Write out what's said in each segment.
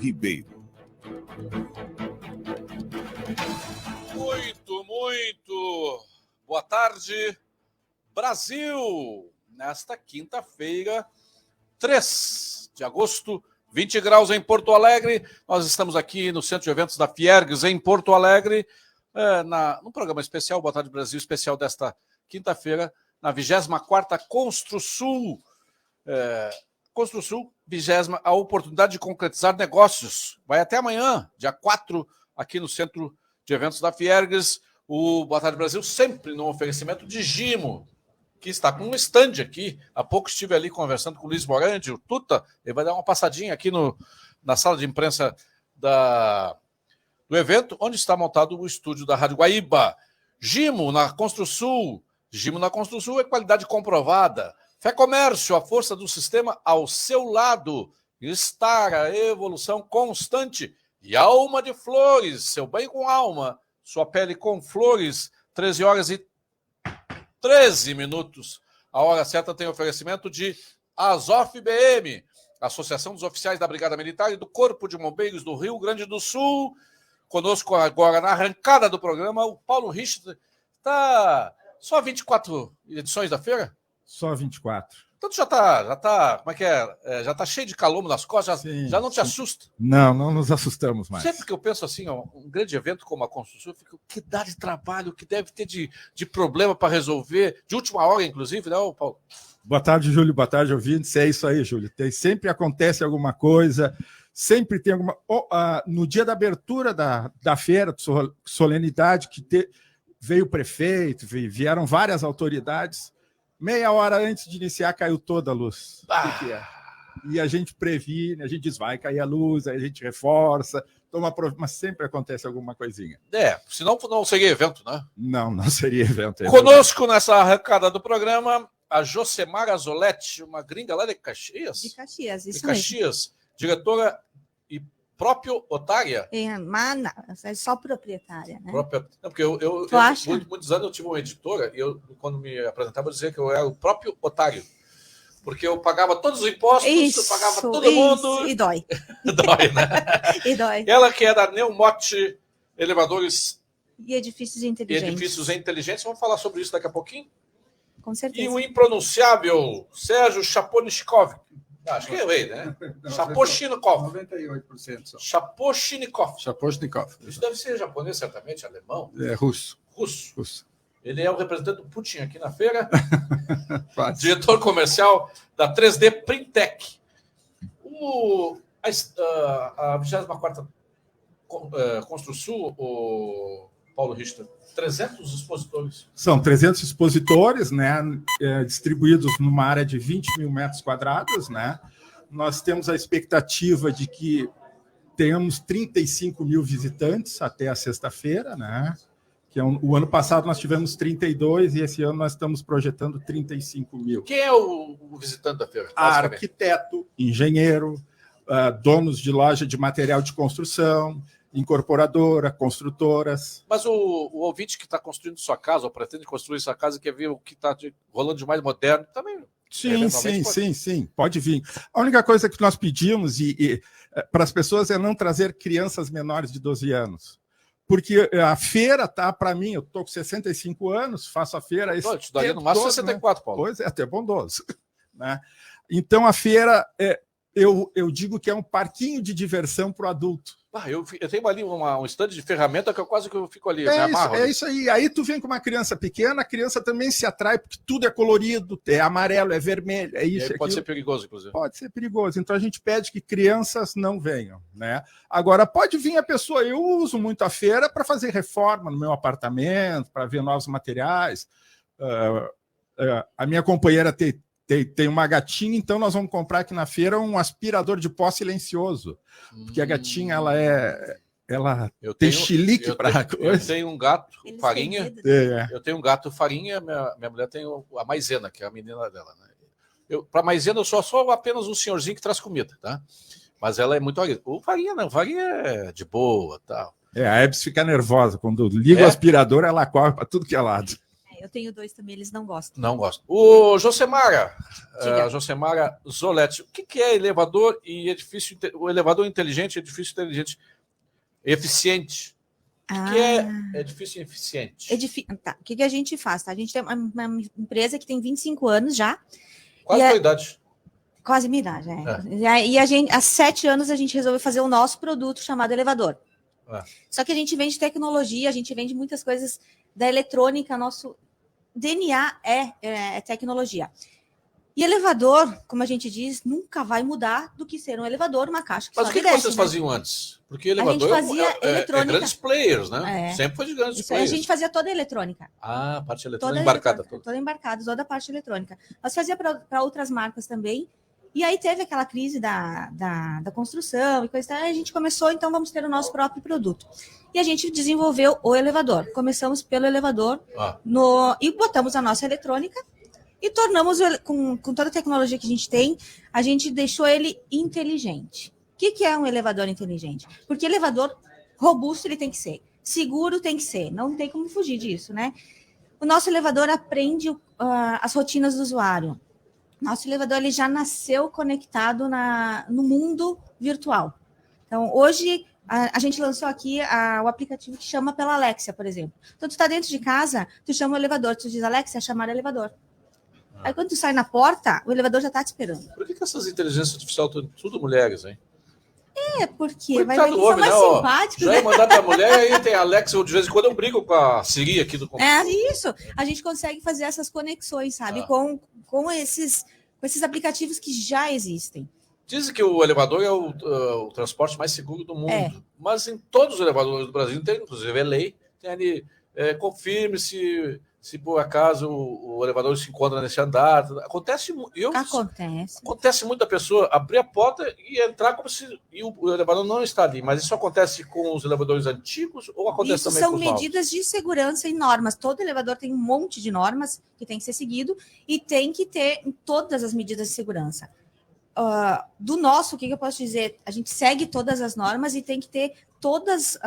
Ribeiro. Muito boa tarde, Brasil! Nesta quinta-feira, 3 de agosto, 20 graus em Porto Alegre. Nós estamos aqui no Centro de Eventos da Fiergs, em Porto Alegre, num programa especial, Boa Tarde Brasil, especial desta quinta-feira, na 24ª Construsul. Construsul, 20ª, a oportunidade de concretizar negócios. Vai até amanhã, dia 4, aqui no Centro de Eventos da Fiergs. O Boa Tarde Brasil sempre no oferecimento de Gimo, que está com um stand aqui. Há pouco estive ali conversando com o Luiz Morandi, o Tuta. Ele vai dar uma passadinha aqui na sala de imprensa do evento, onde está montado o estúdio da Rádio Guaíba. Gimo na Construsul. Gimo na Construsul é qualidade comprovada. Fé Comércio, a força do sistema ao seu lado. Estar a evolução constante. E Alma de Flores, seu bem com alma. Sua pele com flores, 13 horas e 13 minutos. A hora certa tem oferecimento de Azof BM, Associação dos Oficiais da Brigada Militar e do Corpo de Bombeiros do Rio Grande do Sul. Conosco agora na arrancada do programa, o Paulo Richter. Tá só 24 edições da feira? Só 24. Então tu já tá, como é que é? Já tá cheio de calombo nas costas, já não te assusta? Não nos assustamos mais. Sempre que eu penso assim, ó, um grande evento como a Construção, eu fico, que dá de trabalho, que deve ter de problema para resolver, de última hora, inclusive, né, Paulo? Boa tarde, Júlio, boa tarde, ouvintes. É isso aí, Júlio. Sempre acontece alguma coisa, sempre tem alguma... no dia da abertura da feira, solenidade, veio o prefeito, vieram várias autoridades. Meia hora antes de iniciar, caiu toda a luz. O que é? E a gente previne, a gente diz, vai cair a luz, aí a gente reforça, mas sempre acontece alguma coisinha. Senão não seria evento, né? Não seria evento. Conosco nessa arrancada do programa, a Josemara Azoletti, uma gringa lá de Caxias. De Caxias, isso de Caxias, mesmo. Diretora e proprietária. É só proprietária, né? Não, porque eu muitos anos eu tive uma editora e quando me apresentava, eu dizia que eu era o próprio otário. Porque eu pagava todos os impostos, eu pagava todo mundo. E dói. Dói, né? E dói. Ela que é da Neumote Elevadores e Edifícios Inteligentes. Vamos falar sobre isso daqui a pouquinho. Com certeza. E o impronunciável Sérgio Chaponichkov. Acho que eu errei, né? Chaponichkov. 98% só. Chaponichkov. Isso deve ser japonês, certamente, alemão. É russo. Russo. Ele é o representante do Putin aqui na feira. Diretor comercial da 3D Printec. A 24ª Construsul, o Paulo Richter, 300 expositores. São 300 expositores, né, distribuídos numa área de 20 mil metros quadrados. Né? Nós temos a expectativa de que tenhamos 35 mil visitantes até a sexta-feira, né? Que o ano passado nós tivemos 32 e esse ano nós estamos projetando 35 mil. Quem é o visitante da feira? Arquiteto, engenheiro, donos de loja de material de construção, incorporadora, construtoras. Mas o ouvinte que está construindo sua casa, ou pretende construir sua casa, quer ver o que está rolando de mais moderno, também. Sim, pode vir. A única coisa que nós pedimos para as pessoas é não trazer crianças menores de 12 anos. Porque a feira tá, para mim, eu estou com 65 anos, faço a feira... Eu te daria no máximo 64, Paulo. Pois é, até bondoso. Né? Então, a feira, eu digo que é um parquinho de diversão para o adulto. Eu tenho ali um stand de ferramenta que eu quase que eu fico ali. É isso aí. Aí tu vem com uma criança pequena, a criança também se atrai, porque tudo é colorido, é amarelo, é vermelho, é isso. Pode ser perigoso, inclusive. Pode ser perigoso. Então a gente pede que crianças não venham. Né? Agora, pode vir a pessoa, eu uso muito a feira para fazer reforma no meu apartamento, para ver novos materiais. A minha companheira tem uma gatinha, então nós vamos comprar aqui na feira um aspirador de pó silencioso. Porque a gatinha, ela tem chilique para coisa. Eu tenho um gato, Farinha. Eu tenho um gato, Farinha. Minha mulher tem a Maisena, que é a menina dela. Né? Para a Maisena, eu sou apenas um senhorzinho que traz comida, tá? Mas ela é muito... O Farinha não, o Farinha é de boa, tal. A Ebs fica nervosa. Quando liga o aspirador, ela corre para tudo que é lado. Eu tenho 2 também, eles não gostam. Não gosto. O Josemara, Diga. Josemara Zoletti, o que é elevador e edifício? O elevador inteligente, edifício inteligente, eficiente. O que é edifício eficiente? Tá. O que a gente faz? Tá? A gente tem uma empresa que tem 25 anos já. Quase a tua idade. Quase minha idade, E a gente, há 7 anos a gente resolveu fazer o nosso produto chamado elevador. Só que a gente vende tecnologia, a gente vende muitas coisas da eletrônica, nosso DNA é tecnologia. E elevador, como a gente diz, nunca vai mudar do que ser um elevador, uma caixa que Mas o que desce, vocês faziam antes? Porque elevador a gente fazia eletrônica. grandes players, né? Sempre foi de grandes players. A gente fazia toda a eletrônica. A parte eletrônica embarcada. Toda embarcada, toda a parte eletrônica. Nós fazia para outras marcas também. E aí teve aquela crise da construção e coisa e tal. A gente começou, então vamos ter o nosso próprio produto. E a gente desenvolveu o elevador. Começamos pelo elevador e botamos a nossa eletrônica e tornamos, com toda a tecnologia que a gente tem, a gente deixou ele inteligente. O que é um elevador inteligente? Porque elevador robusto ele tem que ser, seguro tem que ser, não tem como fugir disso, né? O nosso elevador aprende as rotinas do usuário. Nosso elevador ele já nasceu conectado no mundo virtual. Então, hoje, a gente lançou aqui o aplicativo que chama pela Alexia, por exemplo. Então, tu está dentro de casa, tu chama o elevador, tu diz, Alexia, chamar elevador. Aí, quando tu sai na porta, o elevador já está te esperando. Por que essas inteligências artificiais tudo mulheres, hein? Porque vai ver que homem, são mais simpáticos. Já ia mandar para a mulher, aí tem a Alexa, de vez em quando eu brigo com a Siri aqui do computador. É isso. A gente consegue fazer essas conexões, sabe? Com esses aplicativos que já existem. Dizem que o elevador é o transporte mais seguro do mundo. Mas em todos os elevadores do Brasil, inclusive é lei, tem ali, confirme-se se por acaso o elevador se encontra nesse andar. Acontece muito da pessoa abrir a porta e entrar como se o elevador não está ali. Mas isso acontece com os elevadores antigos ou acontece também com os novos? São medidas de segurança e normas. Todo elevador tem um monte de normas que tem que ser seguido e tem que ter todas as medidas de segurança. Do nosso, o que eu posso dizer? A gente segue todas as normas e tem que ter todos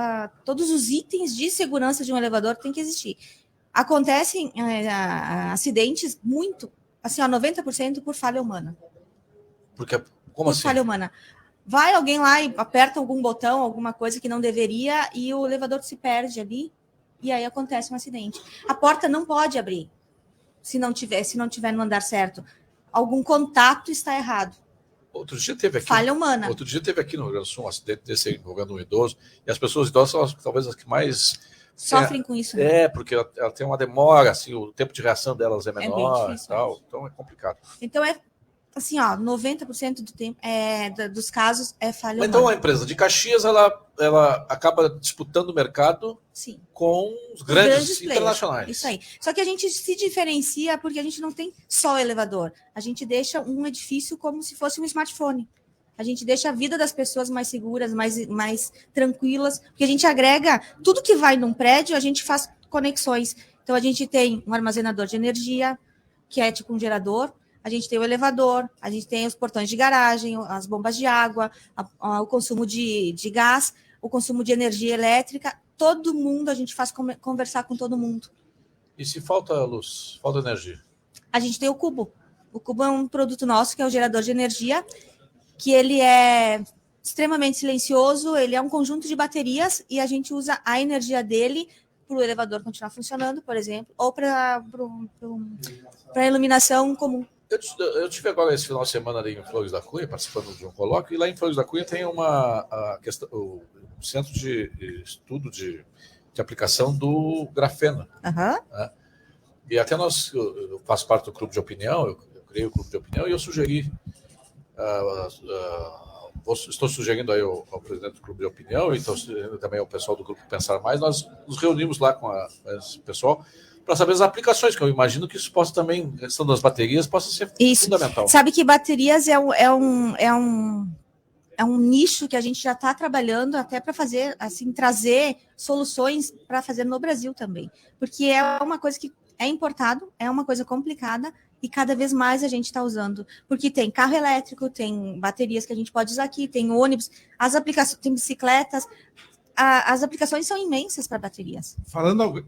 os itens de segurança de um elevador tem que existir. Acontecem acidentes muito, assim, 90% por falha humana. Porque, como assim? Falha humana. Vai alguém lá e aperta algum botão, alguma coisa que não deveria, e o elevador se perde ali, e aí acontece um acidente. A porta não pode abrir se não tiver no andar certo. Algum contato está errado. Outro dia teve aqui. Falha humana. Outro dia teve aqui no Rio Grande do Sul um acidente desse envolvendo um idoso, e as pessoas idosas são talvez as que mais sofrem com isso, né? Porque ela tem uma demora, assim, o tempo de reação delas é menor e tal, então é complicado. Então assim, 90% do tempo dos casos é falha humana. Então a empresa de Caxias, ela acaba disputando o mercado com os grandes internacionais. Isso aí. Só que a gente se diferencia porque a gente não tem só o elevador. A gente deixa um edifício como se fosse um smartphone. A gente deixa a vida das pessoas mais seguras, mais tranquilas, porque a gente agrega tudo que vai num prédio, a gente faz conexões. Então, a gente tem um armazenador de energia, que é tipo um gerador, a gente tem o elevador, a gente tem os portões de garagem, as bombas de água, o consumo de gás, o consumo de energia elétrica, todo mundo, a gente faz conversar com todo mundo. E se falta luz, falta energia? A gente tem o Cubo. O Cubo é um produto nosso, que é o gerador de energia, que ele é extremamente silencioso, ele é um conjunto de baterias e a gente usa a energia dele para o elevador continuar funcionando, por exemplo, ou para a iluminação comum. Eu tive agora esse final de semana ali em Flores da Cunha, participando de um colóquio, e lá em Flores da Cunha tem o Centro de Estudo de Aplicação do grafeno. Né? E até eu faço parte do clube de opinião, eu criei o clube de opinião e eu sugeri, estou sugerindo aí ao presidente do clube de opinião e estou sugerindo também ao pessoal do grupo Pensar Mais, nós nos reunimos lá com esse pessoal para saber as aplicações, que eu imagino que isso possa também, a questão das baterias, possa ser fundamental. Sabe que baterias é um nicho que a gente já está trabalhando até para fazer, assim, trazer soluções para fazer no Brasil também, porque é uma coisa que é importado, é uma coisa complicada e cada vez mais a gente está usando, porque tem carro elétrico, tem baterias que a gente pode usar aqui, tem ônibus, as aplicações, tem bicicletas, as aplicações são imensas para baterias. Falando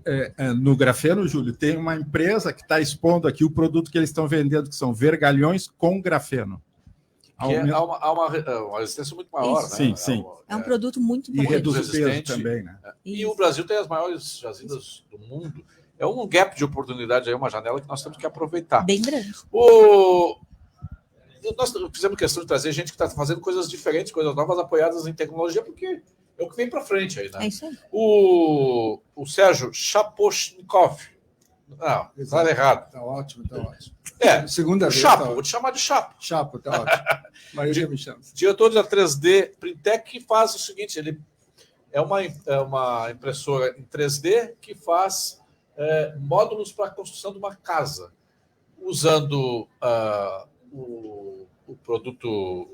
no grafeno, Júlio, tem uma empresa que está expondo aqui o produto que eles estão vendendo, que são vergalhões com grafeno. Há uma resistência muito maior, Isso. né? Sim, sim. É um produto muito bom. E reduz o resistente peso também, né? E o Brasil tem as maiores jazidas do mundo. É um gap de oportunidade, aí, uma janela que nós temos que aproveitar. Bem grande. Nós fizemos questão de trazer gente que está fazendo coisas diferentes, coisas novas, apoiadas em tecnologia, porque é o que vem para frente aí, né? É isso aí. O Sérgio Shaposhnikov. Não, está errado. Tá ótimo, tá ótimo. Segunda vez. Chapo, vou te chamar de Chapo. Chapo, tá ótimo. Mas eu me chamo. Diretor da 3D Printec, que faz o seguinte: ele é uma impressora em 3D que faz módulos para a construção de uma casa, usando o produto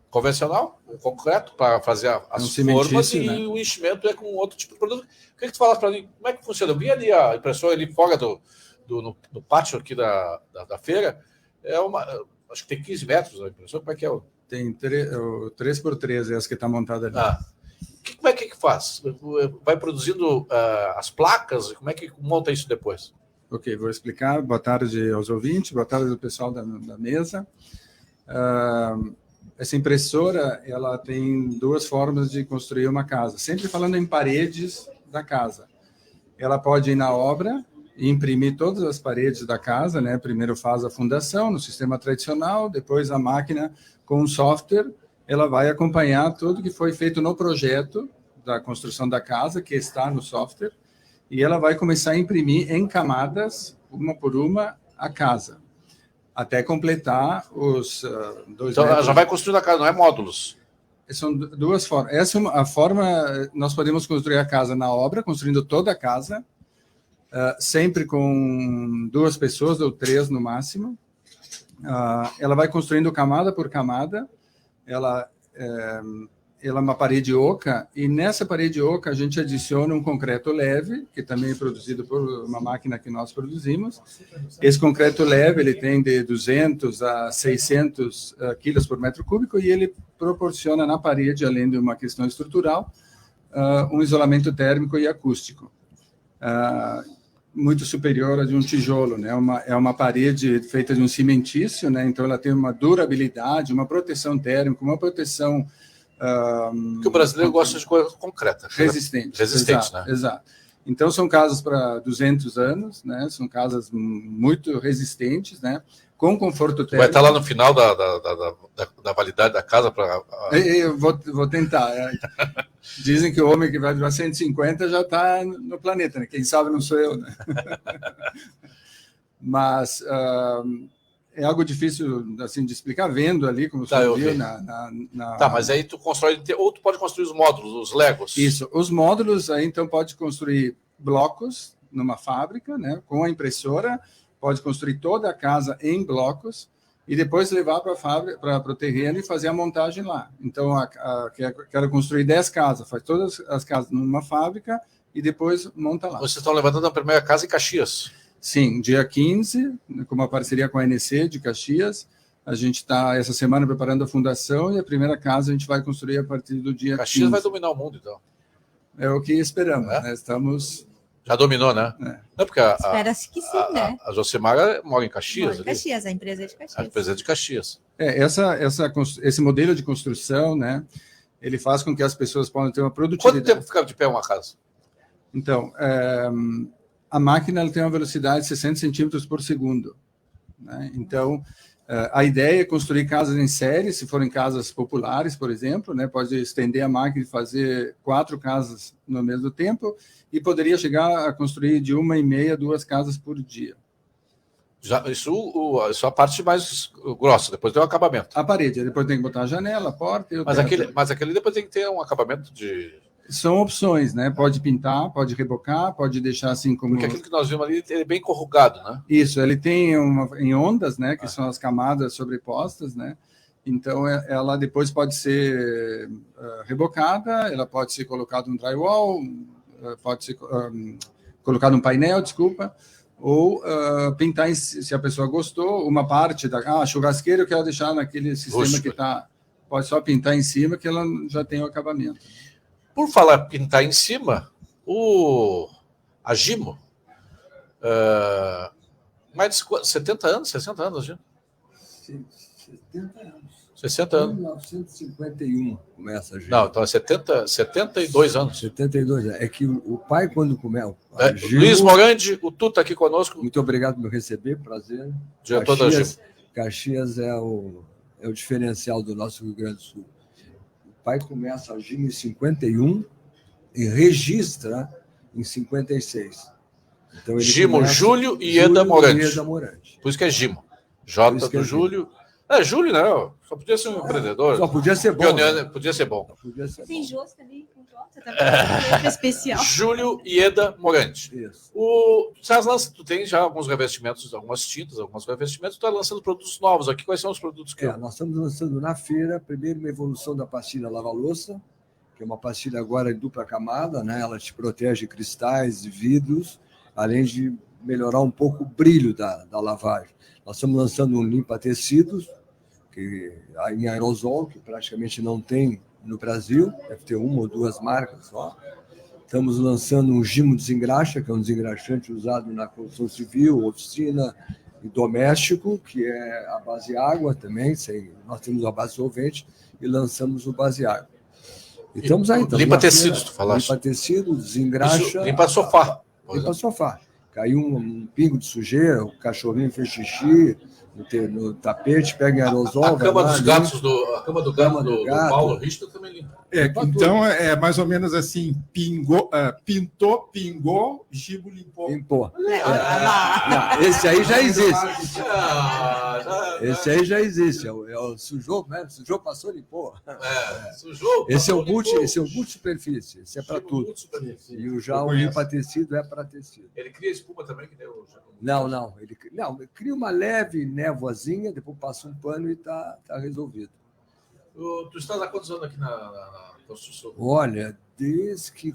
convencional, o concreto, para fazer as formas, e o enchimento é com outro tipo de produto. O que tu fala para mim? Como é que funciona? Eu vi ali a impressora ali fora no pátio aqui da feira. Acho que tem 15 metros a impressora. Como é que é? Tem 3x3, essa que está montada ali. Como é que faz? Vai produzindo as placas? Como é que monta isso depois? Ok, vou explicar. Boa tarde aos ouvintes, boa tarde ao pessoal da mesa. Essa impressora, ela tem duas formas de construir uma casa. Sempre falando em paredes da casa. Ela pode ir na obra e imprimir todas as paredes da casa, né? Primeiro faz a fundação no sistema tradicional, depois a máquina com o software, ela vai acompanhar tudo que foi feito no projeto da construção da casa, que está no software, e ela vai começar a imprimir em camadas, uma por uma, a casa, até completar os 2 Então, metros. ela já vai construindo a casa, não é módulos. São duas formas. Essa é a forma, nós podemos construir a casa na obra, construindo toda a casa, sempre com 2 pessoas ou 3 no máximo. Ela vai construindo camada por camada. Ela é uma parede oca, e nessa parede oca a gente adiciona um concreto leve, que também é produzido por uma máquina que nós produzimos. Esse concreto leve, ele tem de 200 a 600 quilos por metro cúbico, e ele proporciona na parede, além de uma questão estrutural, um isolamento térmico e acústico. Muito superior a de um tijolo, né? É uma parede feita de um cimentício, né? Então ela tem uma durabilidade, uma proteção térmica, uma proteção... Porque o brasileiro gosta de coisa concreta. Resistente, exato, né? Exato. Então são casas para 200 anos, né? São casas muito resistentes, né? Com conforto térmico. Vai estar lá no final da validade da casa para... Eu vou tentar. Dizem que o homem que vai durar 150 já está no planeta, né? Quem sabe não sou eu, né? Mas é algo difícil assim, de explicar, vendo ali, como você viu. Mas aí tu constrói, ou tu pode construir os módulos, os Legos. Isso, os módulos, aí então pode construir blocos numa fábrica, né? Com a impressora, pode construir toda a casa em blocos e depois levar para a fábrica, para o terreno, e fazer a montagem lá. Então, quero construir 10 casas, faz todas as casas numa fábrica e depois monta lá. Vocês estão levantando a primeira casa em Caxias? Sim, dia 15, com uma parceria com a NC de Caxias. A gente está, essa semana, preparando a fundação, e a primeira casa a gente vai construir a partir do dia 15. Caxias vai dominar o mundo, então. É o que esperamos, né? Estamos... Já dominou, né? Não, porque espera-se que sim, né? A Josemara mora em Caxias. Mora em Caxias, a empresa é de Caxias. A empresa é de Caxias. Esse modelo de construção, né? Ele faz com que as pessoas possam ter uma produtividade. Quanto tempo fica de pé uma casa? Então, a máquina ela tem uma velocidade de 60 centímetros por segundo, né? Então, a ideia é construir casas em série, se forem casas populares, por exemplo, né? Pode estender a máquina e fazer 4 casas no mesmo tempo, e poderia chegar a construir de 1,5 a 2 casas por dia. Isso é a parte mais grossa, depois tem o acabamento. A parede, depois tem que botar a janela, a porta... Mas aquele depois tem que ter um acabamento de... São opções, né? Pode pintar, pode rebocar, pode deixar assim como... Porque aquilo que nós vimos ali é bem corrugado, né? Isso, ele tem em ondas, né? Que são as camadas sobrepostas, né? Então, ela depois pode ser rebocada, ela pode ser colocada um drywall, pode ser colocado um painel, desculpa, ou pintar, se a pessoa gostou, uma parte da churrasqueira eu quero deixar naquele sistema que está... Pode só pintar em cima, que ela já tem o acabamento. Por falar pintar em cima, a Gimo, mais de 70 anos, 60 anos, Gimo? 70 anos. 60 anos. 1951 começa a Gimo. Não, então é 72 anos. 72 anos. É que o pai, quando começa. Luiz Morandi, o Tuta aqui conosco. Muito obrigado por me receber, prazer. Diretor da Gimo. Caxias é o diferencial do nosso Rio Grande do Sul. O pai começa a Gimo em 51 e registra em 56. Então, ele Gimo, Júlio e Eda Morandi. Por isso que é Gimo. J do Júlio. Júlio, não. Só podia ser um empreendedor. Só podia ser bom. Né? Podia ser bom. Tem Josca ali com J também. Especial. Júlio e Eda Morandi. Isso. Tu tem já alguns revestimentos, algumas tintas, alguns revestimentos. Tu está lançando produtos novos aqui. Quais são os produtos que... Nós estamos lançando na feira, primeiro, uma evolução da pastilha lava-louça, que é uma pastilha agora em dupla camada, né? Ela te protege de cristais e vidros, além de melhorar um pouco o brilho da lavagem. Nós estamos lançando um limpa-tecidos, que em aerosol, que praticamente não tem no Brasil, deve ter uma ou duas marcas só. Estamos lançando um Gimo desengraxa, que é um desengraxante usado na construção civil, oficina e doméstico, que é a base água também. Nós temos a base solvente e lançamos o base água. E estamos aí. Limpa-tecidos, tu falaste. Limpa-tecidos, desengraxa. Limpa-sofá. Limpa-sofá. Caiu um pingo de sujeira, o cachorrinho fez xixi no tapete, pega em aerosol. A cama dos gatos a cama do gato do Paulo Richter também limpa. Então é mais ou menos assim: pintou, pingou, Gimo limpou. Limpou. Não, esse aí já existe. Esse aí já existe. Sujou, né? Sujou, passou, limpou. Sujou. Esse é o multi-superfície. Esse é para tudo. E o limpa-tecido é para tecido. Ele cria espuma também, que nem o... Não. Ele cria uma leve névoazinha, depois passa um pano e está resolvido. Tu estás há quantos anos aqui na construção? Olha, desde que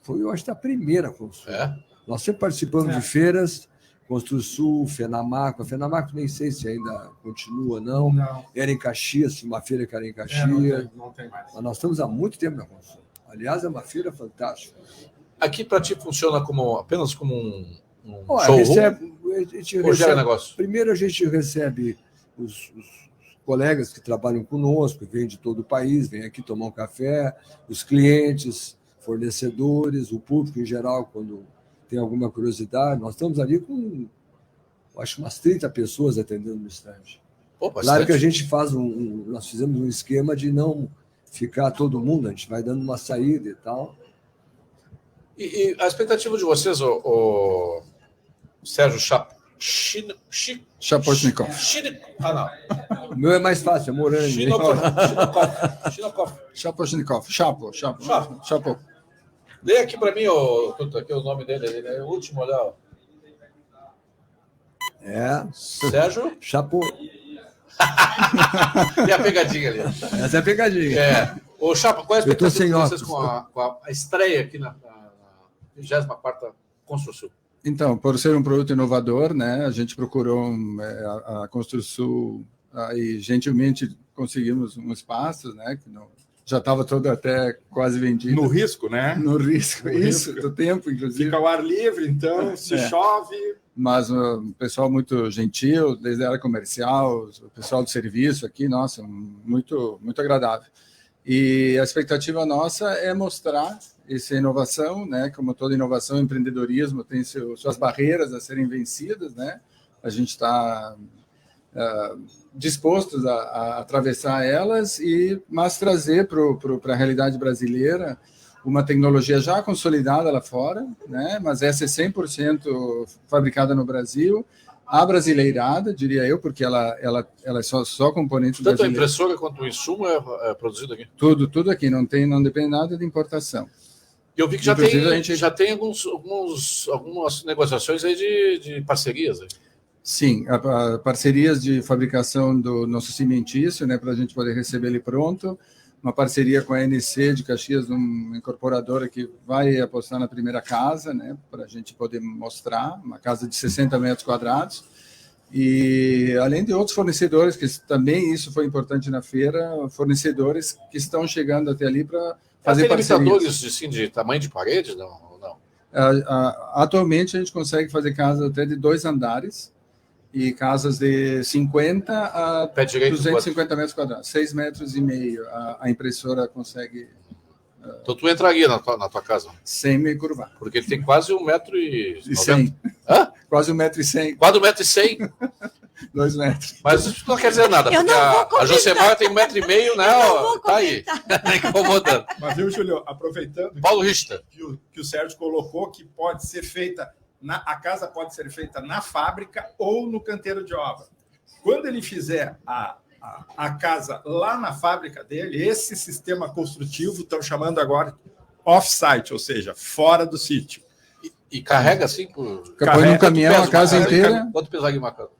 foi, eu acho, a primeira construção. Nós sempre participamos de feiras, Construsul, Fenamaco. A Fenamaco nem sei se ainda continua, não. Era em Caxias, uma feira que era em Caxias. Não tem mais. Mas nós estamos há muito tempo na construção. Aliás, é uma feira fantástica. Aqui para ti funciona apenas como um showroom? Negócio? Primeiro a gente recebe os colegas que trabalham conosco, vêm de todo o país, vêm aqui tomar um café, os clientes, fornecedores, o público em geral, quando tem alguma curiosidade. Nós estamos ali com, acho, umas 30 pessoas atendendo no estande. Claro que a gente faz nós fizemos um esquema de não ficar todo mundo, a gente vai dando uma saída e tal. E a expectativa de vocês, o Sérgio Chapochnikov. O meu é mais fácil, é Morandi. Chapochnikov. Chapo. Lê aqui para mim aqui o nome dele, ele é o último, olha. Sérgio Chapo. E a pegadinha ali. Essa é a pegadinha. Ô, Chapa, qual é a expectativa de vocês com a estreia aqui na 24ª Construsul? Então, por ser um produto inovador, né, a gente procurou a Construsul e gentilmente conseguimos um espaço, né, que já estava todo até quase vendido. No risco, né? No risco, do tempo, inclusive. Fica ao ar livre, então, se chove... Mas o pessoal muito gentil, desde a área comercial, o pessoal do serviço aqui, nossa, muito, muito agradável. E a expectativa nossa é mostrar essa inovação, né? Como toda inovação, empreendedorismo tem suas barreiras a serem vencidas, né? A gente está dispostos a atravessar elas, mas trazer para a realidade brasileira uma tecnologia já consolidada lá fora, né? Mas essa é 100% fabricada no Brasil, abrasileirada, diria eu, porque ela é só componente brasileiro. Tanto a impressora quanto o insumo é produzido aqui? Tudo aqui, não depende nada de importação. E eu vi que já tem algumas negociações aí de parcerias. Aí. Sim, parcerias de fabricação do nosso cimentício, né, para a gente poder receber ele pronto. Uma parceria com a ANC de Caxias, uma incorporadora que vai apostar na primeira casa, né, para a gente poder mostrar, uma casa de 60 metros quadrados. E além de outros fornecedores, que também isso foi importante na feira, fornecedores que estão chegando até ali para fazer tem parcerias. limitadores assim, de tamanho de parede? Não. Atualmente a gente consegue fazer casas até de 2 andares e casas de 50 a Pé direito, 250 metros quadrados, 6,5 metros. A impressora consegue. Então tu entraria na tua casa? Sem me curvar. Porque ele tem quase 1,1 m. Hã? Quase 1,1 m. Quase 1,1 m. 2 metros. Mas isso não quer dizer nada, Eu porque não vou a comentar. Josemar tem 1,5 m, né? Ó, tá aí. Incomodando. Mas viu, Júlio, aproveitando Paulo Richter. que o Sérgio colocou que pode ser feita, a casa pode ser feita na fábrica ou no canteiro de obra. Quando ele fizer a casa lá na fábrica dele, esse sistema construtivo estão chamando agora off-site, ou seja, fora do sítio. E carrega assim por. Põe no caminhão a casa uma inteira. Quanto pesaria uma casa?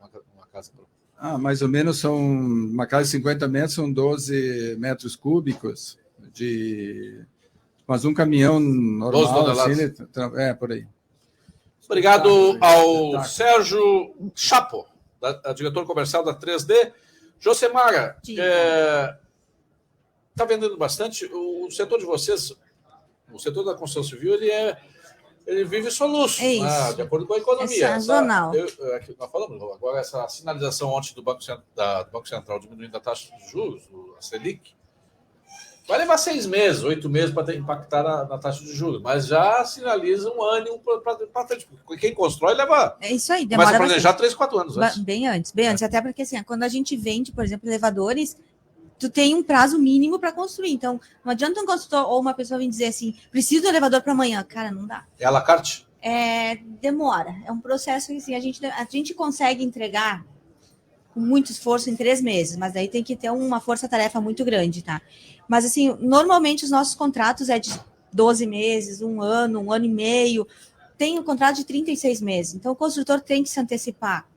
Mais ou menos são uma casa de 50 metros, são 12 metros cúbicos mas um caminhão 12 normal, toneladas. assim, por aí. Obrigado ao Sérgio Chapo, diretor comercial da 3D. Josemara, está vendendo bastante. O setor de vocês, o setor da construção civil, ele vive soluço, de acordo com a economia. É sazonal. Nós falamos agora, essa sinalização ontem do Banco Central diminuindo a taxa de juros, a Selic, vai levar 6 meses, 8 meses para impactar na taxa de juros, mas já sinaliza um ânimo para frente. Quem constrói leva. É isso aí, demora começa a planejar bastante. 3, 4 anos antes. Bem antes. Até porque, assim, quando a gente vende, por exemplo, elevadores, tu tem um prazo mínimo para construir. Então, não adianta um construtor ou uma pessoa vir dizer assim, preciso do elevador para amanhã. Cara, não dá. É à la carte? Demora. É um processo que assim, a gente consegue entregar com muito esforço em 3 meses, mas daí tem que ter uma força-tarefa muito grande, tá? Mas, assim, normalmente os nossos contratos é de 12 meses, 1 ano, 1 ano e meio. Tem um contrato de 36 meses. Então, o construtor tem que se antecipar.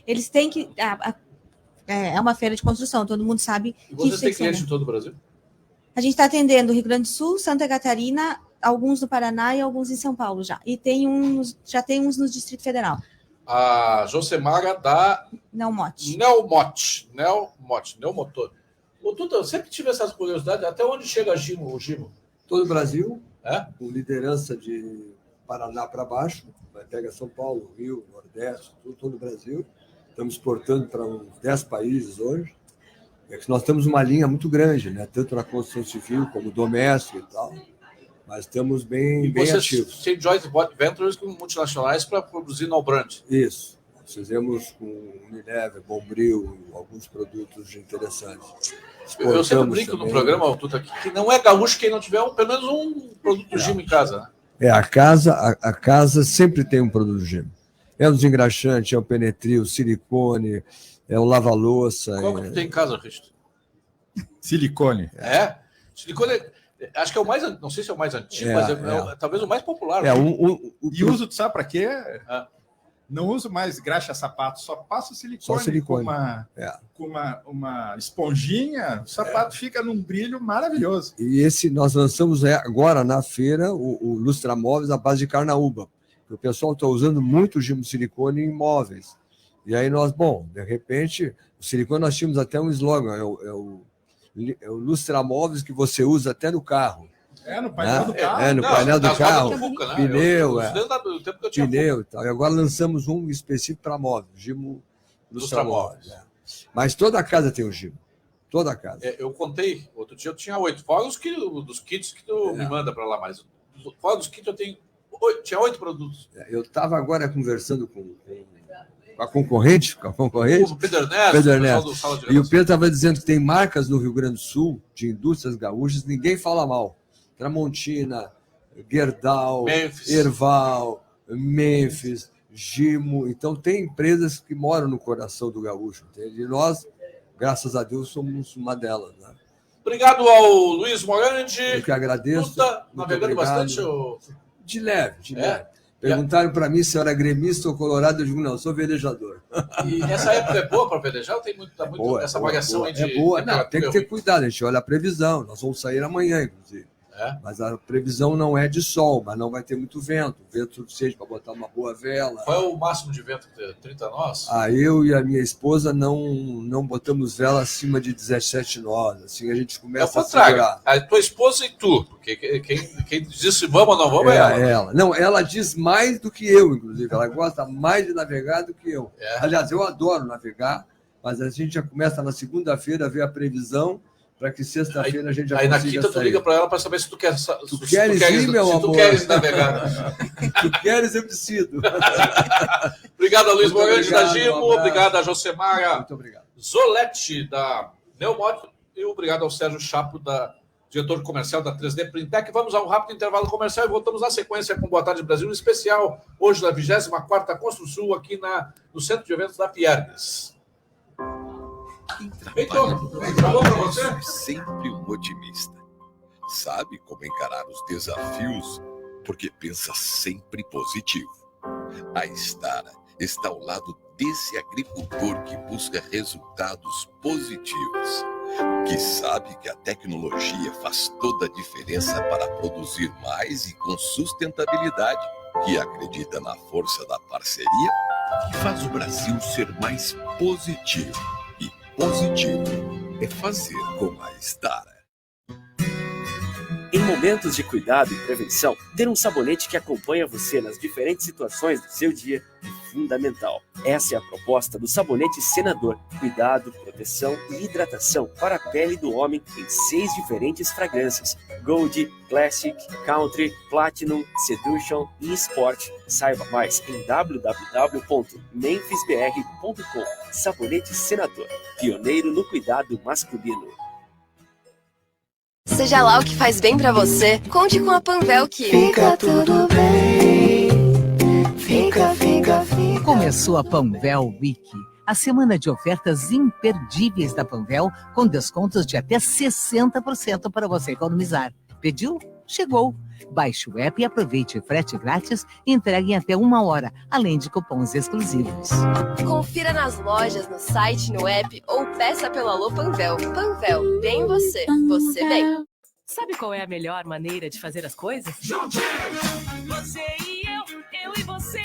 Eles têm que... É uma feira de construção, todo mundo sabe. E vocês têm clientes em todo o Brasil? A gente está atendendo Rio Grande do Sul, Santa Catarina, alguns no Paraná e alguns em São Paulo já. E já tem uns no Distrito Federal. A Josemara da Neomote. Neomotor. Tuta, eu sempre tive essas curiosidades. Até onde chega o Gimo? Todo o Brasil, com liderança de Paraná para baixo, pega São Paulo, Rio, Nordeste, todo o Brasil. Estamos exportando para uns 10 países hoje. Nós temos uma linha muito grande, né? Tanto na construção civil como doméstico e tal. Mas estamos bem ativos. Tem joint ventures com multinacionais para produzir no brand. Isso. Nós fizemos com Unilever, Bombril, alguns produtos interessantes. Eu sempre brinco no programa, Tuta, que não é gaúcho quem não tiver pelo menos um produto do Gimo em casa. Né? A casa sempre tem um produto do Gimo. É o desengraxante, é o penetril, o silicone, é o lava-louça. Qual que tu tem em casa, Risto? Silicone. Silicone, acho que é o mais, não sei se é o mais antigo, mas talvez o mais popular. E uso, tu sabe para quê? Não uso mais graxa sapato, só passo silicone. Só silicone. Com uma esponjinha, o sapato fica num brilho maravilhoso. E nós lançamos agora na feira o Lustramóveis à base de carnaúba. O pessoal está usando muito o Gimo silicone em móveis. E aí de repente, o silicone nós tínhamos até um slogan, é o Lustramóveis que você usa até no carro. No painel do carro. No painel do carro, pneu, pneu e tal. E agora lançamos um específico para móveis, Gimo Lustramóveis. Mas toda a casa tem o Gimo. Toda a casa. Eu contei, outro dia eu tinha 8. Fora dos kits que tu me manda para lá, mas fora dos kits eu tenho... Tinha 8 produtos. Eu estava agora conversando com a concorrente. O Pedro Ernesto. E o Pedro estava dizendo que tem marcas no Rio Grande do Sul, de indústrias gaúchas, ninguém fala mal. Tramontina, Gerdau, Erval, Memphis, Gimo. Então, tem empresas que moram no coração do gaúcho. Entende? E nós, graças a Deus, somos uma delas. Né? Obrigado ao Luiz Morandi. Eu que agradeço. Tuta, navegando bastante. De leve. Perguntaram para mim se eu era gremista ou colorado, eu digo, não, eu sou velejador. E essa época é boa para velejar? Tem muito essa variação aí de... É boa, não, tem que ter cuidado, a gente olha a previsão, nós vamos sair amanhã, inclusive. Mas a previsão não é de sol, mas não vai ter muito vento suficiente para botar uma boa vela. Qual é o máximo de vento? 30 nós? Eu e a minha esposa não botamos vela acima de 17 nós. Assim a gente começa a segurar. A tua esposa e tu, porque quem diz se vamos ou não vamos é ela. Não, ela diz mais do que eu, inclusive. Ela gosta mais de navegar do que eu. Aliás, eu adoro navegar, mas a gente já começa na segunda-feira a ver a previsão para que sexta-feira a gente já consiga sair. Aí na quinta tu liga para ela para saber se tu quer. Tu queres ir, meu amor? Se tu queres navegar. Tu queres, eu decido. Obrigado a Luiz Morante da Gimo, obrigado a Josemara. Muito obrigado. Zoletti da Neomódio e obrigado ao Sérgio Chapo, diretor comercial da 3D Printec. Vamos a um rápido intervalo comercial e voltamos na sequência com Boa Tarde Brasil, especial hoje na 24ª Construsul aqui no Centro de Eventos da Fiergues. Sempre um otimista. Sabe como encarar os desafios, porque pensa sempre positivo. A Stara está ao lado desse agricultor que busca resultados positivos, que sabe que a tecnologia faz toda a diferença para produzir mais e com sustentabilidade, que acredita na força da parceria e faz o Brasil ser mais positivo. Positivo é fazer como a Stara. Em momentos de cuidado e prevenção, ter um sabonete que acompanha você nas diferentes situações do seu dia é fundamental. Essa é a proposta do sabonete Senador. Cuidado, proteção e hidratação para a pele do homem em 6 diferentes fragrâncias: Gold, Classic, Country, Platinum, Seduction e Sport. Saiba mais em www.memphisbr.com. Sabonete Senador, pioneiro no cuidado masculino. Seja lá o que faz bem pra você, conte com a Panvel que fica tudo bem. Fica. Começou a Panvel Week, a semana de ofertas imperdíveis da Panvel, com descontos de até 60% para você economizar. Pediu? Chegou. Baixe o app e aproveite frete grátis e entregue em até 1 hora, além de cupons exclusivos. Confira nas lojas, no site, no app ou peça pelo Alô Panvel. Panvel, bem você, você bem. Sabe qual é a melhor maneira de fazer as coisas? Você e eu e você.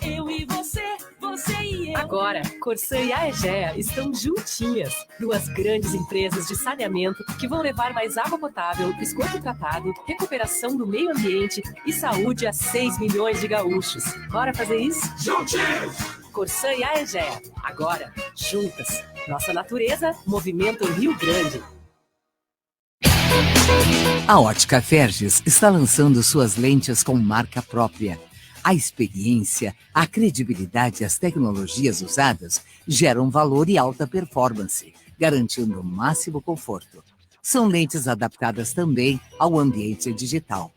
Eu e você, você e eu. Agora, Corsã e Aegea estão juntinhas. 2 grandes empresas de saneamento que vão levar mais água potável, esgoto tratado, recuperação do meio ambiente e saúde a 6 milhões de gaúchos. Bora fazer isso? Juntinhos! Corsã e Aegea. Agora, juntas. Nossa natureza, Movimento Rio Grande. A Ótica Ferges está lançando suas lentes com marca própria. A experiência, a credibilidade e as tecnologias usadas geram valor e alta performance, garantindo o máximo conforto. São lentes adaptadas também ao ambiente digital.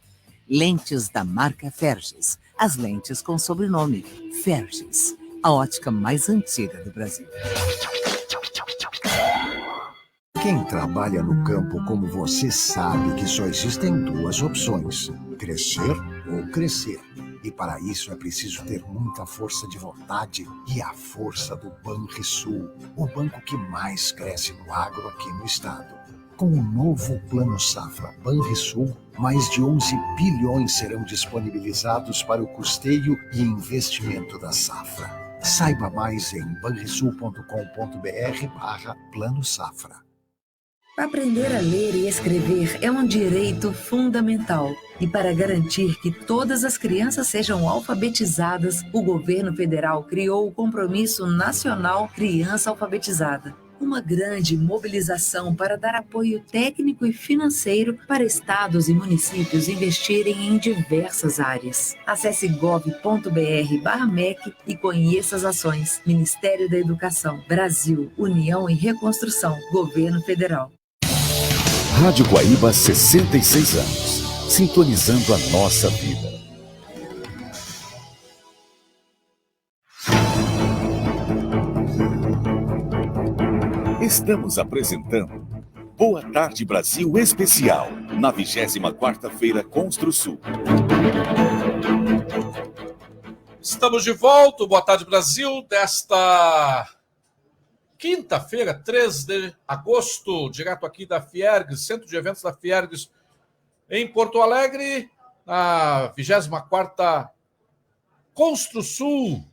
Lentes da marca Ferges. As lentes com sobrenome Ferges. A ótica mais antiga do Brasil. Quem trabalha no campo como você sabe que só existem 2 opções: crescer ou crescer. E para isso é preciso ter muita força de vontade e a força do Banrisul, o banco que mais cresce no agro aqui no estado. Com o novo Plano Safra Banrisul, mais de 11 bilhões serão disponibilizados para o custeio e investimento da safra. Saiba mais em banrisul.com.br/Plano Safra. Aprender a ler e escrever é um direito fundamental. E para garantir que todas as crianças sejam alfabetizadas, o governo federal criou o Compromisso Nacional Criança Alfabetizada. Uma grande mobilização para dar apoio técnico e financeiro para estados e municípios investirem em diversas áreas. Acesse gov.br/MEC e conheça as ações. Ministério da Educação, Brasil, União e Reconstrução, Governo Federal. Rádio Guaíba, 66 anos, sintonizando a nossa vida. Estamos apresentando Boa Tarde Brasil Especial, na 24ª Construsul. Estamos de volta, Boa Tarde Brasil, desta quinta-feira, 3 de agosto, direto aqui da Fiergs, Centro de Eventos da Fiergs, em Porto Alegre, a 24ª Construsul.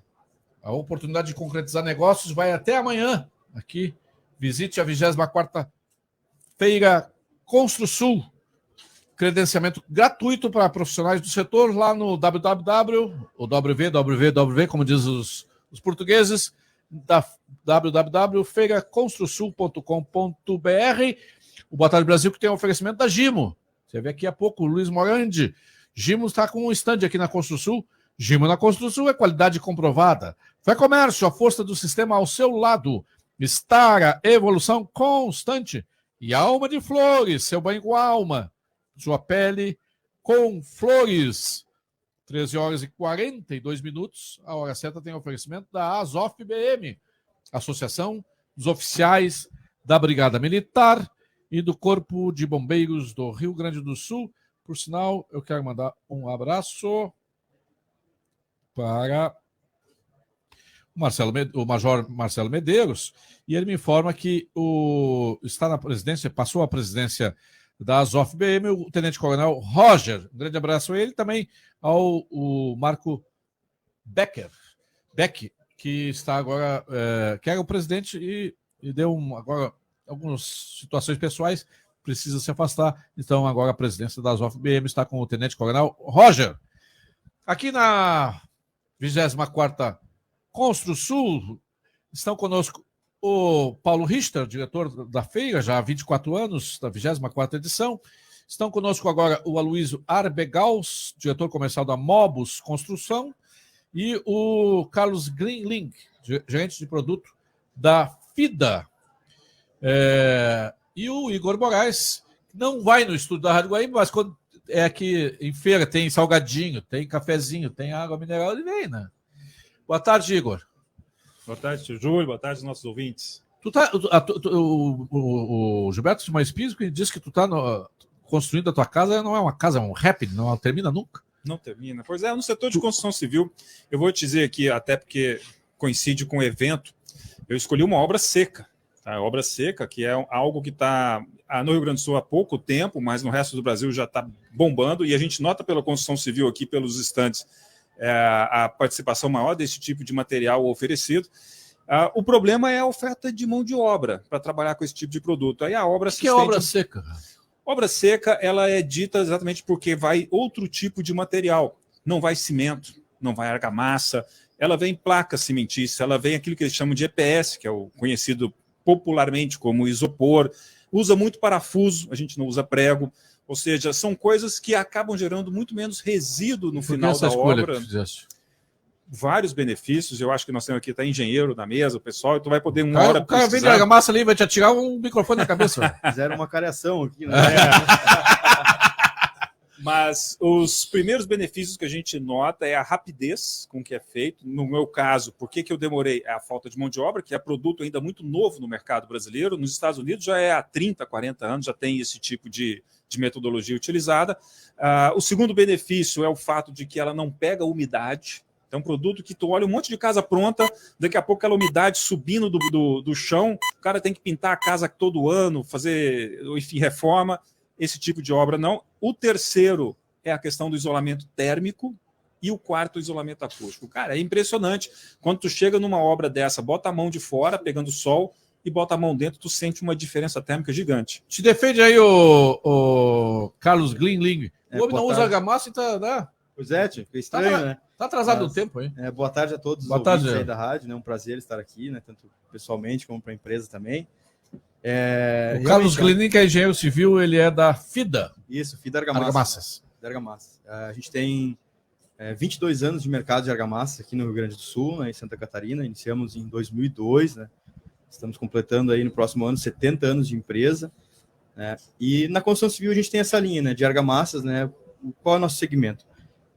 A oportunidade de concretizar negócios vai até amanhã. Aqui, visite a 24ª Feira Construsul. Credenciamento gratuito para profissionais do setor lá no www, como diz os portugueses, da www.feiraconstrusul.com.br. O Boa Tarde Brasil que tem um oferecimento da Gimo. Você vê aqui há pouco o Luiz Morandi. Gimo está com um stand aqui na Construsul. Gimo na Construsul é qualidade comprovada. Fé Comércio, a força do sistema ao seu lado. Stara, evolução constante. E Alma de Flores, seu banho com alma. Sua pele com flores. 13h42. A hora certa tem oferecimento da Azof BM, Associação dos Oficiais da Brigada Militar e do Corpo de Bombeiros do Rio Grande do Sul. Por sinal, eu quero mandar um abraço para o Major Marcelo Medeiros, e ele me informa que está na presidência, passou a presidência da Azof BM, o Tenente Coronel Roger. Um grande abraço a ele, também ao Marco Beck, que está agora, que era o presidente e deu agora algumas situações pessoais, precisa se afastar, então agora a presidência da Azof BM está com o Tenente Coronel Roger. Aqui na 24ª Construsul estão conosco o Paulo Richter, diretor da feira, já há 24 anos, da 24ª edição. Estão conosco agora o Aloysio Arbegaus, diretor comercial da Mobus Construção, e o Carlos Greenling, gerente de produto da FIDA. E o Igor Moraes, que não vai no estúdio da Rádio Guaíba, mas quando é aqui em feira tem salgadinho, tem cafezinho, tem água mineral, ele vem, né? Boa tarde, Igor. Boa tarde, tio Júlio. Boa tarde, nossos ouvintes. O Gilberto Simões Pires disse que tu está construindo a tua casa, não é uma casa, é um rap, não termina nunca. Não termina. Pois é, no setor de construção civil, eu vou te dizer aqui, até porque coincide com o evento, eu escolhi uma obra seca. Tá? Obra seca, que é algo que está no Rio Grande do Sul há pouco tempo, mas no resto do Brasil já está bombando, e a gente nota pela construção civil aqui, pelos estandes, a participação maior desse tipo de material oferecido. O problema é a oferta de mão de obra para trabalhar com esse tipo de produto. Aí a obra que é obra seca? Obra seca, ela é dita exatamente porque vai outro tipo de material. Não vai cimento, não vai argamassa, ela vem placa cimentícia, ela vem aquilo que eles chamam de EPS, que é o conhecido popularmente como isopor, usa muito parafuso, a gente não usa prego. Ou seja, são coisas que acabam gerando muito menos resíduo no final da obra. Vários benefícios. Eu acho que nós temos aqui, engenheiro na mesa, o pessoal, então vai poder uma hora. O cara vem de argamassa ali, vai te atirar um microfone na cabeça. Fizeram uma cariação aqui, né? Mas os primeiros benefícios que a gente nota é a rapidez com que é feito. No meu caso, por que eu demorei? É a falta de mão de obra, que é produto ainda muito novo no mercado brasileiro. Nos Estados Unidos já é há 30, 40 anos, já tem esse tipo de metodologia utilizada. O segundo benefício é o fato de que ela não pega umidade. É um produto que tu olha um monte de casa pronta, daqui a pouco aquela umidade subindo do chão, o cara tem que pintar a casa todo ano, fazer, enfim, reforma. Esse tipo de obra não. O terceiro é a questão do isolamento térmico e o quarto, o isolamento acústico. Cara, é impressionante. Quando tu chega numa obra dessa, bota a mão de fora, pegando sol, e bota a mão dentro, tu sente uma diferença térmica gigante. Te defende aí o Carlos Greenling. O homem não usa argamassa e tá... Né? Pois é, tio, fica estranho, né? Tá atrasado no tempo aí. Boa tarde a todos os ouvintes aí da rádio, né? Um prazer estar aqui, né? Tanto pessoalmente como para a empresa também. O Carlos Greenling, que é engenheiro civil, ele é da FIDA. Isso, FIDA Argamassas. A gente tem 22 anos de mercado de argamassa aqui no Rio Grande do Sul, né, em Santa Catarina. Iniciamos em 2002, né? Estamos completando aí no próximo ano 70 anos de empresa, né? E na construção civil a gente tem essa linha, né, de argamassas, né? Qual é o nosso segmento?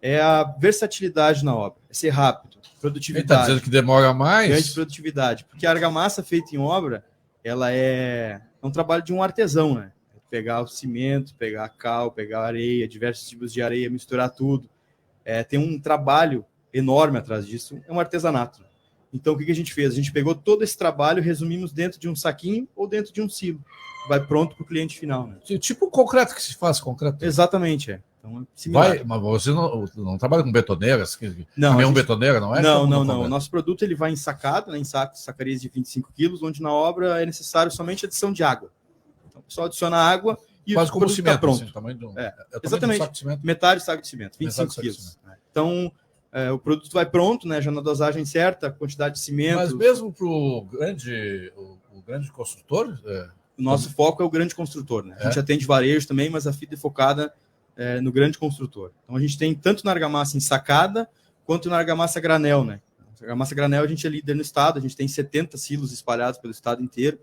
É a versatilidade na obra, é ser rápido, produtividade. Ele está dizendo que demora mais? Grande produtividade, porque a argamassa feita em obra, ela é um trabalho de um artesão, né? Pegar o cimento, pegar a cal, pegar a areia, diversos tipos de areia, misturar tudo. Tem um trabalho enorme atrás disso, é um artesanato. Então, o que a gente fez? A gente pegou todo esse trabalho, resumimos dentro de um saquinho ou dentro de um silo. Vai pronto para o cliente final. Né? Tipo o concreto que se faz, concreto. Exatamente, é. Então, similar. Mas você não trabalha com betoneiras? Não, caminhão betoneira, não é? Não. O nosso produto ele vai ensacado, né, em sacarias de 25 quilos, onde na obra é necessário somente adição de água. Então, o pessoal adiciona água e quase o como produto cimento, está pronto. assim, tamanho do, exatamente, saco de cimento. metade do saco de cimento, 25 quilos. Então, o produto vai pronto, né, já na dosagem certa, quantidade de cimento. Mas mesmo para o grande construtor... O nosso foco é o grande construtor. Né? A gente atende varejo também, mas a FIDA é focada no grande construtor. Então, a gente tem tanto na argamassa ensacada, quanto na argamassa granel. Né? A argamassa granel, a gente é líder no estado, a gente tem 70 silos espalhados pelo estado inteiro,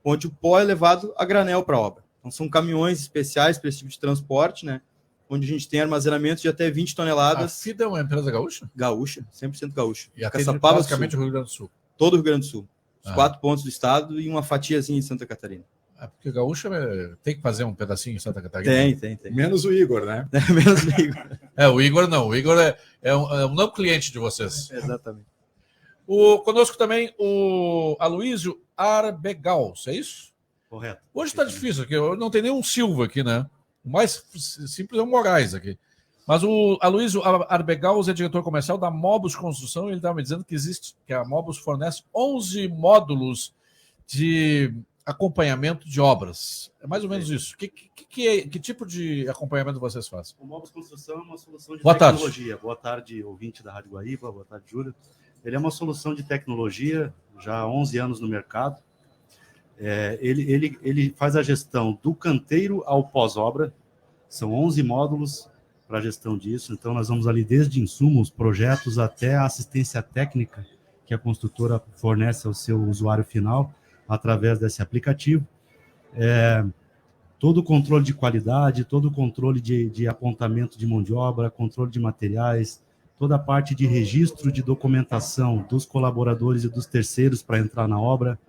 onde o pó é levado a granel para a obra. Então, são caminhões especiais para esse tipo de transporte, né? Onde a gente tem armazenamento de até 20 toneladas. A FIDA é uma empresa gaúcha? Gaúcha, 100% gaúcha. E atende basicamente o Rio Grande do Sul? Todo o Rio Grande do Sul. Os 4 pontos do estado e uma fatiazinha em Santa Catarina. Porque gaúcha tem que fazer um pedacinho em Santa Catarina. Tem. Menos o Igor, né? Menos o Igor. O Igor não. O Igor é um não cliente de vocês. Exatamente. Conosco também o Aloísio Arbegaus, é isso? Correto. Hoje está difícil aqui, não tem nenhum Silva aqui, né? O mais simples é o Moraes aqui. Mas o Aloísio Arbegaus é diretor comercial da Mobus Construção e ele estava me dizendo que a Mobus fornece 11 módulos de acompanhamento de obras. É mais ou menos isso. Que tipo de acompanhamento vocês fazem? O Mobus Construção é uma solução de Boa tecnologia. Tarde. Boa tarde, ouvinte da Rádio Guaíba. Boa tarde, Júlio. Ele é uma solução de tecnologia, já há 11 anos no mercado. Ele faz a gestão do canteiro ao pós-obra. São 11 módulos para a gestão disso. Então, nós vamos ali desde insumos, projetos, até a assistência técnica que a construtora fornece ao seu usuário final, através desse aplicativo. Todo o controle de qualidade, todo o controle de apontamento de mão de obra, controle de materiais, toda a parte de registro de documentação dos colaboradores e dos terceiros para entrar na obra,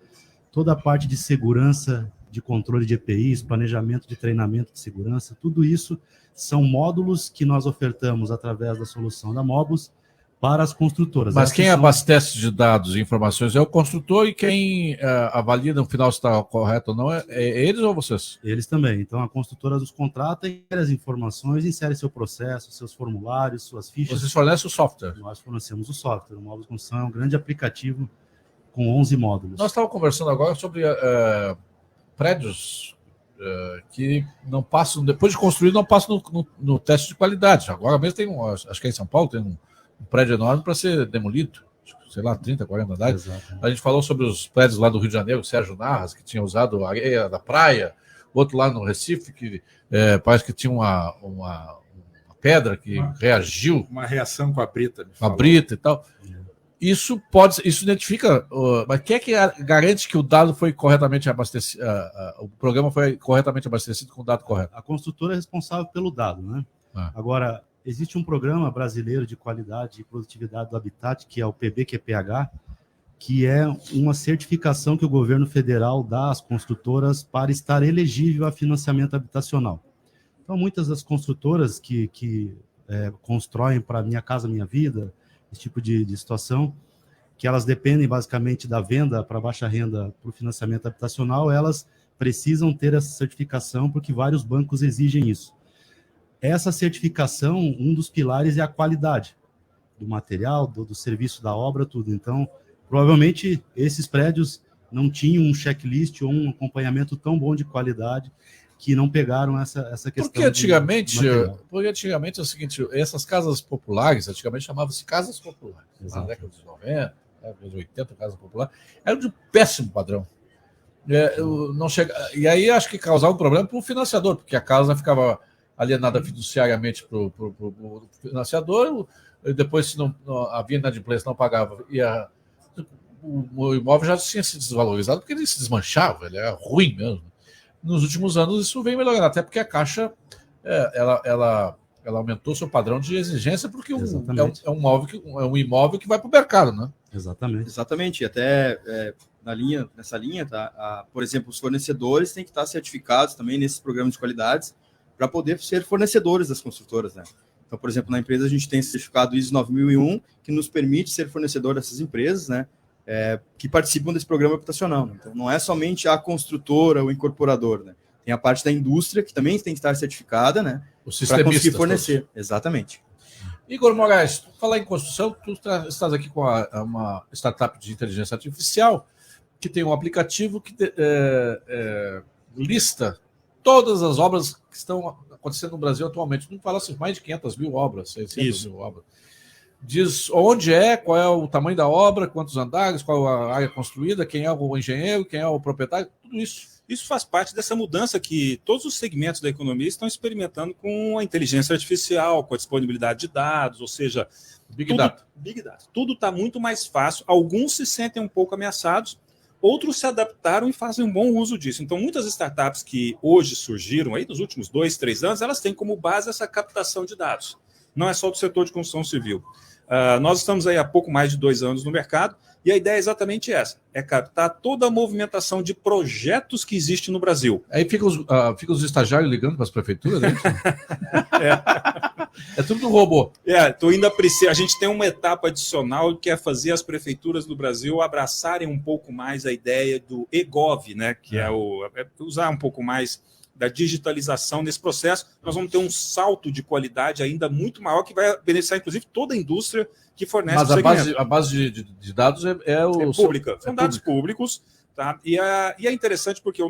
toda a parte de segurança, de controle de EPIs, planejamento de treinamento de segurança, tudo isso são módulos que nós ofertamos através da solução da Mobus para as construtoras. Mas quem abastece de dados e informações é o construtor e quem avalia no final se está correto ou não é eles ou vocês? Eles também. Então a construtora os contrata, insere as informações, insere seu processo, seus formulários, suas fichas. Vocês fornecem o software? Nós fornecemos o software. O Mobus Construção é um grande aplicativo com 11 módulos. Nós estávamos conversando agora sobre prédios que não passam, depois de construído, não passam no teste de qualidade. Agora mesmo tem acho que é em São Paulo, tem um prédio enorme para ser demolido, sei lá, 30, 40 andares. Exato. A gente falou sobre os prédios lá do Rio de Janeiro, Sérgio Narras, que tinha usado a areia da praia, outro lá no Recife, que parece que tinha uma pedra que reagiu. Uma reação com a brita. Com a brita e tal. Isso identifica, mas quem é que garante que o dado foi corretamente abastecido, o programa foi corretamente abastecido com o dado correto? A construtora é responsável pelo dado, né? Agora, existe um programa brasileiro de qualidade e produtividade do habitat, que é o PBQPH, que é uma certificação que o governo federal dá às construtoras para estar elegível a financiamento habitacional. Então, muitas das construtoras que constroem para Minha Casa Minha Vida, esse tipo de situação, que elas dependem basicamente da venda para baixa renda para o financiamento habitacional, elas precisam ter essa certificação porque vários bancos exigem isso. Essa certificação, um dos pilares é a qualidade do material, do serviço da obra, tudo. Então, provavelmente, esses prédios não tinham um checklist ou um acompanhamento tão bom de qualidade que não pegaram essa questão. Porque antigamente é o seguinte, essas casas populares, antigamente chamavam-se casas populares. Na década dos 90, década de 80, casa popular, eram de péssimo padrão. Não chega, e aí acho que causava um problema para o financiador, porque a casa ficava alienada fiduciariamente para o financiador, e depois, se não havia inadimplência, não pagava, o imóvel já tinha se desvalorizado, porque ele se desmanchava, ele era ruim mesmo. Nos últimos anos isso vem melhorando, até porque a Caixa ela aumentou seu padrão de exigência, porque é um imóvel que vai para o mercado, né? Exatamente. Até nessa linha, por exemplo, os fornecedores têm que estar certificados também nesses programas de qualidades para poder ser fornecedores das construtoras, né? Então, por exemplo, na empresa a gente tem certificado ISO 9001, que nos permite ser fornecedor dessas empresas, né? que participam desse programa habitacional. Né? Então, não é somente a construtora, o incorporador, né? Tem a parte da indústria, que também tem que estar certificada, né? Para conseguir fornecer. Todos. Exatamente. Igor Moraes, falar em construção, tu estás aqui com uma startup de inteligência artificial que tem um aplicativo que lista todas as obras que estão acontecendo no Brasil atualmente. Não fala assim, mais de 500 mil obras, 600 mil obras. Diz onde qual é o tamanho da obra, quantos andares, qual a área construída, quem é o engenheiro, quem é o proprietário, tudo isso. Isso faz parte dessa mudança que todos os segmentos da economia estão experimentando com a inteligência artificial, com a disponibilidade de dados, ou seja, Big Data. Tudo está muito mais fácil. Alguns se sentem um pouco ameaçados, outros se adaptaram e fazem um bom uso disso. Então, muitas startups que hoje surgiram aí nos últimos 2, 3 anos, elas têm como base essa captação de dados. Não é só do setor de construção civil. Nós estamos aí há pouco mais de 2 anos no mercado e a ideia é exatamente essa, é captar toda a movimentação de projetos que existe no Brasil. Aí ficam os estagiários ligando para as prefeituras, né? É tudo robô. A gente tem uma etapa adicional que é fazer as prefeituras do Brasil abraçarem um pouco mais a ideia do eGov, né? Que é usar um pouco mais da digitalização nesse processo. Nós vamos ter um salto de qualidade ainda muito maior que vai beneficiar, inclusive, toda a indústria que fornece o segmento. Mas a base de dados é pública. São dados públicos. Tá? E é interessante porque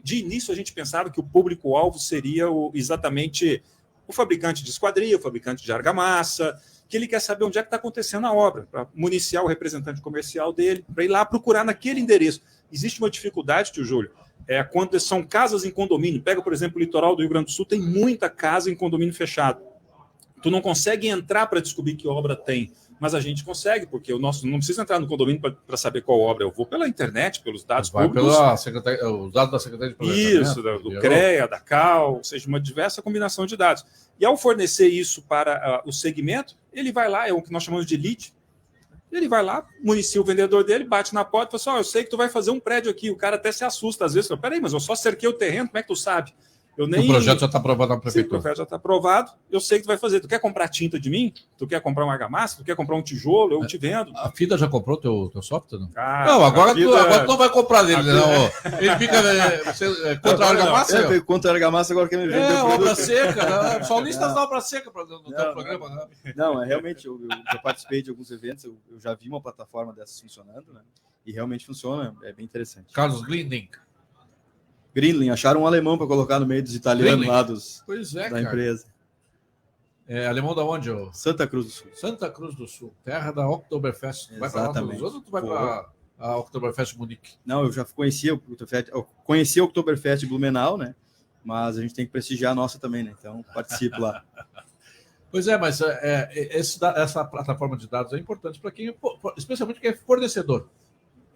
de início a gente pensava que o público-alvo seria exatamente o fabricante de esquadria, o fabricante de argamassa, que ele quer saber onde é que está acontecendo a obra, para municiar o representante comercial dele, para ir lá procurar naquele endereço. Existe uma dificuldade, tio Júlio, quando são casas em condomínio. Pega, por exemplo, o litoral do Rio Grande do Sul, tem muita casa em condomínio fechado. Tu não consegue entrar para descobrir que obra tem, mas a gente consegue, porque o nosso não precisa entrar no condomínio para saber qual obra. Eu vou pela internet, pelos dados públicos. Os dados da Secretaria de Planejamento. Isso, do CREA, da CAL, ou seja, uma diversa combinação de dados. E ao fornecer isso para o segmento, ele vai lá, é o que nós chamamos de lead. Ele vai lá, municia o vendedor dele, bate na porta e fala assim, eu sei que tu vai fazer um prédio aqui. O cara até se assusta às vezes. Fala, peraí, mas eu só cerquei o terreno, como é que tu sabe? O projeto já está aprovado na prefeitura. Sim, o projeto já está aprovado, eu sei que tu vai fazer. Tu quer comprar tinta de mim? Tu quer comprar uma argamassa? Tu quer comprar um tijolo? Eu te vendo. A FIDA já comprou teu software? Não, não agora tu não vai comprar dele. Não. Ele fica contra a argamassa? Contra a argamassa, agora quer me ver. Obra seca. Só listas da obra seca no teu programa. Né? Não, realmente, eu já participei de alguns eventos, eu já vi uma plataforma dessas funcionando, né? E realmente funciona, é bem interessante. Carlos Grinding, acharam um alemão para colocar no meio dos italianos lá da empresa. Alemão da onde? Santa Cruz do Sul. Santa Cruz do Sul, terra da Oktoberfest. Tu vai para lá todos os anos ou tu vai para a Oktoberfest Munique? Não, eu já conhecia o Oktoberfest Blumenau, né? Mas a gente tem que prestigiar a nossa também, né? Então participo lá. Pois é, mas essa plataforma de dados é importante para quem, especialmente quem é fornecedor.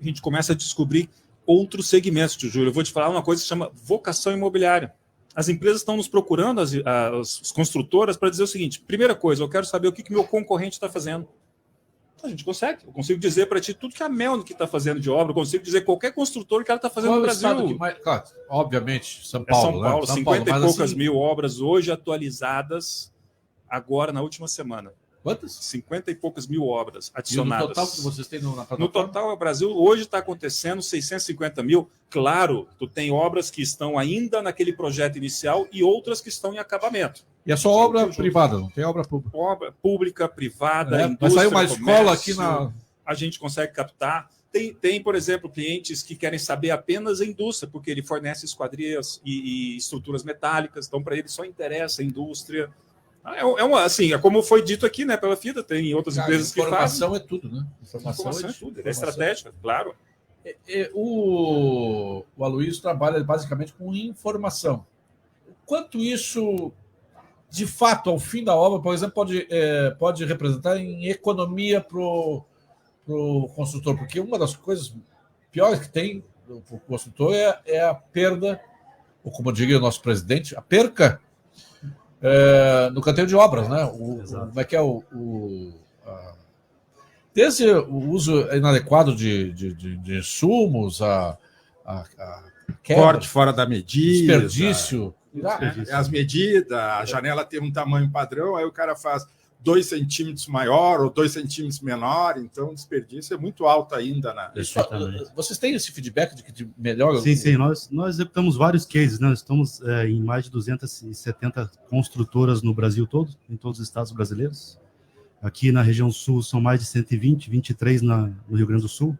A gente começa a descobrir outros segmentos, tio Júlio. Eu vou te falar uma coisa que se chama vocação imobiliária. As empresas estão nos procurando, as construtoras, para dizer o seguinte: primeira coisa, eu quero saber o que meu concorrente está fazendo. A gente consegue. Eu consigo dizer para ti tudo que a Melnick está fazendo de obra, eu consigo dizer qualquer construtor que ela está fazendo no Brasil. Claro, obviamente, São Paulo. São Paulo, 50 e poucas mil obras hoje atualizadas agora na última semana. Quantas? 50 e poucas mil obras adicionadas. E no total que vocês têm na plataforma? No total, o Brasil hoje está acontecendo 650 mil. Claro, tu tem obras que estão ainda naquele projeto inicial e outras que estão em acabamento. E é só obra privada, não tem obra pública? Obra pública, privada, indústria, vai sair uma comércio, escola aqui na... A gente consegue captar. Tem, por exemplo, clientes que querem saber apenas a indústria, porque ele fornece esquadrias e estruturas metálicas, então para ele só interessa a indústria. Assim, como foi dito aqui, né, pela FIDA, tem outras empresas que fazem. Informação é tudo, né? Informação é tudo, é estratégica, claro. O Aloysio trabalha basicamente com informação. Quanto isso, de fato, ao fim da obra, por exemplo, pode representar em economia para o construtor? Porque uma das coisas piores que tem para o construtor é a perda, ou como diria o nosso presidente, a perca no canteiro de obras, né? Como é que é desde o uso inadequado de insumos, a quebra, corte fora da medida, desperdício, as medidas, a janela tem um tamanho padrão, aí o cara faz 2 centímetros maior ou 2 centímetros menor, então o desperdício é muito alto ainda. Vocês têm esse feedback de que melhora? Sim, nós executamos vários cases, né? Nós estamos em mais de 270 construtoras no Brasil todo, em todos os estados brasileiros. Aqui na região sul são mais de 120, 23 no Rio Grande do Sul.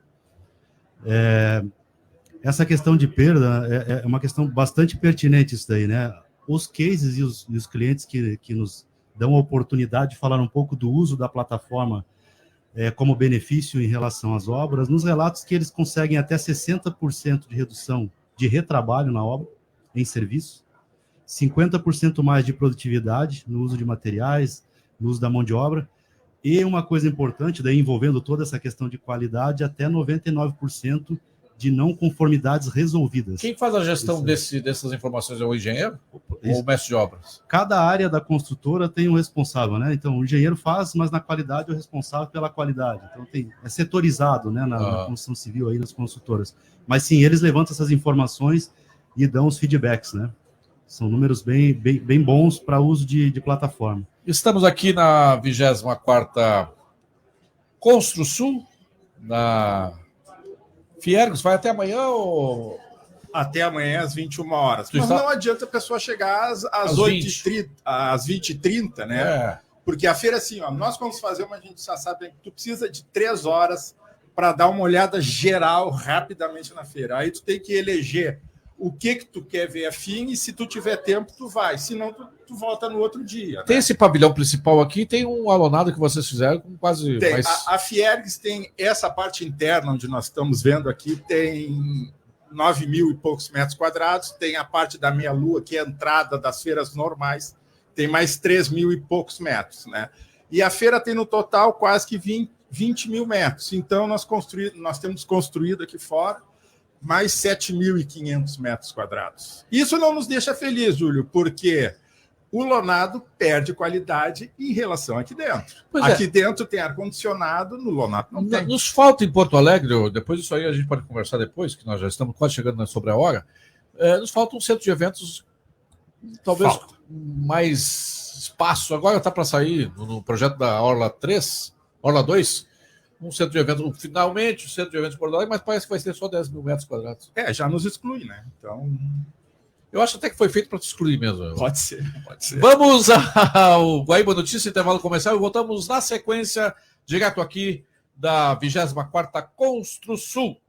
Essa questão de perda é uma questão bastante pertinente isso daí, né? Os cases e os clientes que nos dão a oportunidade de falar um pouco do uso da plataforma como benefício em relação às obras, nos relatos que eles conseguem até 60% de redução de retrabalho na obra, em serviço, 50% mais de produtividade no uso de materiais, no uso da mão de obra, e uma coisa importante, daí envolvendo toda essa questão de qualidade, até 99% de não conformidades resolvidas. Quem faz a gestão dessas informações é o engenheiro ou o mestre de obras? Cada área da construtora tem um responsável, né? Então, o engenheiro faz, mas na qualidade é o responsável pela qualidade. Então, é setorizado, né, na construção civil aí nas construtoras. Mas sim, eles levantam essas informações e dão os feedbacks, né? São números bem bons para uso de plataforma. Estamos aqui na 24ª Construsul, na Fiergs. Vai até amanhã ou... Até amanhã às 21 horas. Mas não adianta a pessoa chegar às 8h30, às 20h30, né? Porque a feira, assim, nós vamos fazer uma, a gente já sabe que tu precisa de 3 horas para dar uma olhada geral rapidamente na feira. Aí tu tem que eleger o que tu quer ver afim e se tu tiver tempo, tu vai. Senão, tu volta no outro dia. Tem esse pavilhão principal aqui, tem um alonado que vocês fizeram com quase... Tem. A Fiergs tem essa parte interna, onde nós estamos vendo aqui, tem 9.000 e poucos metros quadrados, tem a parte da meia-lua, que é a entrada das feiras normais, tem mais 3.000 e poucos metros, né? E a feira tem no total quase que 20 mil metros. Então, nós temos construído aqui fora mais 7.500 metros quadrados. Isso não nos deixa felizes, Júlio, porque o Lonado perde qualidade em relação aqui dentro. Aqui dentro tem ar-condicionado, no Lonado não tem. Nos falta em Porto Alegre, depois disso aí a gente pode conversar depois, que nós já estamos quase chegando sobre a hora, nos falta um centro de eventos, talvez mais espaço. Agora está para sair no projeto da Orla 3, Orla 2, um centro de eventos, finalmente o centro de eventos de Porto Alegre, mas parece que vai ser só 10 mil metros quadrados. Já nos exclui, né? Então... Eu acho até que foi feito para te excluir mesmo. Pode ser. Vamos ao Guaíba Notícia, intervalo comercial, e voltamos na sequência, direto aqui da 24ª Construsul.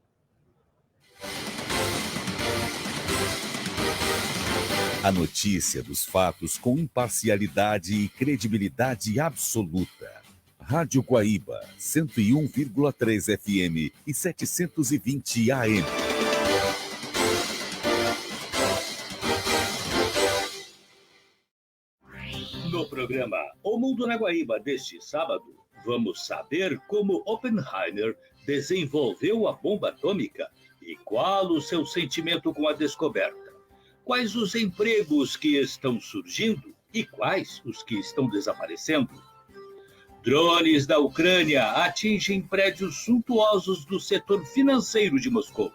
A notícia dos fatos com imparcialidade e credibilidade absoluta. Rádio Guaíba, 101,3 FM e 720 AM. No programa O Mundo na Guaíba deste sábado, vamos saber como Oppenheimer desenvolveu a bomba atômica e qual o seu sentimento com a descoberta. Quais os empregos que estão surgindo e quais os que estão desaparecendo. Drones da Ucrânia atingem prédios suntuosos do setor financeiro de Moscou.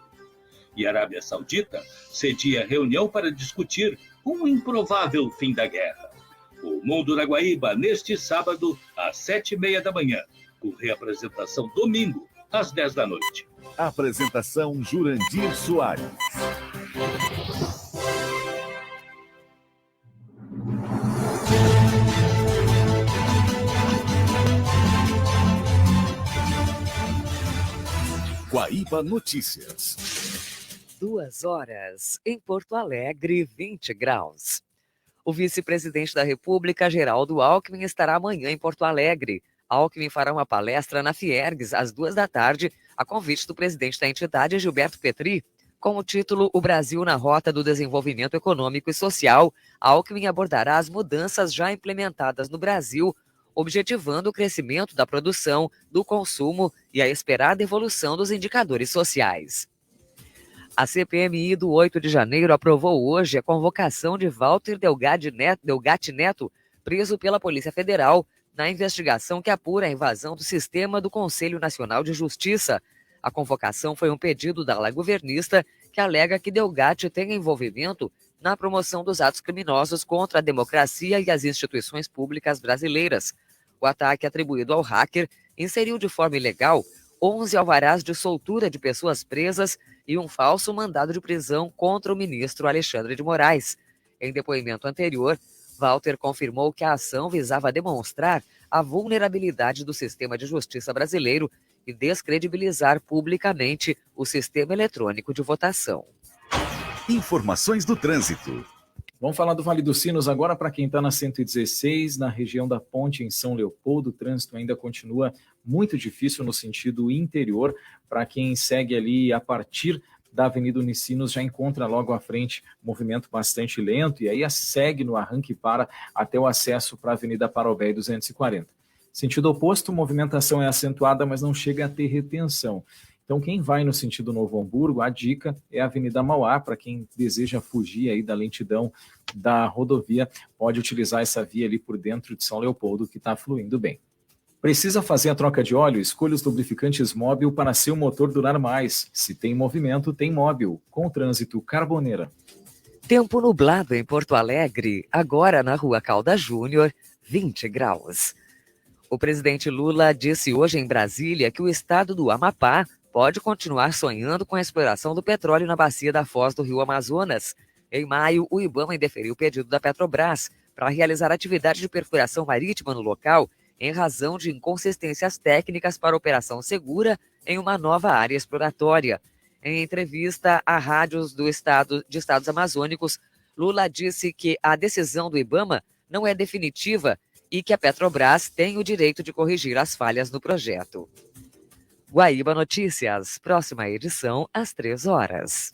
E a Arábia Saudita cedia reunião para discutir um improvável fim da guerra. O Mundo na Guaíba, neste sábado, às 7h30 da manhã, com reapresentação domingo, às 10 da noite. Apresentação Jurandir Soares. Guaíba Notícias. 2 horas, em Porto Alegre, 20 graus. O vice-presidente da República, Geraldo Alckmin, estará amanhã em Porto Alegre. Alckmin fará uma palestra na Fiergs às 14h, a convite do presidente da entidade, Gilberto Petri. Com o título O Brasil na Rota do Desenvolvimento Econômico e Social, Alckmin abordará as mudanças já implementadas no Brasil, objetivando o crescimento da produção, do consumo e a esperada evolução dos indicadores sociais. A CPMI do 8 de janeiro aprovou hoje a convocação de Walter Delgatti Neto, preso pela Polícia Federal, na investigação que apura a invasão do sistema do Conselho Nacional de Justiça. A convocação foi um pedido da ala governista, que alega que Delgatti tem envolvimento na promoção dos atos criminosos contra a democracia e as instituições públicas brasileiras. O ataque atribuído ao hacker inseriu de forma ilegal 11 alvarás de soltura de pessoas presas e um falso mandado de prisão contra o ministro Alexandre de Moraes. Em depoimento anterior, Walter confirmou que a ação visava demonstrar a vulnerabilidade do sistema de justiça brasileiro e descredibilizar publicamente o sistema eletrônico de votação. Informações do trânsito. Vamos falar do Vale dos Sinos agora para quem está na 116, na região da Ponte, em São Leopoldo. O trânsito ainda continua muito difícil no sentido interior. Para quem segue ali a partir da Avenida Unicinos, já encontra logo à frente movimento bastante lento e aí segue no arranque para até o acesso para a Avenida Parobé 240. Sentido oposto, movimentação é acentuada, mas não chega a ter retenção. Então, quem vai no sentido Novo Hamburgo, a dica é a Avenida Mauá. Para quem deseja fugir aí da lentidão da rodovia, pode utilizar essa via ali por dentro de São Leopoldo, que está fluindo bem. Precisa fazer a troca de óleo? Escolha os lubrificantes Móbil para seu motor durar mais. Se tem movimento, tem Móbil. Com o trânsito, Carboneira. Tempo nublado em Porto Alegre, agora na Rua Caldas Júnior, 20 graus. O presidente Lula disse hoje em Brasília que o estado do Amapá pode continuar sonhando com a exploração do petróleo na bacia da foz do Rio Amazonas. Em maio, o IBAMA indeferiu o pedido da Petrobras para realizar atividade de perfuração marítima no local em razão de inconsistências técnicas para operação segura em uma nova área exploratória. Em entrevista a rádios de estados amazônicos, Lula disse que a decisão do IBAMA não é definitiva e que a Petrobras tem o direito de corrigir as falhas no projeto. Guaíba Notícias, próxima edição às 3 horas.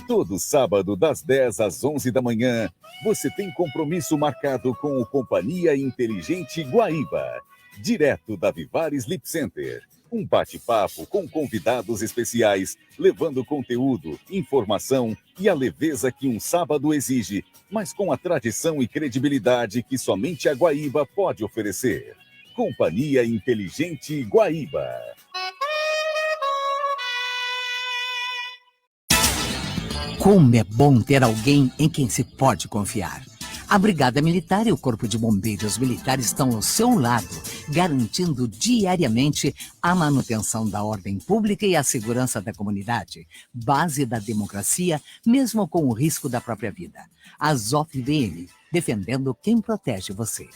Todo sábado, das 10 às 11 da manhã, você tem compromisso marcado com o Companhia Inteligente Guaíba, direto da Vivar Sleep Center. Um bate-papo com convidados especiais, levando conteúdo, informação e a leveza que um sábado exige, mas com a tradição e credibilidade que somente a Guaíba pode oferecer. Companhia Inteligente Guaíba. Como é bom ter alguém em quem se pode confiar. A Brigada Militar e o Corpo de Bombeiros Militares estão ao seu lado, garantindo diariamente a manutenção da ordem pública e a segurança da comunidade, base da democracia, mesmo com o risco da própria vida. A ZOF-BM, defendendo quem protege você.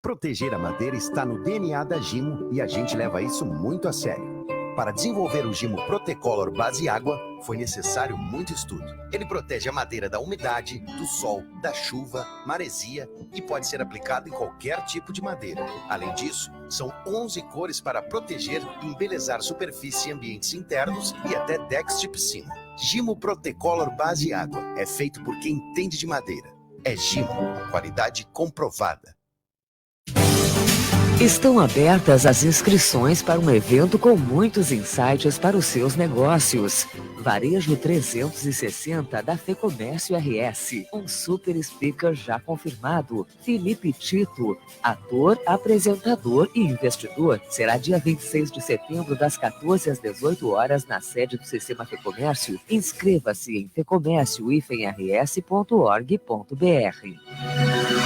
Proteger a madeira está no DNA da Gimo e a gente leva isso muito a sério. Para desenvolver o Gimo Protecolor Base Água, foi necessário muito estudo. Ele protege a madeira da umidade, do sol, da chuva, maresia e pode ser aplicado em qualquer tipo de madeira. Além disso, são 11 cores para proteger e embelezar superfície e ambientes internos e até decks de piscina. Gimo Protecolor Base Água é feito por quem entende de madeira. É Gimo, qualidade comprovada. Estão abertas as inscrições para um evento com muitos insights para os seus negócios. Varejo 360 da FEComércio RS. Um super speaker já confirmado. Felipe Tito, ator, apresentador e investidor. Será dia 26 de setembro, das 14 às 18 horas, na sede do Sistema FEComércio. Inscreva-se em fecomércio-rs.org.br.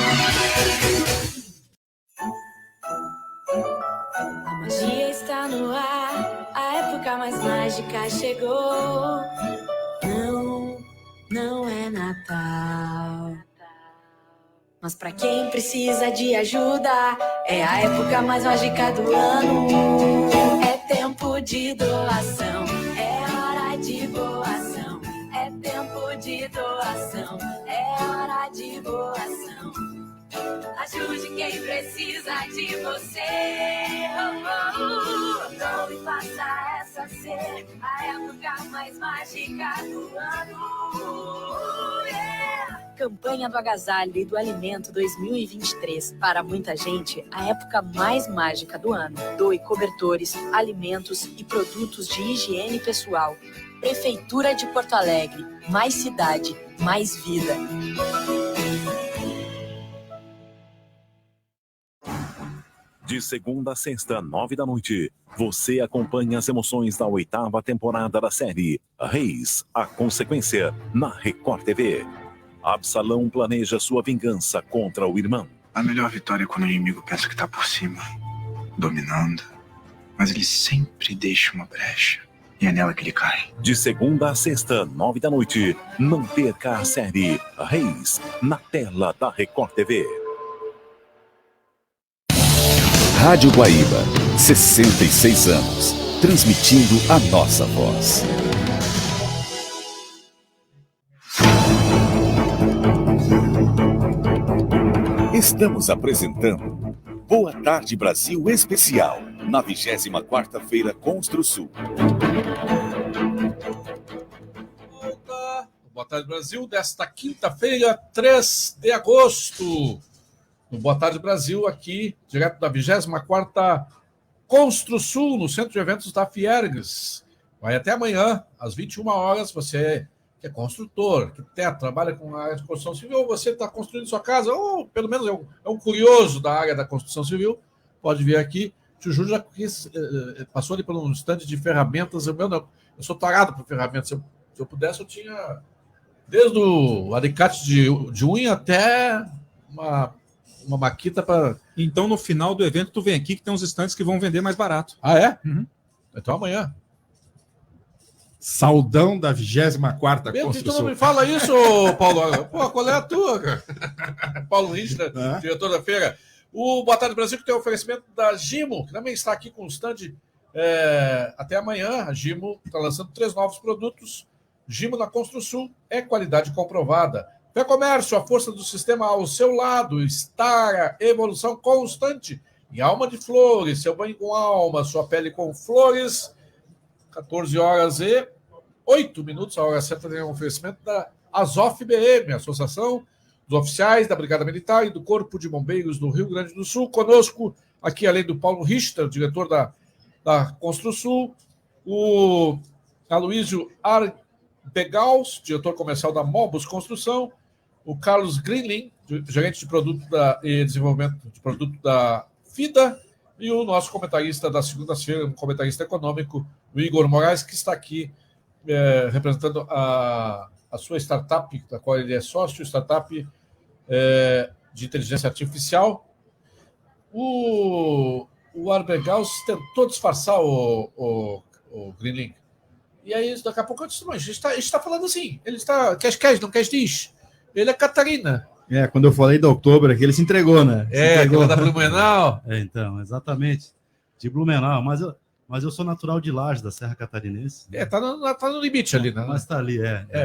A magia está no ar, a época mais mágica chegou. Não é Natal, mas pra quem precisa de ajuda, é a época mais mágica do ano. É tempo de doação, é hora de doação. É tempo de doação, é hora de doação. Ajude quem precisa de você. Então e faça essa ser a época mais mágica do ano. Campanha do Agasalho e do Alimento 2023. Para muita gente, a época mais mágica do ano. Doe cobertores, alimentos e produtos de higiene pessoal. Prefeitura de Porto Alegre. Mais cidade, mais vida. De De segunda a sexta, 21h, você acompanha as emoções da 8ª temporada da série Reis, a Consequência, na Record TV. Absalão planeja sua vingança contra o irmão. A melhor vitória é quando o inimigo pensa que tá por cima, dominando, mas ele sempre deixa uma brecha, e é nela que ele cai. De segunda a sexta, 21h, não perca a série Reis, na tela da Record TV. Rádio Guaíba, 66 anos, transmitindo a nossa voz. Estamos apresentando Boa Tarde Brasil Especial, na 24ª Construsul. Boa Tarde Brasil, desta quinta-feira, 3 de agosto. No Boa Tarde Brasil, aqui, direto da 24ª Construsul, no Centro de Eventos da Fiergues. Vai até amanhã, às 21 horas, você que é construtor, arquiteto, trabalha com a área de construção civil, ou você está construindo sua casa, ou pelo menos é um curioso da área da construção civil, pode vir aqui. O tio Júlio já passou ali por um stand de ferramentas. Eu sou tarado por ferramentas. Se eu pudesse, eu tinha desde o alicate de unha até uma maquita para... Então, no final do evento, tu vem aqui que tem uns estantes que vão vender mais barato. Ah, é? Uhum. Então, amanhã. Saudão da 24ª Construção. Tu não me fala isso, Paulo. Pô, qual é a tua, cara? Paulo Richter, diretor da feira. O Boa Tarde Brasil, que tem oferecimento da Gimo, que também está aqui com o stand até amanhã. A Gimo está lançando 3 novos produtos. Gimo na Construsul é qualidade comprovada. Fé Comércio, a força do sistema ao seu lado. Estara, evolução constante. Em Alma de Flores, seu banho com alma, sua pele com flores. 14h08, a hora certa tem um oferecimento da Azof BM, Associação dos Oficiais da Brigada Militar e do Corpo de Bombeiros do Rio Grande do Sul. Conosco, aqui além do Paulo Richter, diretor da Construsul, o Aloysio Arbegaus, diretor comercial da Mobus Construção, o Carlos Greenling, gerente de produto e desenvolvimento de produto da FIDA, e o nosso comentarista das segundas-feiras, um comentarista econômico, o Igor Moraes, que está aqui representando a sua startup, da qual ele é sócio, startup de inteligência artificial. O Arbegaus tentou disfarçar o Greenling. E aí, daqui a pouco eu disse, mas a gente está falando assim, ele está, quer, não quer, diz. Ele é Catarina. Quando eu falei de outubro aqui, ele se entregou, né? Aquela da Blumenau. Então, exatamente. De Blumenau, mas eu sou natural de Lages, da Serra Catarinense. Tá no limite ali, né? Mas tá ali,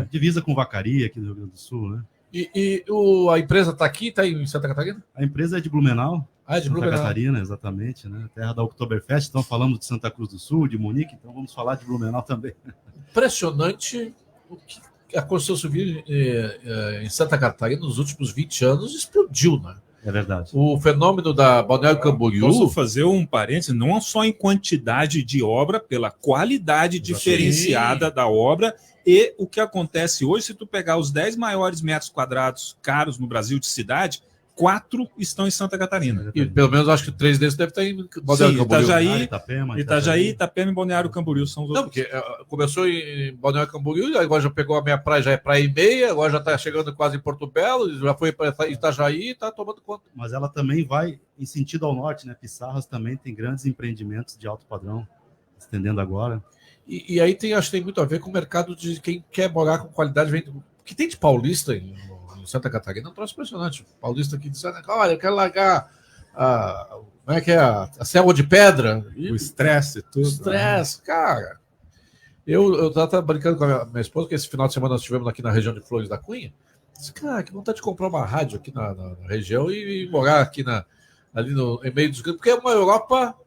divisa com Vacaria, aqui do Rio Grande do Sul, né? E a empresa está aqui, está em Santa Catarina? A empresa é de Blumenau. Ah, de Blumenau. Santa Catarina, exatamente, né? Terra da Oktoberfest. Então, falamos de Santa Cruz do Sul, de Munique, então vamos falar de Blumenau também. Impressionante o que a construção civil em Santa Catarina nos últimos 20 anos explodiu, né? É verdade. O fenômeno da Balneário Camboriú... Posso fazer um parênteses? Não só em quantidade de obra, pela qualidade diferenciada da obra, e o que acontece hoje, se tu pegar os 10 maiores metros quadrados caros no Brasil de cidade, 4 estão em Santa Catarina. E pelo menos acho que 3 desses devem estar em Balneário Camboriú. Itajaí, Itapema e Balneário Camboriú são os outros. Não, porque começou em Balneário Camboriú, agora já pegou a minha praia, já é praia e meia, agora já está chegando quase em Porto Belo, já foi para Itajaí e está tomando conta. Mas ela também vai em sentido ao norte, né? Pissarras também tem grandes empreendimentos de alto padrão, estendendo agora. E aí acho que tem muito a ver com o mercado de quem quer morar com qualidade. O que tem de paulista em Santa Catarina é um troço impressionante. O paulista aqui diz, olha, eu quero largar a selva de pedra. O estresse e tudo. Estresse, cara. Eu estava brincando com a minha esposa, que esse final de semana nós estivemos aqui na região de Flores da Cunha. Disse, cara, que vontade de comprar uma rádio aqui na região e morar aqui ali em meio dos grandes, porque é uma Europa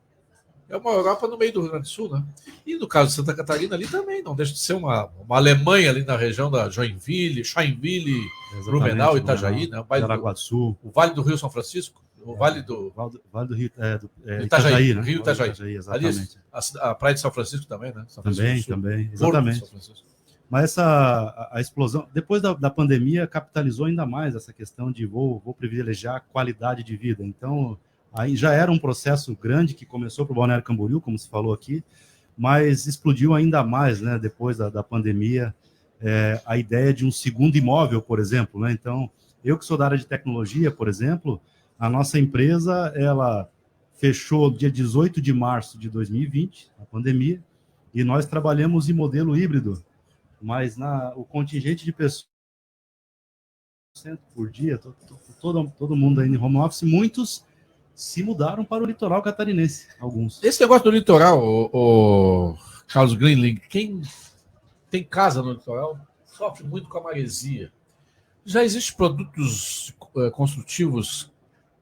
no meio do Rio Grande do Sul, né? E no caso de Santa Catarina ali também, não deixa de ser uma Alemanha ali na região da Joinville, Blumenau, Itajaí, né? O Vale do Rio São Francisco, o Vale do Rio, Itajaí, né? Rio Itajaí. Exatamente. Ali, a Praia de São Francisco também, né? Também, exatamente. Mas a explosão, depois da pandemia, capitalizou ainda mais essa questão de vou privilegiar a qualidade de vida. Então, Aí já era um processo grande que começou para o Balneário Camboriú, como se falou aqui, mas explodiu ainda mais, né, depois da pandemia, a ideia de um segundo imóvel, por exemplo, né? Então, eu que sou da área de tecnologia, por exemplo, a nossa empresa, ela fechou dia 18 de março de 2020, a pandemia, e nós trabalhamos em modelo híbrido, mas o contingente de pessoas por dia, todo mundo aí em home office, muitos se mudaram para o litoral catarinense, alguns. Esse negócio do litoral, o Carlos Greenling, quem tem casa no litoral sofre muito com a maresia. Já existem produtos construtivos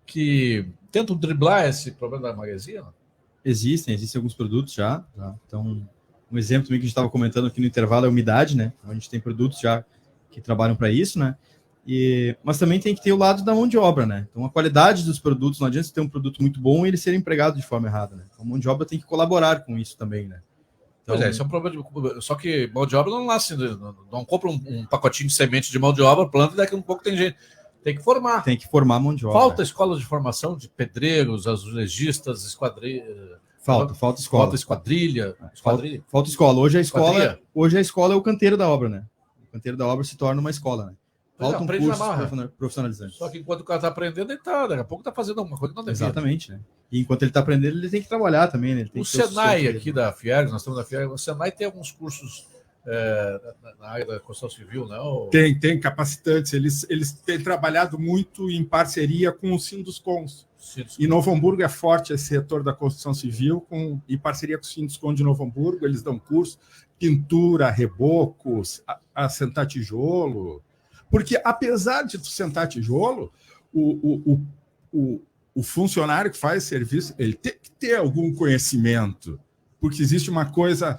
que tentam driblar esse problema da maresia? Não? Existem alguns produtos já. Então, um exemplo também que a gente estava comentando aqui no intervalo é a umidade, né? A gente tem produtos já que trabalham para isso, né? Mas também tem que ter o lado da mão de obra, né? Então, a qualidade dos produtos, não adianta você ter um produto muito bom e ele ser empregado de forma errada, né? Então, a mão de obra tem que colaborar com isso também, né? Então, Pois é, esse é um problema. Só que mão de obra não nasce, não compra um pacotinho de semente de mão de obra, planta e daqui a um pouco tem gente. Tem que formar. Tem que formar mão de obra. Falta escolas de formação de pedreiros, azulejistas, esquadrilha. Falta escola. Falta esquadrilha. Falta escola. Hoje a escola é o canteiro da obra, né? O canteiro da obra se torna uma escola, né? Falta um curso profissionalizante. Só que enquanto o cara está aprendendo, daqui a pouco está fazendo alguma coisa que não devia. Exatamente, né? E enquanto ele está aprendendo, ele tem que trabalhar também, né? O Senai aqui da Fiergs, nós estamos na Fiergs, o Senai tem alguns cursos na área da construção civil, não? Tem capacitantes, eles têm trabalhado muito em parceria com o Sinduscons. E Novo Hamburgo é forte esse setor da construção civil, em parceria com o Sinduscon de Novo Hamburgo, eles dão curso, pintura, rebocos, assentar tijolo. Porque, apesar de tu sentar tijolo, o funcionário que faz serviço, ele tem que ter algum conhecimento, porque existe uma coisa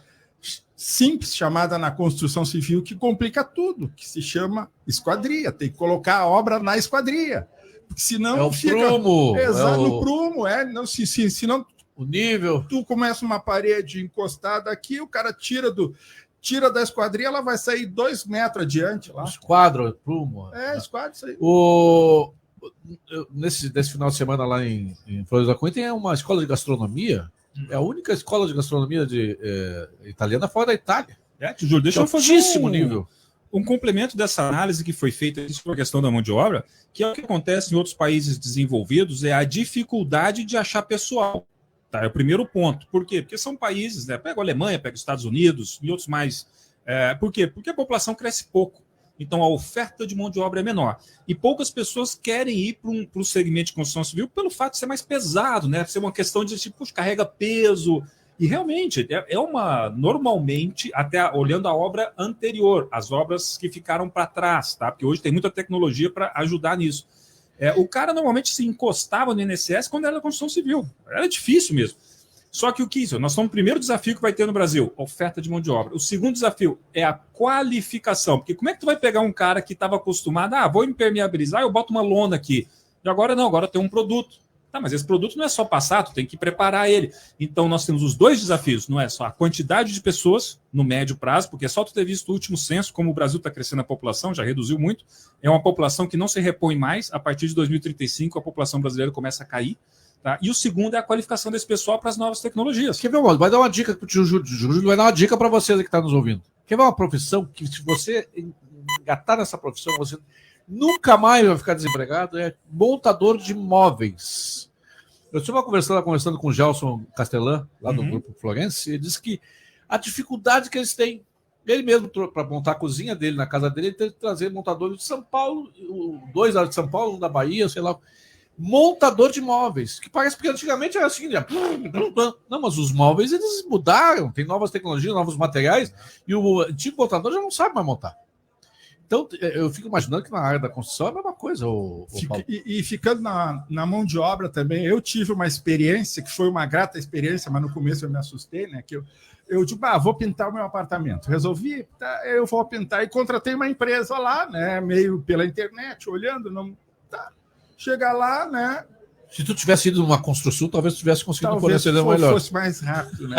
simples chamada na construção civil que complica tudo, que se chama esquadria. Tem que colocar a obra na esquadria, porque senão fica... Prumo. Exato, no prumo, não, senão o nível... Tu começa uma parede encostada aqui, o cara tira da esquadria, ela vai sair 2 metros adiante lá. Esquadro, prumo. Esquadro, isso aí. Nesse final de semana lá em Flores da Cunha tem uma escola de gastronomia. É a única escola de gastronomia italiana fora da Itália. Júlio, deixa eu fazer altíssimo nível. Um complemento dessa análise que foi feita sobre a questão da mão de obra, que é o que acontece em outros países desenvolvidos, é a dificuldade de achar pessoal. Tá, é o primeiro ponto. Por quê? Porque são países, né? Pega a Alemanha, pega os Estados Unidos e outros mais. Por quê? Porque a população cresce pouco. Então a oferta de mão de obra é menor. E poucas pessoas querem ir para o segmento de construção civil pelo fato de ser mais pesado, né? Ser uma questão de tipo, carrega peso. E realmente normalmente, até olhando a obra anterior, as obras que ficaram para trás, tá? Porque hoje tem muita tecnologia para ajudar nisso. O cara normalmente se encostava no INSS quando era da construção civil. Era difícil mesmo. Só que o que isso? Nós estamos no primeiro desafio que vai ter no Brasil, oferta de mão de obra. O segundo desafio é a qualificação. Porque como é que tu vai pegar um cara que estava acostumado, vou impermeabilizar, eu boto uma lona aqui. E agora não, agora tem um produto. Tá, mas esse produto não é só passar, tu tem que preparar ele. Então nós temos os 2 desafios, não é só a quantidade de pessoas no médio prazo, porque é só tu ter visto o último censo, como o Brasil está crescendo a população, já reduziu muito, é uma população que não se repõe mais, a partir de 2035 a população brasileira começa a cair, tá? E o segundo é a qualificação desse pessoal para as novas tecnologias. Quer ver, vai dar uma dica para o Júlio, vai dar uma dica para vocês que estão nos ouvindo. Quer ver uma profissão que se você engatar nessa profissão, você nunca mais vai ficar desempregado, é montador de móveis. Eu estive conversando com o Gelson Castellan, lá do Grupo Florence, e ele disse que a dificuldade que eles têm, ele mesmo, para montar a cozinha dele na casa dele, ele tem que trazer montadores de São Paulo, 2 lá de São Paulo, um da Bahia, sei lá, montador de móveis, que parece que antigamente era assim, não, mas os móveis eles mudaram, tem novas tecnologias, novos materiais, e o antigo montador já não sabe mais montar. Então, eu fico imaginando que na área da construção é a mesma coisa. E ficando na mão de obra também, eu tive uma experiência, que foi uma grata experiência, mas no começo eu me assustei, né? Que eu digo, vou pintar o meu apartamento. Resolvi, eu vou pintar. E contratei uma empresa lá, né? Meio pela internet, olhando, não... Tá. Chega lá, né? Se tu tivesse ido numa construção, talvez tu tivesse conseguido um fornecedor melhor. Talvez fosse mais rápido, né?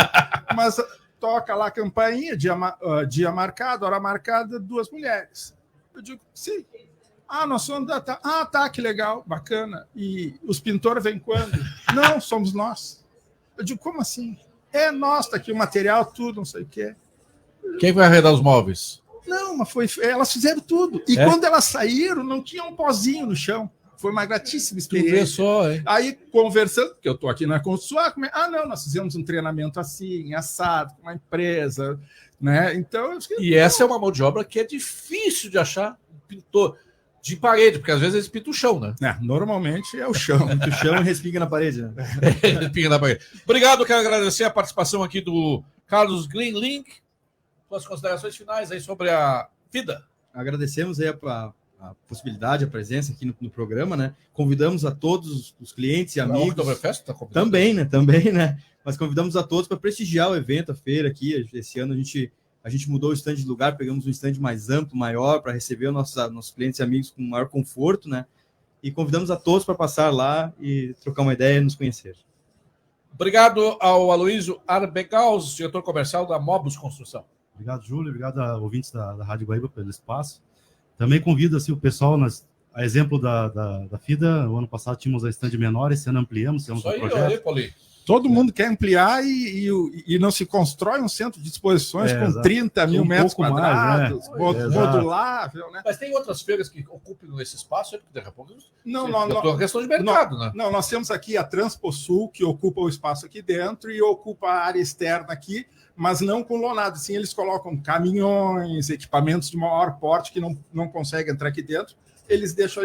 Mas toca lá a campainha, dia marcado, hora marcada, 2 mulheres. Eu digo, sim. Nós somos da... tá, que legal, bacana. E os pintores vêm quando? Não, somos nós. Eu digo, como assim? É nós, tá aqui o material, tudo, não sei o quê. Quem vai arredar os móveis? Não, mas elas fizeram tudo. E quando elas saíram, não tinha um pozinho no chão. Foi uma gratíssima experiência. Tu vê só, hein? Aí, conversando, porque eu estou aqui na construção, não, nós fizemos um treinamento assim, assado, com uma empresa, né? Então, e essa é uma mão de obra que é difícil de achar um pintor de parede, porque às vezes eles pintam o chão, né? Normalmente é o chão. O chão e respinga na parede, né? Respinga na parede. Obrigado, quero agradecer a participação aqui do Carlos Greenlink. Suas considerações finais aí sobre a FIDA. Agradecemos aí a possibilidade, a presença aqui no programa, né? Convidamos a todos os clientes e amigos. Oktoberfest, tá também, né? Mas convidamos a todos para prestigiar o evento, a feira aqui. Esse ano a gente mudou o stand de lugar, pegamos um stand mais amplo, maior, para receber nossos clientes e amigos com maior conforto, né? E convidamos a todos para passar lá e trocar uma ideia e nos conhecer. Obrigado ao Aloysio Arbegaus, diretor comercial da Mobus Construção. Obrigado, Júlio. Obrigado a ouvintes da Rádio Guaíba pelo espaço. Também convido assim, o pessoal, a exemplo da FIDA, o ano passado tínhamos a stand menor, esse ano ampliamos, temos um projeto. Paulinho. Todo mundo quer ampliar e não se constrói um centro de exposições com exato. 30 mil metros quadrados, modulável, né? Mas tem outras feiras que ocupam esse espaço, porque daqui a pouco não, questão de mercado, né? Não, nós temos aqui a Transposul, que ocupa o espaço aqui dentro e ocupa a área externa aqui, mas não com lonado. Assim, eles colocam caminhões, equipamentos de maior porte que não conseguem entrar aqui dentro, eles deixam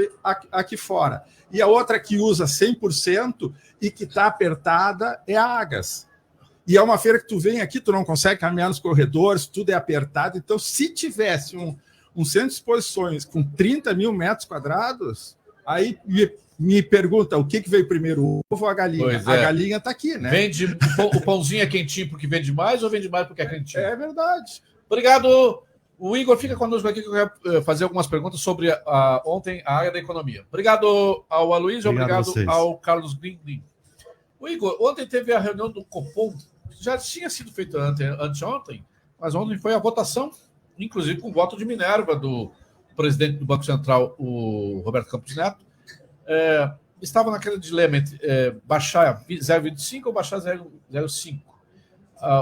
aqui fora. E a outra que usa 100% e que está apertada é a Agas. E é uma feira que tu vem aqui, tu não consegue caminhar nos corredores, tudo é apertado. Então, se tivesse um centro de exposições com 30 mil metros quadrados, aí me pergunta o que veio primeiro, o ovo ou a galinha? Pois a é. galinha está aqui, né? Vende o pãozinho é quentinho porque vende mais ou vende mais porque é quentinho? É verdade. Obrigado. O Igor fica conosco aqui, que eu quero fazer algumas perguntas sobre ontem a área da economia. Obrigado ao Aloysio, obrigado ao Carlos Greenlink. O Igor, ontem teve a reunião do Copom, já tinha sido feita anteontem, mas ontem foi a votação, inclusive com o voto de Minerva do presidente do Banco Central, o Roberto Campos Neto. Estava naquele dilema entre baixar 0,25 ou baixar 0,05.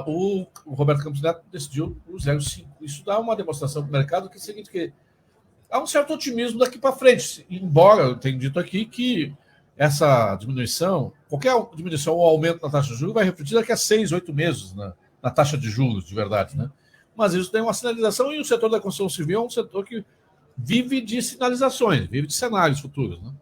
O Roberto Campos Neto decidiu o 0,5. Isso dá uma demonstração para o mercado que é o seguinte, que há um certo otimismo daqui para frente, embora eu tenha dito aqui que essa diminuição, qualquer diminuição ou aumento na taxa de juros vai refletir daqui a 6, 8 meses na taxa de juros, de verdade, né? Mas isso tem uma sinalização e o setor da construção civil é um setor que vive de sinalizações, vive de cenários futuros, né?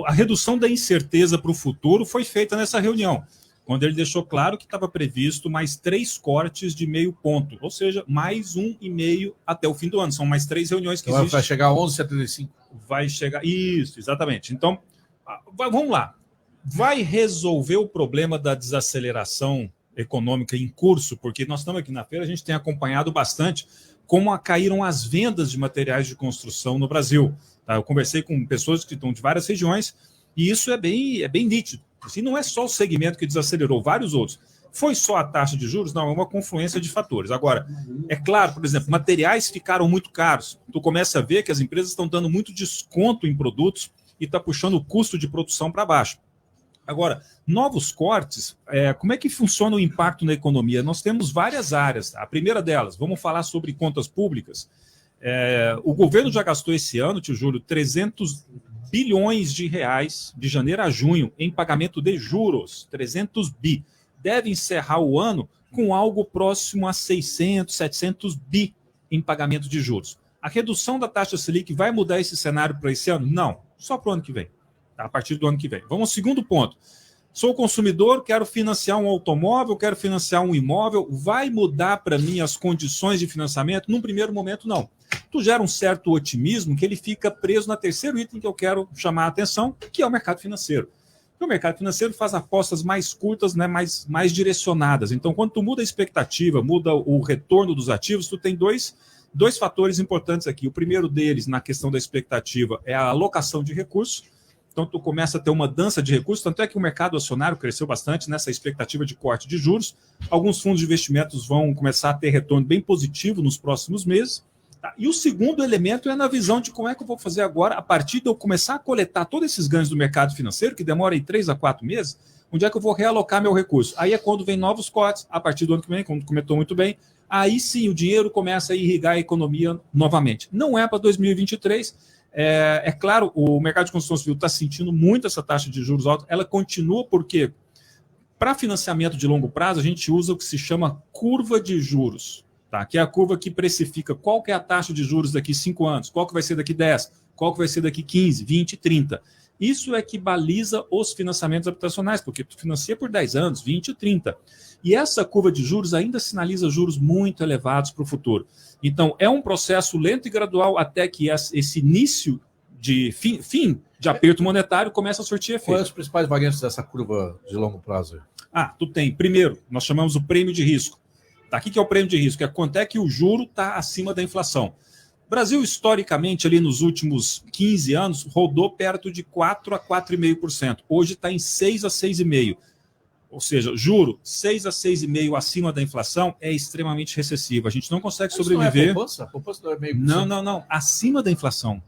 A redução da incerteza para o futuro foi feita nessa reunião, quando ele deixou claro que estava previsto mais 3 cortes de meio ponto, ou seja, mais 1,5 até o fim do ano. São mais 3 reuniões que existem. Vai chegar a 11,75. Vai chegar... Isso, exatamente. Então, vamos lá. Vai resolver o problema da desaceleração econômica em curso? Porque nós estamos aqui na feira, a gente tem acompanhado bastante como caíram as vendas de materiais de construção no Brasil. Tá? Eu conversei com pessoas que estão de várias regiões e isso é bem nítido. Assim, não é só o segmento que desacelerou, vários outros. Foi só a taxa de juros? Não, é uma confluência de fatores. Agora, é claro, por exemplo, materiais ficaram muito caros. Tu começa a ver que as empresas estão dando muito desconto em produtos e está puxando o custo de produção para baixo. Agora, novos cortes, como é que funciona o impacto na economia? Nós temos várias áreas. A primeira delas, vamos falar sobre contas públicas. O governo já gastou esse ano, tio Júlio, 300 bilhões de reais de janeiro a junho em pagamento de juros, 300 bi. Deve encerrar o ano com algo próximo a 600, 700 bi em pagamento de juros. A redução da taxa Selic vai mudar esse cenário para esse ano? Não, só para o ano que vem. Tá? A partir do ano que vem. Vamos ao segundo ponto. Sou consumidor, quero financiar um automóvel, quero financiar um imóvel. Vai mudar para mim as condições de financiamento? Num primeiro momento, não. Tu gera um certo otimismo que ele fica preso no terceiro item que eu quero chamar a atenção, que é o mercado financeiro. O mercado financeiro faz apostas mais curtas, né, mais direcionadas. Então, quando tu muda a expectativa, muda o retorno dos ativos, tu tem dois fatores importantes aqui. O primeiro deles, na questão da expectativa, é a alocação de recursos. Então, tu começa a ter uma dança de recursos, tanto é que o mercado acionário cresceu bastante nessa expectativa de corte de juros. Alguns fundos de investimentos vão começar a ter retorno bem positivo nos próximos meses. Tá? E o segundo elemento é na visão de como é que eu vou fazer agora, a partir de eu começar a coletar todos esses ganhos do mercado financeiro, que demora em 3 a 4 meses, onde é que eu vou realocar meu recurso? Aí é quando vem novos cortes, a partir do ano que vem, como tu comentou muito bem, aí sim o dinheiro começa a irrigar a economia novamente. Não é para 2023. É claro, o mercado de construção civil está sentindo muito essa taxa de juros alta. Ela continua porque, para financiamento de longo prazo, a gente usa o que se chama curva de juros, tá? Que é a curva que precifica qual que é a taxa de juros daqui 5 anos, qual que vai ser daqui 10, qual que vai ser daqui 15, 20, 30. Isso é que baliza os financiamentos habitacionais, porque tu financia por 10 anos, 20, 30. E essa curva de juros ainda sinaliza juros muito elevados para o futuro. Então, é um processo lento e gradual até que esse início de fim de aperto monetário começa a surtir efeito. Quais as principais variantes dessa curva de longo prazo? Tu tem. Primeiro, nós chamamos o prêmio de risco. Tá, o que é o prêmio de risco? É quanto é que o juro está acima da inflação. O Brasil, historicamente, ali nos últimos 15 anos, rodou perto de 4 a 4,5%. Hoje está em 6 a 6,5%. Ou seja, juro 6 a 6,5% acima da inflação é extremamente recessivo. A gente não consegue sobreviver. Não é poupança? A poupança não é meio... Não. Acima da inflação.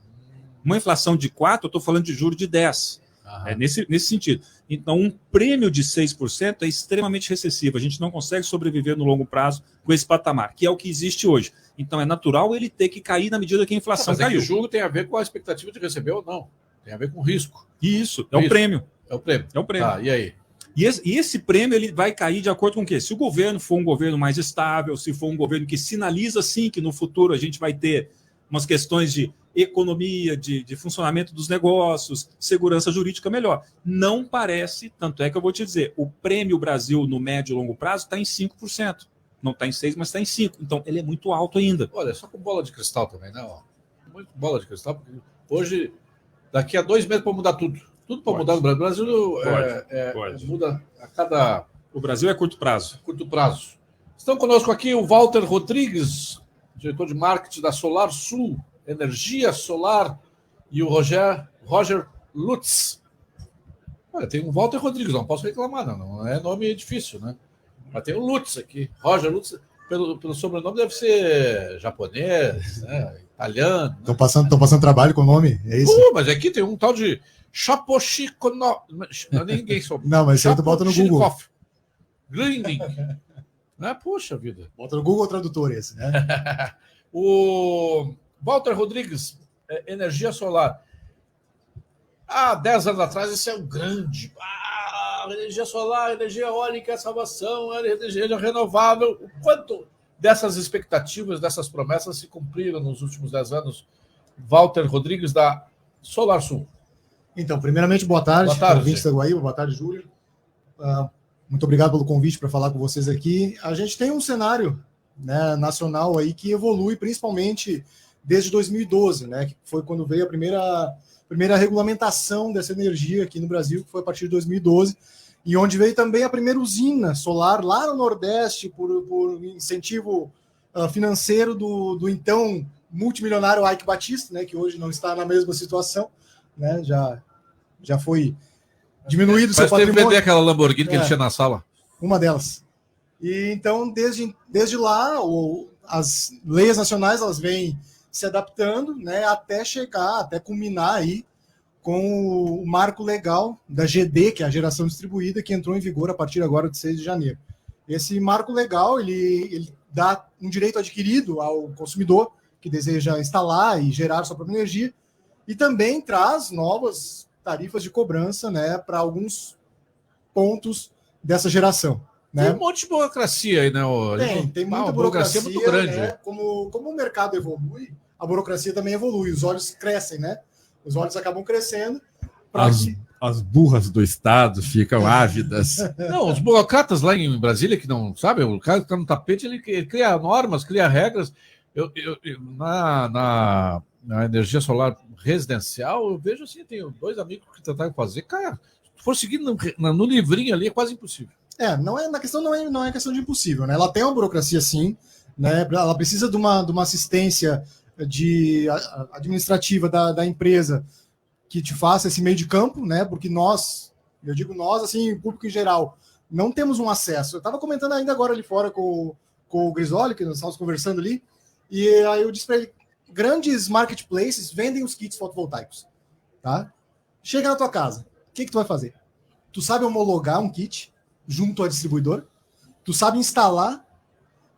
Uma inflação de 4%, eu estou falando de juro de 10%. É nesse sentido. Então, um prêmio de 6% é extremamente recessivo. A gente não consegue sobreviver no longo prazo com esse patamar, que é o que existe hoje. Então, é natural ele ter que cair na medida que a inflação caiu. Mas o juro tem a ver com a expectativa de receber ou não. Tem a ver com o risco. Isso, é o prêmio. É o prêmio. É o prêmio. Tá, e aí? E esse prêmio ele vai cair de acordo com o quê? Se o governo for um governo mais estável, se for um governo que sinaliza, sim, que no futuro a gente vai ter umas questões de economia, de funcionamento dos negócios, segurança jurídica melhor. Não parece, tanto é que eu vou te dizer, o prêmio Brasil no médio e longo prazo está em 5%. Não está em 6%, mas está em 5%. Então, ele é muito alto ainda. Olha, só com bola de cristal também, né? Muito bola de cristal, porque hoje, daqui a 2 meses, para mudar tudo. Tudo para mudar no Brasil. O Brasil muda a cada... O Brasil é curto prazo. Curto prazo. Estão conosco aqui o Walter Rodrigues, diretor de marketing da Solar Sul, Energia Solar, e o Roger Lutz. Olha, tem um Walter Rodrigues, não posso reclamar, não é nome difícil, né? Mas tem o Lutz aqui, Roger Lutz, pelo sobrenome deve ser japonês, né? Italiano. Estão passando trabalho com o nome, é isso? Mas aqui tem um tal de Chapochikono. Ninguém soube. Não, mas isso aí tu bota no Google. Grinding. Né? Puxa vida. Bota no Google Tradutor esse, né? O Walter Rodrigues, energia solar. Há 10 anos atrás, esse é o grande. Energia solar, energia eólica, salvação, energia renovável. O quanto dessas expectativas, dessas promessas se cumpriram nos últimos 10 anos? Walter Rodrigues, da Solar Sul. Então, primeiramente, boa tarde, ouvintes da Guaíba, boa tarde, Júlio. Muito obrigado pelo convite para falar com vocês aqui. A gente tem um cenário, né, nacional aí que evolui principalmente desde 2012, né, que foi quando veio a primeira regulamentação dessa energia aqui no Brasil, que foi a partir de 2012, e onde veio também a primeira usina solar lá no Nordeste por incentivo financeiro do então multimilionário Ike Batista, né, que hoje não está na mesma situação, né, já foi diminuído seu patrimônio. Mas teve que vender aquela Lamborghini que ele tinha na sala. Uma delas. E então, desde lá, as leis nacionais elas vêm se adaptando, né, até culminar aí com o marco legal da GD, que é a geração distribuída, que entrou em vigor a partir agora de 6 de janeiro. Esse marco legal, ele dá um direito adquirido ao consumidor que deseja instalar e gerar sua própria energia, e também traz novas tarifas de cobrança, né, para alguns pontos dessa geração. Né? Tem um monte de burocracia aí, né? Tem muita burocracia muito grande. Né? Como o mercado evolui, a burocracia também evolui, os olhos crescem, né? Os olhos acabam crescendo. As burras do Estado ficam ávidas. Não, os burocratas lá em Brasília, que não sabe, o cara que está no tapete, ele cria normas, cria regras. Na energia solar residencial, eu vejo assim, tenho 2 amigos que tentaram fazer. Cara, se for seguir no livrinho ali, é quase impossível. Na questão não é questão de impossível, né? Ela tem uma burocracia, sim, né? Ela precisa de uma assistência administrativa da empresa que te faça esse meio de campo, né? Porque eu digo nós, assim, o público em geral, não temos um acesso. Eu estava comentando ainda agora ali fora com o Grisoli, que nós estávamos conversando ali, e aí eu disse para ele, grandes marketplaces vendem os kits fotovoltaicos. Tá? Chega na tua casa, o que tu vai fazer? Tu sabe homologar um kit junto ao distribuidor? Tu sabe instalar?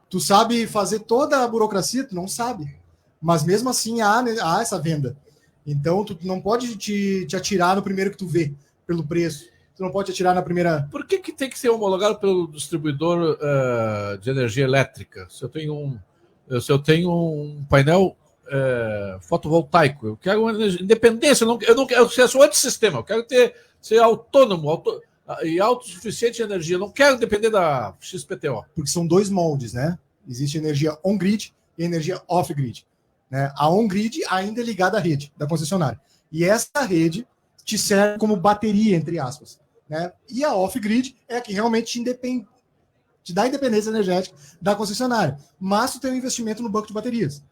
Tu sabe fazer toda a burocracia? Tu não sabe. Mas mesmo assim há essa venda. Então tu não pode te atirar no primeiro que tu vê, pelo preço. Tu não pode atirar na primeira... Por que tem que ser homologado pelo distribuidor de energia elétrica? Se eu tenho um painel fotovoltaico, eu quero uma independência, eu não quero ser só antissistema, eu quero ser autônomo e autossuficiente de energia, eu não quero depender da XPTO. Porque são dois moldes, né? Existe energia on-grid e energia off-grid. Né? A on-grid ainda é ligada à rede da concessionária. E essa rede te serve como bateria, entre aspas. Né? E a off-grid é a que realmente te dá independência energética da concessionária. Mas tu tem um investimento no banco de baterias.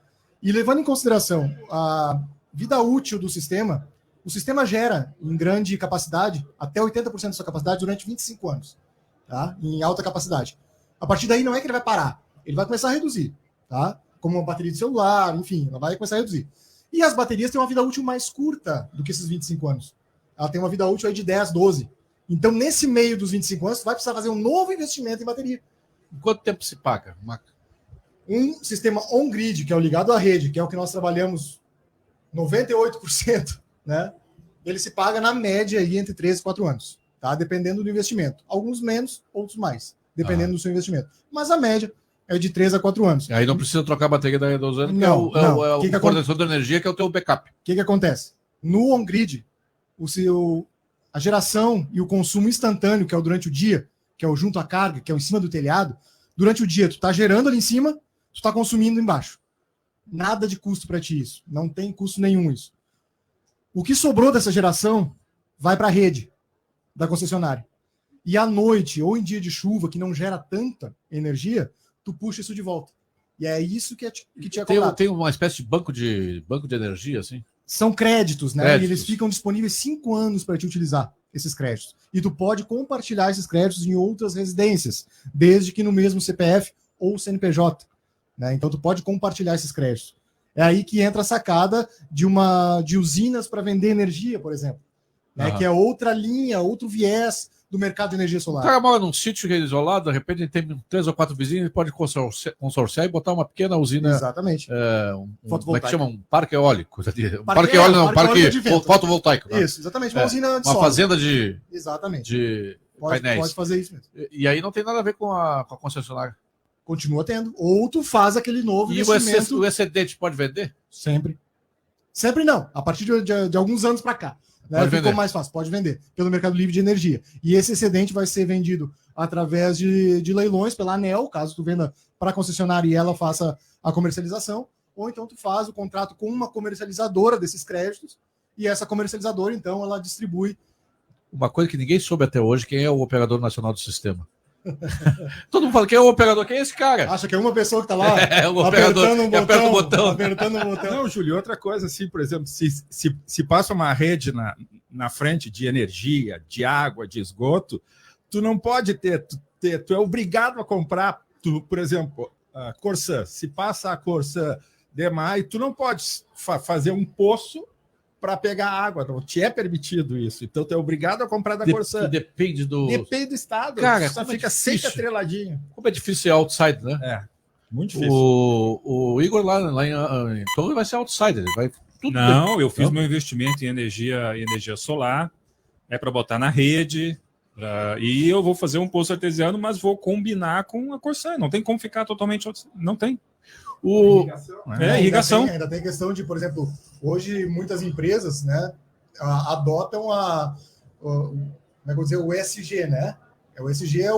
E levando em consideração a vida útil do sistema, o sistema gera em grande capacidade, até 80% da sua capacidade, durante 25 anos. Tá? Em alta capacidade. A partir daí não é que ele vai parar. Ele vai começar a reduzir. Tá? Como uma bateria de celular, enfim, ela vai começar a reduzir. E as baterias têm uma vida útil mais curta do que esses 25 anos. Ela tem uma vida útil aí de 10, 12. Então, nesse meio dos 25 anos, você vai precisar fazer um novo investimento em bateria. Quanto tempo se paga? Um sistema on-grid, que é o ligado à rede, que é o que nós trabalhamos 98%, né? Ele se paga na média aí entre 3 e 4 anos, tá? Dependendo do investimento. Alguns menos, outros mais, dependendo do seu investimento. Mas a média é de 3 a 4 anos. E aí não precisa trocar a bateria da usando, que não, é o fornecedor de energia, que é o teu backup. O que acontece? No on-grid, a geração e o consumo instantâneo, que é o durante o dia, que é o junto à carga, que é o em cima do telhado, durante o dia tu está gerando ali em cima, tu está consumindo embaixo. Nada de custo para ti isso. Não tem custo nenhum isso. O que sobrou dessa geração vai para a rede da concessionária. E à noite, ou em dia de chuva, que não gera tanta energia, tu puxa isso de volta. E é isso que te é cobrado. Tem uma espécie de banco de energia, assim? São créditos, né? E eles ficam disponíveis 5 anos para te utilizar esses créditos. E tu pode compartilhar esses créditos em outras residências, desde que no mesmo CPF ou CNPJ. Né? Então tu pode compartilhar esses créditos. É aí que entra a sacada de usinas para vender energia, por exemplo. Né? Que é outra linha, outro viés do mercado de energia solar. O cara mora num sítio que é isolado, de repente ele tem 3 ou 4 vizinhos, ele pode consorciar e botar uma pequena usina. Exatamente. Como é que chama? Um parque eólico. Parque eólico não, parque fotovoltaico. Né? Isso, exatamente. Uma usina de uma sol. Fazenda de painéis. Pode fazer isso mesmo. E aí não tem nada a ver com a concessionária. Continua tendo. Ou tu faz aquele novo investimento. E o excedente pode vender? Sempre. Sempre não. A partir de alguns anos para cá. Né? Ficou mais fácil, pode vender pelo Mercado Livre de Energia. E esse excedente vai ser vendido através de leilões pela ANEEL, caso tu venda para a concessionária e ela faça a comercialização, ou então tu faz o contrato com uma comercializadora desses créditos, e essa comercializadora, então, ela distribui. Uma coisa que ninguém soube até hoje, quem é o operador nacional do sistema? Todo mundo fala, quem é o operador? Quem é esse cara? Acha que é uma pessoa que está lá o operador aperta o botão. Apertando o botão. Não, Júlio, outra coisa, assim, por exemplo, se passa uma rede na frente de energia, de água, de esgoto, tu não pode tu é obrigado a comprar, por exemplo, a Corsã. Se passa a Corsã demais, tu não pode fazer um poço para pegar água, não te é permitido isso. Então, tu é obrigado a comprar da Corsã. Depende do estado. Cara, só fica sempre atreladinho. Como é difícil ser outside, né? É, muito difícil. O Igor lá em Torre vai ser outsider. Ele vai tudo não, eu fiz meu investimento em energia solar, é para botar na rede, e eu vou fazer um poço artesiano, mas vou combinar com a Corsã. Não tem como ficar totalmente outside. Não tem. Irrigação. Ainda tem questão de, por exemplo, hoje muitas empresas, né, adotam o ESG, né? O ESG é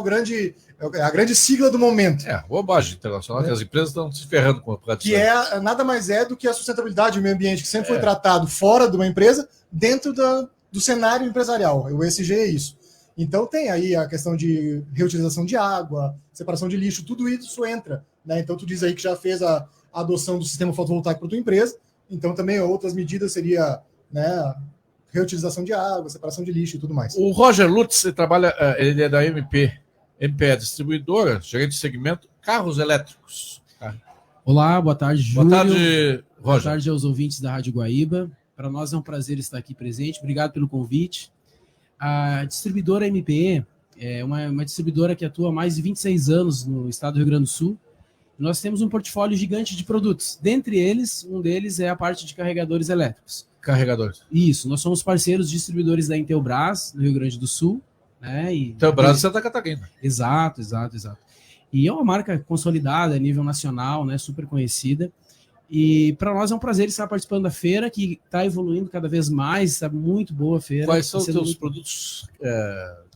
a grande sigla do momento. É, bobagem internacional, que as empresas estão se ferrando com a que nada mais é do que a sustentabilidade do meio ambiente, que sempre foi tratado fora de uma empresa, dentro do cenário empresarial. O ESG é isso. Então tem aí a questão de reutilização de água, separação de lixo, tudo isso entra. Né? Então tu diz aí que já fez a adoção do sistema fotovoltaico para tua empresa, então também outras medidas seria, né, reutilização de água, separação de lixo e tudo mais. O Roger Lutz ele é da MP é distribuidora, gerente de segmento carros elétricos. Olá, boa tarde, Júlio. Boa tarde, Boa tarde aos ouvintes da Rádio Guaíba. Para nós é um prazer estar aqui presente. Obrigado pelo convite. A distribuidora MPE é uma distribuidora que atua há mais de 26 anos no estado do Rio Grande do Sul. Nós temos um portfólio gigante de produtos. Dentre eles, um deles é a parte de carregadores elétricos. Carregadores. Isso. Nós somos parceiros distribuidores da Intelbras, no Rio Grande do Sul. Né? Intelbras e Santa Catarina. Exato. E é uma marca consolidada a nível nacional, né? Super conhecida. E para nós é um prazer estar participando da feira, que está evoluindo cada vez mais, está muito boa a feira. Quais são os teus muito... produtos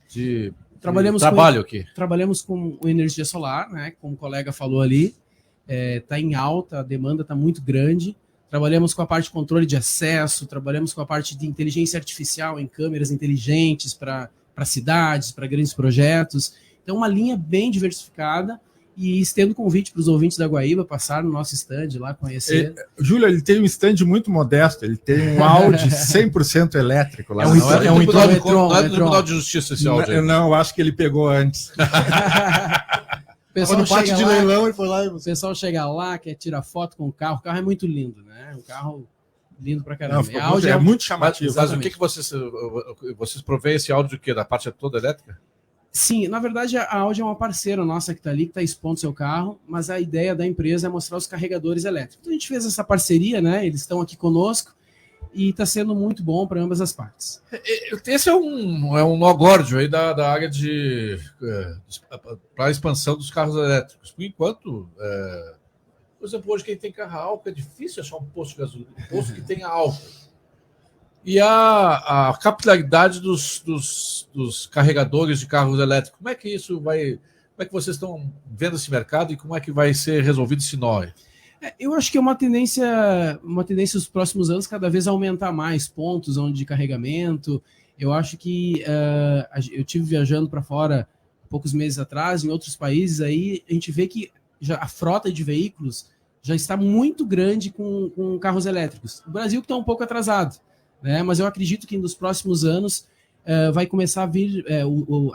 de trabalhamos trabalho com, aqui? Trabalhamos com energia solar, né? Como o colega falou ali, está em alta, a demanda está muito grande. Trabalhamos com a parte de controle de acesso, trabalhamos com a parte de inteligência artificial em câmeras inteligentes para cidades, para grandes projetos. Então, uma linha bem diversificada. E estendo convite para os ouvintes da Guaíba passar no nosso stand lá, conhecer. Júlio, ele tem um stand muito modesto, ele tem um Audi 100% elétrico lá. Não é um Tribunal de Justiça esse Audi. Eu acho que ele pegou antes. Pessoal parte de leilão, ele foi lá e o pessoal chega lá, quer tirar foto com o carro é muito lindo, né? Um carro lindo pra caramba. Não, Audi é muito chamativo. Mas o que vocês provêm esse Audi do quê? Da parte toda elétrica? Sim, na verdade a Audi é uma parceira nossa que está ali, que está expondo seu carro, mas a ideia da empresa é mostrar os carregadores elétricos. Então a gente fez essa parceria, né? Eles estão aqui conosco e está sendo muito bom para ambas as partes. Esse é um nó górdio aí da área para a expansão dos carros elétricos. Por enquanto, por exemplo, hoje quem tem carro álcool é difícil achar um posto de gasolina, um posto que tenha álcool. E a capilaridade dos carregadores de carros elétricos, como é que isso vai... Como é que vocês estão vendo esse mercado e como é que vai ser resolvido esse nó? Eu acho que é uma tendência nos próximos anos cada vez aumentar mais pontos de carregamento. Eu acho que eu tive viajando para fora poucos meses atrás, em outros países, aí a gente vê que já a frota de veículos já está muito grande com carros elétricos. O Brasil que está um pouco atrasado. Né? Mas eu acredito que nos próximos anos vai começar a vir,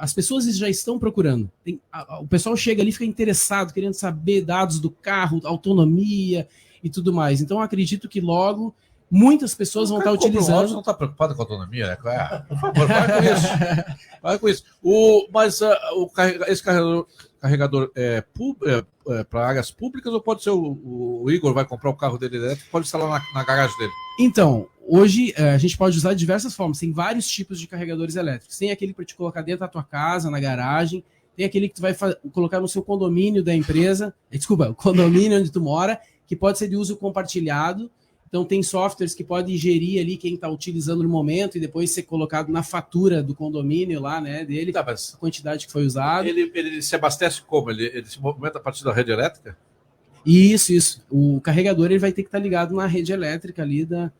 as pessoas já estão procurando. O pessoal chega ali, fica interessado, querendo saber dados do carro, autonomia e tudo mais. Então eu acredito que logo muitas pessoas vão estar utilizando. Não está preocupado com a autonomia, né? Por favor, vai com isso. Esse carregador é para áreas públicas ou pode ser o Igor vai comprar o carro dele elétrico, pode instalar na garagem dele? Então, hoje a gente pode usar de diversas formas. Tem vários tipos de carregadores elétricos. Tem aquele para te colocar dentro da tua casa, na garagem. Tem aquele que tu vai colocar no seu condomínio da empresa. Desculpa, o condomínio onde tu mora, que pode ser de uso compartilhado. Então, tem softwares que podem gerir ali quem está utilizando no momento e depois ser colocado na fatura do condomínio lá, né, dele, a quantidade que foi usada. Ele se abastece como? Ele se movimenta a partir da rede elétrica? Isso. O carregador ele vai ter que estar ligado na rede elétrica ali da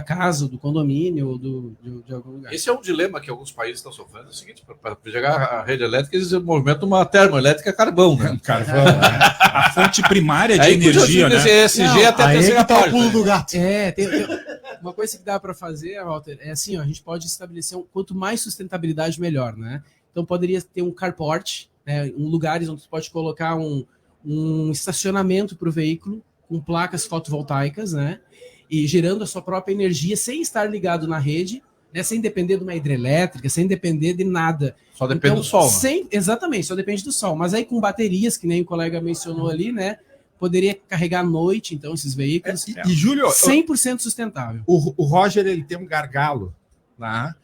casa, do condomínio ou de algum lugar. Esse é um dilema que alguns países estão sofrendo. É o seguinte, para chegar à rede elétrica, eles movimentam uma termoelétrica a carvão, né? Carvão, né? A fonte primária de energia, né? ESG até a terceira parte. O pulo do gato. Tem uma coisa que dá para fazer, Walter, é assim, ó, a gente pode estabelecer quanto mais sustentabilidade, melhor, né? Então poderia ter um carport, né, lugares onde você pode colocar um estacionamento para o veículo com placas fotovoltaicas, né? E gerando a sua própria energia sem estar ligado na rede, né, sem depender de uma hidrelétrica, sem depender de nada. Só depende do sol, né? Exatamente, só depende do sol. Mas aí com baterias, que nem o colega mencionou ali, né? Poderia carregar à noite, então, esses veículos. E Júlio, 100% sustentável. O Roger ele tem um gargalo lá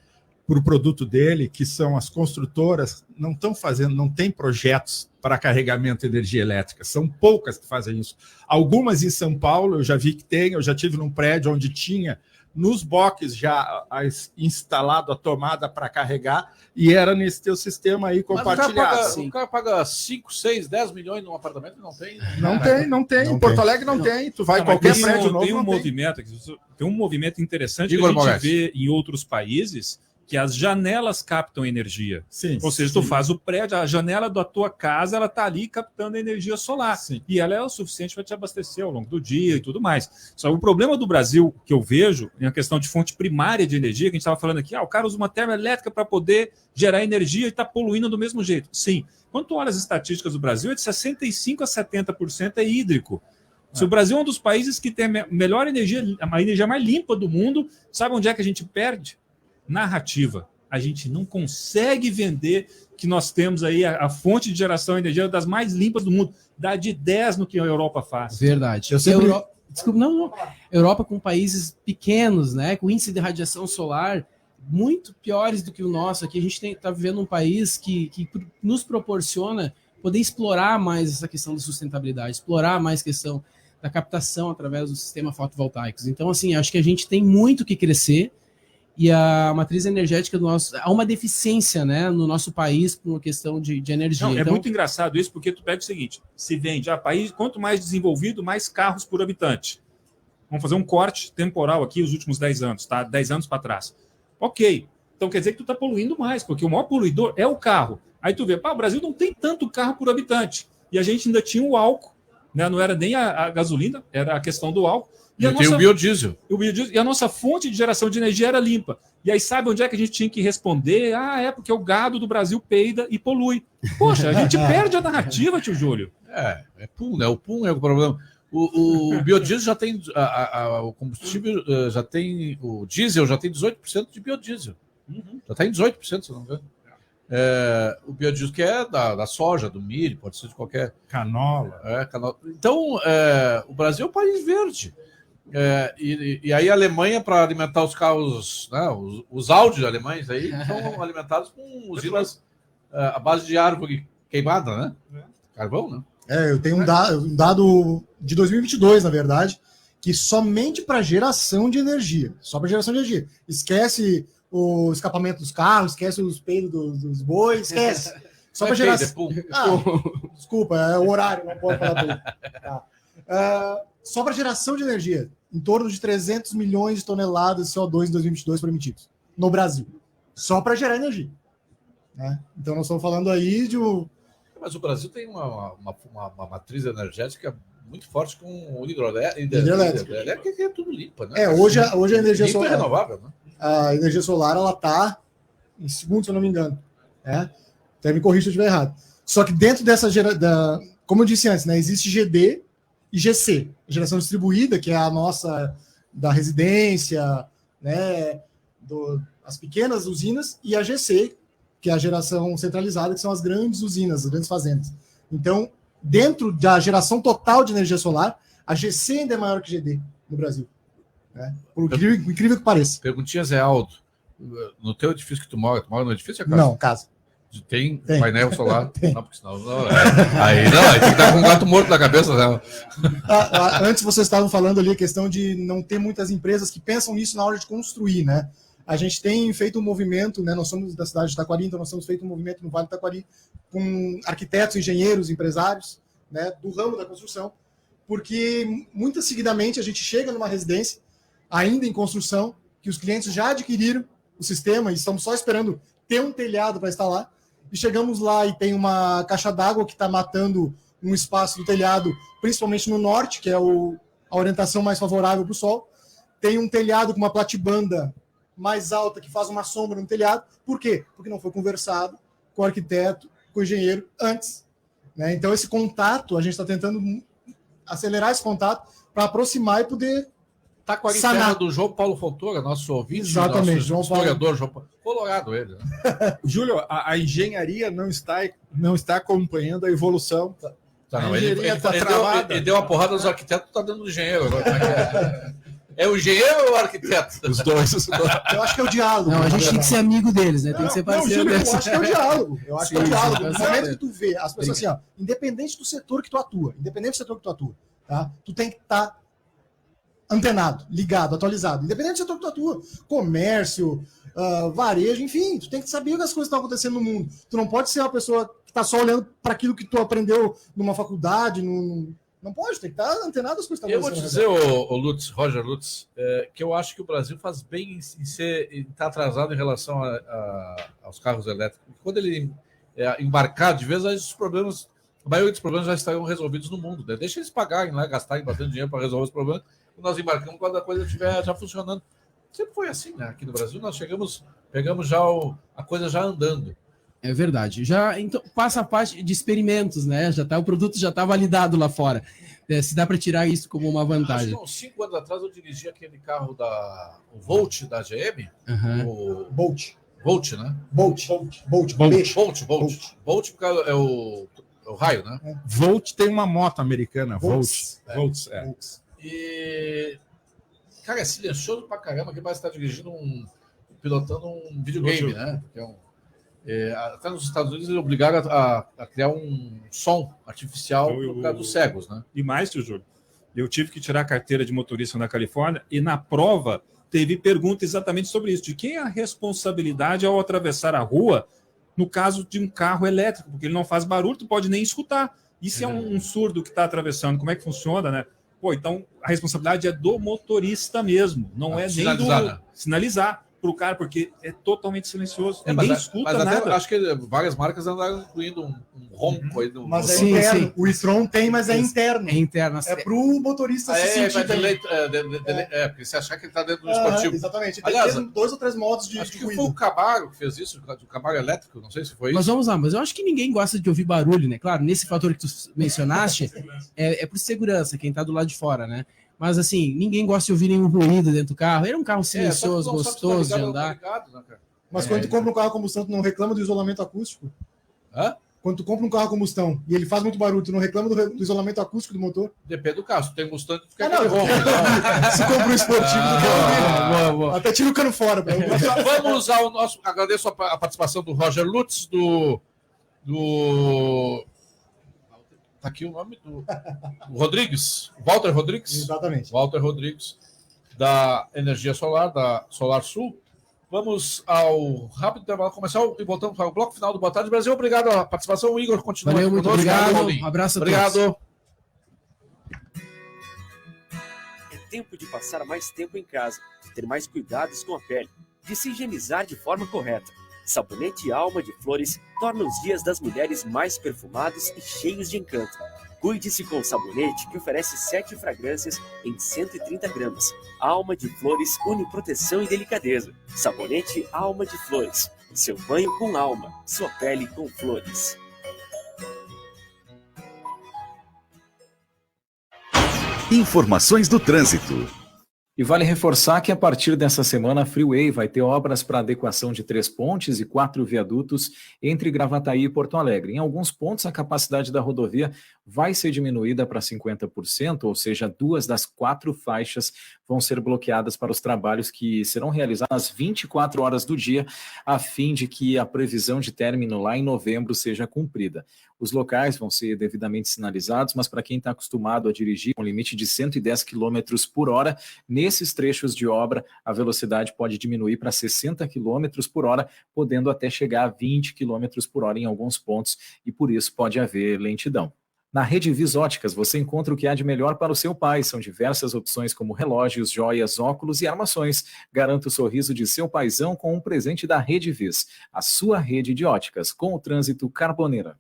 para o produto dele, que são as construtoras, não tem projetos para carregamento de energia elétrica. São poucas que fazem isso. Algumas em São Paulo, eu já vi que tem, eu já tive num prédio onde tinha nos boxes já instalado a tomada para carregar e era nesse teu sistema aí compartilhado. O cara paga 5, 6, 10 milhões num apartamento e não tem? Não tem. Em Porto Alegre não tem. Tu vai em qualquer prédio novo, tem um movimento interessante que a gente vê em outros países, que as janelas captam energia. Sim, ou seja, tu faz o prédio, a janela da tua casa, ela está ali captando energia solar. Sim. E ela é o suficiente para te abastecer ao longo do dia e tudo mais. Só que o problema do Brasil, que eu vejo, é a questão de fonte primária de energia, que a gente estava falando aqui, o cara usa uma termoelétrica para poder gerar energia e está poluindo do mesmo jeito. Sim. Quando tu olha as estatísticas do Brasil, é de 65% a 70% é hídrico. Se o Brasil é um dos países que tem a melhor energia, a energia mais limpa do mundo, sabe onde é que a gente perde? Narrativa. A gente não consegue vender que nós temos aí a fonte de geração de energia das mais limpas do mundo. Dá de 10 no que a Europa faz. Verdade. Desculpa, não. Europa com países pequenos, né, com índice de radiação solar muito piores do que o nosso. Aqui a gente está vivendo um país que nos proporciona poder explorar mais essa questão da sustentabilidade, explorar mais a questão da captação através do sistema fotovoltaicos. Então, assim, acho que a gente tem muito que crescer e a matriz energética do nosso... Há uma deficiência, né, no nosso país por uma questão de energia. Não, é muito engraçado isso, porque tu pega o seguinte, se vende, país, quanto mais desenvolvido, mais carros por habitante. Vamos fazer um corte temporal aqui, os últimos 10 anos, tá? 10 anos para trás. Ok, então quer dizer que tu está poluindo mais, porque o maior poluidor é o carro. Aí tu vê, o Brasil não tem tanto carro por habitante. E a gente ainda tinha o álcool, né? Não era nem a gasolina, era a questão do álcool. E tem o biodiesel. E a nossa fonte de geração de energia era limpa. E aí sabe onde é que a gente tinha que responder? É porque o gado do Brasil peida e polui. Poxa, a gente perde a narrativa, tio Júlio. É pum, né? O pum é o problema. O biodiesel já tem, o combustível já tem, o diesel já tem 18% de biodiesel. Já está em 18%, se não me engano. O biodiesel que é da soja, do milho, pode ser de qualquer... Canola. Canola. Então, o Brasil é um país verde. E aí a Alemanha, para alimentar os carros, né, os Audi alemães aí, são alimentados com usinas à base de árvore queimada, né? Carvão, né? Eu tenho um dado de 2022, na verdade, que somente para geração de energia. Só para geração de energia. Esquece o escapamento dos carros, esquece os peidos dos bois, esquece. Só para geração. Desculpa, é o horário, não pode falar tudo. Tá. Só para geração de energia, em torno de 300 milhões de toneladas de CO2 em 2022 permitidos no Brasil. Só para gerar energia. Né? Então nós estamos falando aí de Mas o Brasil tem uma matriz energética muito forte com o hidrelétrica, que é tudo limpa, né? Hoje a energia solar... é renovável, né? A energia solar, ela está em segundo, se eu não me engano. Até me corrija se eu estiver errado. Só que dentro dessa... como eu disse antes, né, existe GD e GC. A geração distribuída, que é a nossa da residência, né, as pequenas usinas, e a GC, que é a geração centralizada, que são as grandes usinas, as grandes fazendas. Então, dentro da geração total de energia solar, a GC ainda é maior que GD no Brasil. Né? Por incrível que pareça. Perguntinha, Zé Aldo. No teu edifício que tu mora no edifício? Não, casa. Tem painel solar? Tem. Não, porque senão aí tem que estar com um gato morto na cabeça. Né? Antes vocês estavam falando ali a questão de não ter muitas empresas que pensam nisso na hora de construir, né? A gente tem feito um movimento, né? Nós somos da cidade de Taquari, então nós temos feito um movimento no Vale do Taquari com arquitetos, engenheiros, empresários, né, do ramo da construção, porque muito seguidamente a gente chega numa residência ainda em construção, que os clientes já adquiriram o sistema e estamos só esperando ter um telhado para instalar, e chegamos lá e tem uma caixa d'água que está matando um espaço do telhado, principalmente no norte, que é a orientação mais favorável para o sol. Tem um telhado com uma platibanda mais alta que faz uma sombra no telhado. Por quê? Porque não foi conversado com o arquiteto, com o engenheiro antes. Né? Então, esse contato, a gente está tentando acelerar esse contato para aproximar e poder sanar. Do João Paulo Fontoura, nosso ouvinte, exatamente, nosso historiador, João Paulo. Colorado ele. Né? Júlio, a engenharia não está acompanhando a evolução. Ele deu uma porrada nos arquitetos, está dando engenheiro agora. É o engenheiro ou o arquiteto? Os dois. Eu acho que é o diálogo. Não, a gente tem que ser amigo deles, né? Tem que ser parceiro deles. Eu acho que é o diálogo. Eu acho que é o diálogo. No momento que tu vê as pessoas assim, independente do setor que tu atua, tá? Tu tem que estar antenado, ligado, atualizado. Independente do setor que tu atua. Comércio, varejo, enfim, tu tem que saber as coisas que estão acontecendo no mundo. Tu não pode ser uma pessoa que está só olhando para aquilo que tu aprendeu numa faculdade, Não pode, tem que estar antenado as coisas que estão acontecendo. Eu vou te dizer, Roger Lutz, que eu acho que o Brasil faz bem em estar atrasado em relação aos carros elétricos. Quando ele embarcar, de vez, os problemas, a maioria dos problemas já estarão resolvidos no mundo. Né? Deixa eles pagarem lá, gastarem bastante dinheiro para resolver os problemas. Quando nós embarcamos, quando a coisa estiver já funcionando. Sempre foi assim, né? Aqui no Brasil, nós pegamos já a coisa já andando. É verdade. Já então passa a parte de experimentos, né? O produto já está validado lá fora. se dá para tirar isso como uma vantagem. Acho que uns 5 anos atrás eu dirigi aquele carro o Volt da GM. O Volt, né? Volt, porque é o raio, né? Volt tem uma moto americana, Volt. E, cara, é silencioso pra caramba, que parece estar dirigindo pilotando um videogame, né? Até nos Estados Unidos eles obrigaram a criar um som artificial por causa dos cegos, né? E mais, tio Júlio, eu tive que tirar a carteira de motorista na Califórnia e na prova teve pergunta exatamente sobre isso, de quem é a responsabilidade ao atravessar a rua no caso de um carro elétrico, porque ele não faz barulho, tu pode nem escutar. E se é um surdo que está atravessando, como é que funciona, né? Pô, então a responsabilidade é do motorista mesmo, não é nem do sinalizar para o cara, porque é totalmente silencioso. Ninguém escuta nada. Até, acho que várias marcas andaram incluindo um ronco aí. Mas é interno. Sim. O e-tron tem, mas é interno. É interno. É para o motorista se sentir. Porque você achar que ele está dentro do esportivo. Exatamente. Aliás, tem 2 ou 3 modos de acho que foi o Camaro que fez isso, o Camaro elétrico, não sei se foi isso. Mas vamos lá, mas eu acho que ninguém gosta de ouvir barulho, né? Claro, nesse fator que tu mencionaste, é por segurança, quem está do lado de fora, né? Mas assim, ninguém gosta de ouvir nenhum ruído dentro do carro. Ele é um carro silencioso, gostoso de andar. Mas quando tu compra um carro a combustão, tu não reclama do isolamento acústico? Quando tu compra um carro a combustão e ele faz muito barulho, tu não reclama do isolamento acústico do motor? Depende do carro. Se tem Mustang, fica Se compra um esportivo, até tira o cano fora. Vamos ao nosso... Agradeço a participação do Roger Lutz, Tá aqui o nome do Rodrigues, Walter Rodrigues. Exatamente. Walter Rodrigues, da Energia Solar, da Solar Sul. Vamos ao rápido intervalo comercial e voltamos para o bloco final do Boa Tarde Brasil. Obrigado a participação. O Igor continua. Valeu, muito conosco. obrigado. Um abraço a todos. Obrigado. É tempo de passar mais tempo em casa, de ter mais cuidados com a pele, de se higienizar de forma correta. Sabonete Alma de Flores torna os dias das mulheres mais perfumados e cheios de encanto. Cuide-se com o sabonete que oferece 7 fragrâncias em 130 gramas. Alma de Flores une proteção e delicadeza. Sabonete Alma de Flores. Seu banho com alma, sua pele com flores. Informações do trânsito. E vale reforçar que a partir dessa semana a Freeway vai ter obras para adequação de 3 pontes e 4 viadutos entre Gravataí e Porto Alegre. Em alguns pontos, a capacidade da rodovia vai ser diminuída para 50%, ou seja, 2 das 4 faixas vão ser bloqueadas para os trabalhos que serão realizados às 24 horas do dia, a fim de que a previsão de término lá em novembro seja cumprida. Os locais vão ser devidamente sinalizados, mas para quem está acostumado a dirigir com limite de 110 km por hora, nesses trechos de obra, a velocidade pode diminuir para 60 km por hora, podendo até chegar a 20 km por hora em alguns pontos, e por isso pode haver lentidão. Na Rede Vis Óticas, você encontra o que há de melhor para o seu pai. São diversas opções como relógios, joias, óculos e armações. Garanta o sorriso de seu paizão com um presente da Rede Vis, a sua rede de óticas, com o trânsito Carboneira.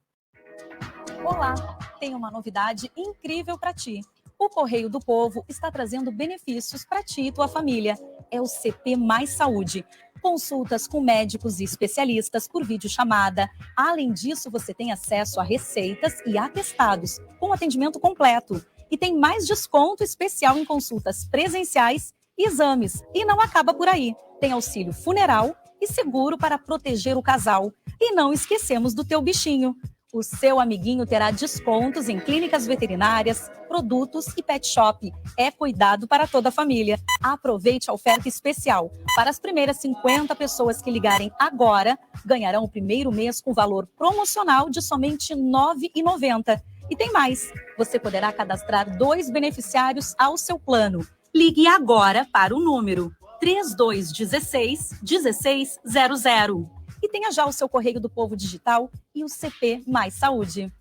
Olá, tem uma novidade incrível para ti. O Correio do Povo está trazendo benefícios para ti e tua família. É o CP Mais Saúde. Consultas com médicos e especialistas por videochamada. Além disso, você tem acesso a receitas e atestados, com atendimento completo. E tem mais desconto especial em consultas presenciais e exames. E não acaba por aí. Tem auxílio funeral e seguro para proteger o casal. E não esquecemos do teu bichinho. O seu amiguinho terá descontos em clínicas veterinárias, produtos e pet shop. É cuidado para toda a família. Aproveite a oferta especial. Para as primeiras 50 pessoas que ligarem agora, ganharão o primeiro mês com valor promocional de somente R$ 9,90. E tem mais. Você poderá cadastrar 2 beneficiários ao seu plano. Ligue agora para o número 3216-1600. E tenha já o seu Correio do Povo digital e o CP Mais Saúde.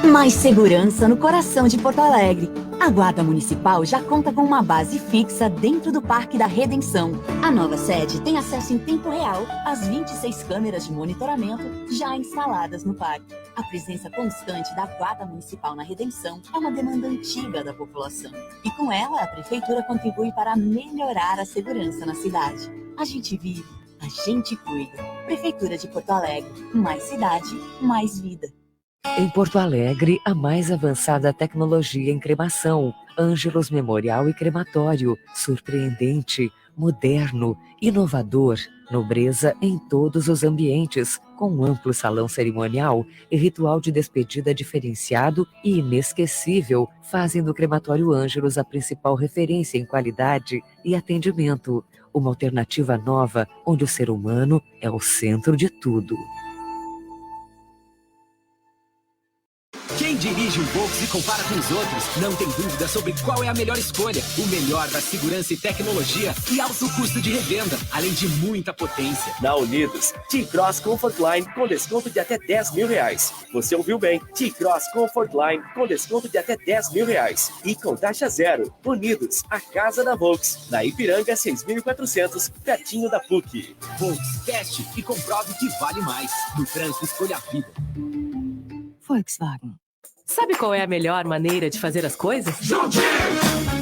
Mais segurança no coração de Porto Alegre. A Guarda Municipal já conta com uma base fixa dentro do Parque da Redenção. A nova sede tem acesso em tempo real às 26 câmeras de monitoramento já instaladas no parque. A presença constante da Guarda Municipal na Redenção é uma demanda antiga da população. E com ela, a Prefeitura contribui para melhorar a segurança na cidade. A gente vive, a gente cuida. Prefeitura de Porto Alegre. Mais cidade, mais vida. Em Porto Alegre, a mais avançada tecnologia em cremação. Ângelos Memorial e Crematório. Surpreendente, moderno, inovador. Nobreza em todos os ambientes, com amplo salão cerimonial e ritual de despedida diferenciado e inesquecível, fazem do Crematório Ângelos a principal referência em qualidade e atendimento. Uma alternativa nova, onde o ser humano é o centro de tudo. Quem dirige um Volks e compara com os outros, não tem dúvida sobre qual é a melhor escolha. O melhor da segurança e tecnologia e alto custo de revenda, além de muita potência. Na Unidos, T-Cross Comfort Line com desconto de até R$10.000. Você ouviu bem, T-Cross Comfort Line com desconto de até R$10.000. E com taxa zero. Unidos, a casa da Volks. Na Ipiranga 6.400, pertinho da PUC. Volks, teste e comprove que vale mais. No trânsito, escolha a vida. Volkswagen. Sabe qual é a melhor maneira de fazer as coisas? Juntinho!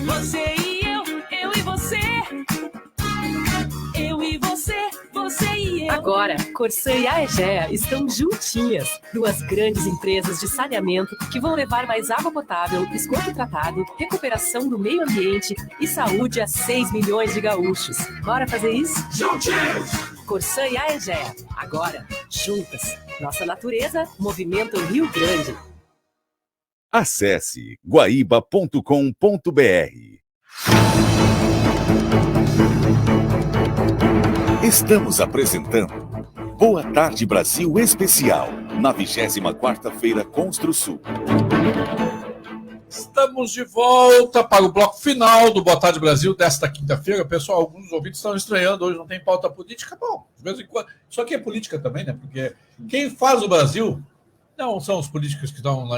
Você e eu e você. Eu e você, você e eu. Agora, Corsã e a Egea estão juntinhas. Duas grandes empresas de saneamento que vão levar mais água potável, esgoto tratado, recuperação do meio ambiente e saúde a 6 milhões de gaúchos. Bora fazer isso? Juntinhos! Corsã e a Egea. Agora, juntas. Nossa natureza movimenta o Rio Grande. Acesse guaíba.com.br. Estamos apresentando Boa Tarde Brasil Especial, na 24ª Construsul. Estamos de volta para o bloco final do Boa Tarde Brasil desta quinta-feira. Pessoal, alguns ouvintes estão estranhando, hoje não tem pauta política. Bom, de vez em quando. Isso aqui é política também, né? Porque quem faz o Brasil não são os políticos que estão lá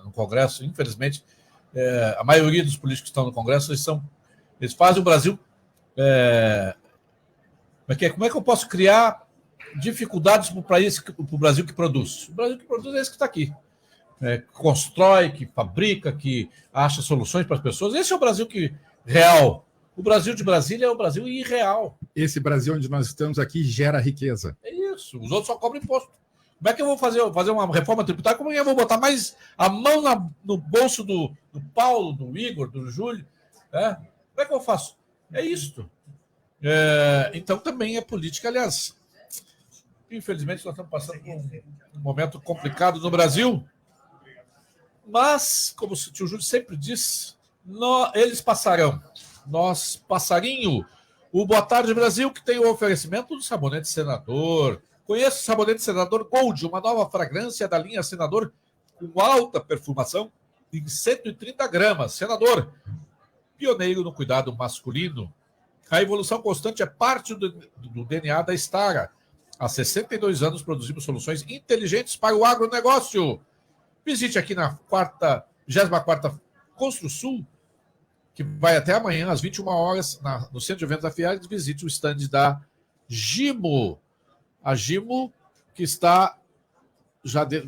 no Congresso. Infelizmente, a maioria dos políticos que estão no Congresso, eles fazem o Brasil... Como é que eu posso criar dificuldades para o Brasil que produz? O Brasil que produz é esse que está aqui. Que constrói, que fabrica, que acha soluções para as pessoas. Esse é o Brasil real. O Brasil de Brasília é o Brasil irreal. Esse Brasil onde nós estamos aqui gera riqueza. É isso. Os outros só cobram imposto. Como é que eu vou fazer uma reforma tributária? Como é que eu vou botar mais a mão no bolso do Paulo, do Igor, do Júlio? Como é que eu faço? É isto. Então também é política, aliás. Infelizmente nós estamos passando por um momento complicado no Brasil. Mas, como o tio Júlio sempre diz, eles passarão. Nós, passarinho. O Boa Tarde Brasil, que tem o oferecimento do sabonete Senador. Conheça o sabonete Senador Gold, uma nova fragrância da linha Senador com alta perfumação em 130 gramas. Senador, pioneiro no cuidado masculino. A evolução constante é parte do DNA da Stara. Há 62 anos produzimos soluções inteligentes para o agronegócio. Visite aqui na 24ª Construsul, que vai até amanhã, às 21 horas, no Centro de Eventos da Fiergs. Visite o stand da Gimo. A Gimo, que está,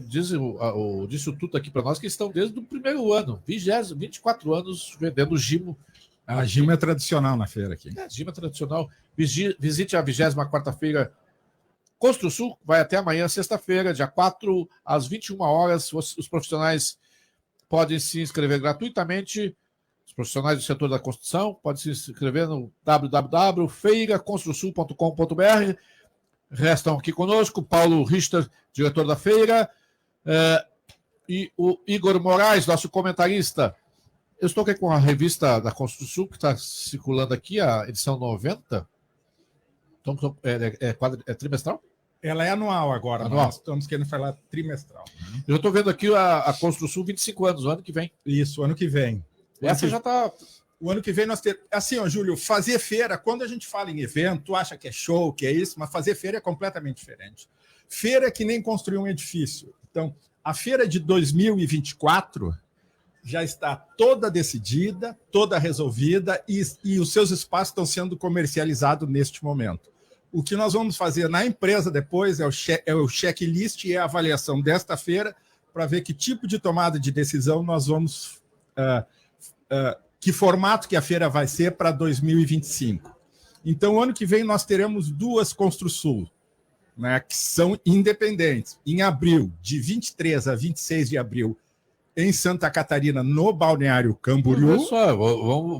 disse o Tuto aqui para nós, que estão desde o primeiro ano, 24 anos vendendo Gimo. A Gimo é tradicional na feira aqui. A Gimo é tradicional. Visite a 24ª Construsul, vai até amanhã, sexta-feira, dia 4, às 21 horas. Os profissionais podem se inscrever gratuitamente. Os profissionais do setor da construção podem se inscrever no www.feiraconstrusul.com.br. Restam aqui conosco Paulo Richter, diretor da feira, e o Igor Moraes, nosso comentarista. Eu estou aqui com a revista da Construsul, que está circulando aqui, a edição 90. Então, é trimestral? Ela é anual agora, anual. Nós estamos querendo falar trimestral. Eu estou vendo aqui a Construsul 25 anos, o ano que vem. Isso, o ano que vem. Essa já está... O ano que vem nós temos... Assim, ó, Júlio, fazer feira, quando a gente fala em evento, tu acha que é show, que é isso, mas fazer feira é completamente diferente. Feira é que nem construir um edifício. Então, a feira de 2024 já está toda decidida, toda resolvida e os seus espaços estão sendo comercializados neste momento. O que nós vamos fazer na empresa depois é o checklist e a avaliação desta feira para ver que tipo de tomada de decisão nós vamos... que formato que a feira vai ser para 2025. Então, ano que vem, nós teremos 2 Construsul. né, que são independentes. Em abril, de 23 a 26 de abril, em Santa Catarina, no Balneário Camboriú.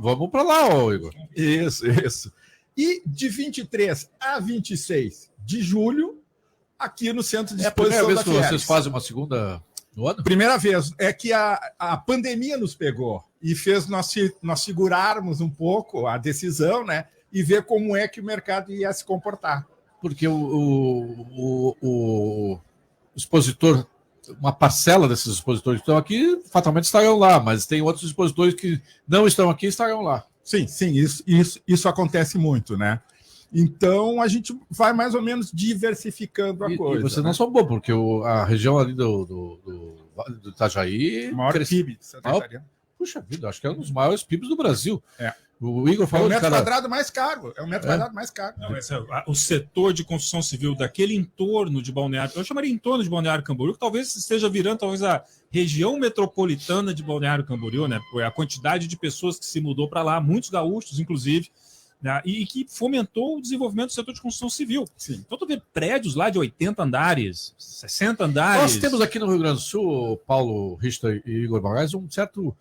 Vamos para lá, Igor. Isso. E de 23 a 26 de julho, aqui no Centro de Exposição da Fiergs. É a primeira vez que vocês fazem uma segunda no ano? Primeira vez. É que a pandemia nos pegou e fez nós segurarmos um pouco a decisão, né? E ver como é que o mercado ia se comportar. Porque o expositor, uma parcela desses expositores que estão aqui, fatalmente estarão lá, mas tem outros expositores que não estão aqui e estarão lá. Sim, isso acontece muito, né? Então a gente vai mais ou menos diversificando a coisa. E vocês não são bons, porque a região ali do Itajaí... O maior PIB de Santa Catarina. Puxa vida, acho que é um dos maiores PIBs do Brasil. É. O Igor falou é o metro quadrado mais caro. É o metro quadrado mais caro. Não, o setor de construção civil daquele entorno de Balneário, eu chamaria entorno de Balneário Camboriú, que talvez esteja virando a região metropolitana de Balneário Camboriú, né? A quantidade de pessoas que se mudou para lá, muitos gaúchos, inclusive, né? E que fomentou o desenvolvimento do setor de construção civil. Sim. Então, tu vê prédios lá de 80 andares, 60 andares. Nós temos aqui no Rio Grande do Sul, Paulo Richter e Igor Barrais, um certo...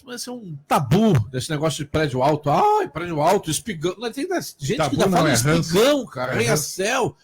Vai ser um tabu desse negócio de prédio alto. Ai, prédio alto, espigão. Tem gente tabu que ainda fala espigão, cara. Arranha-céu.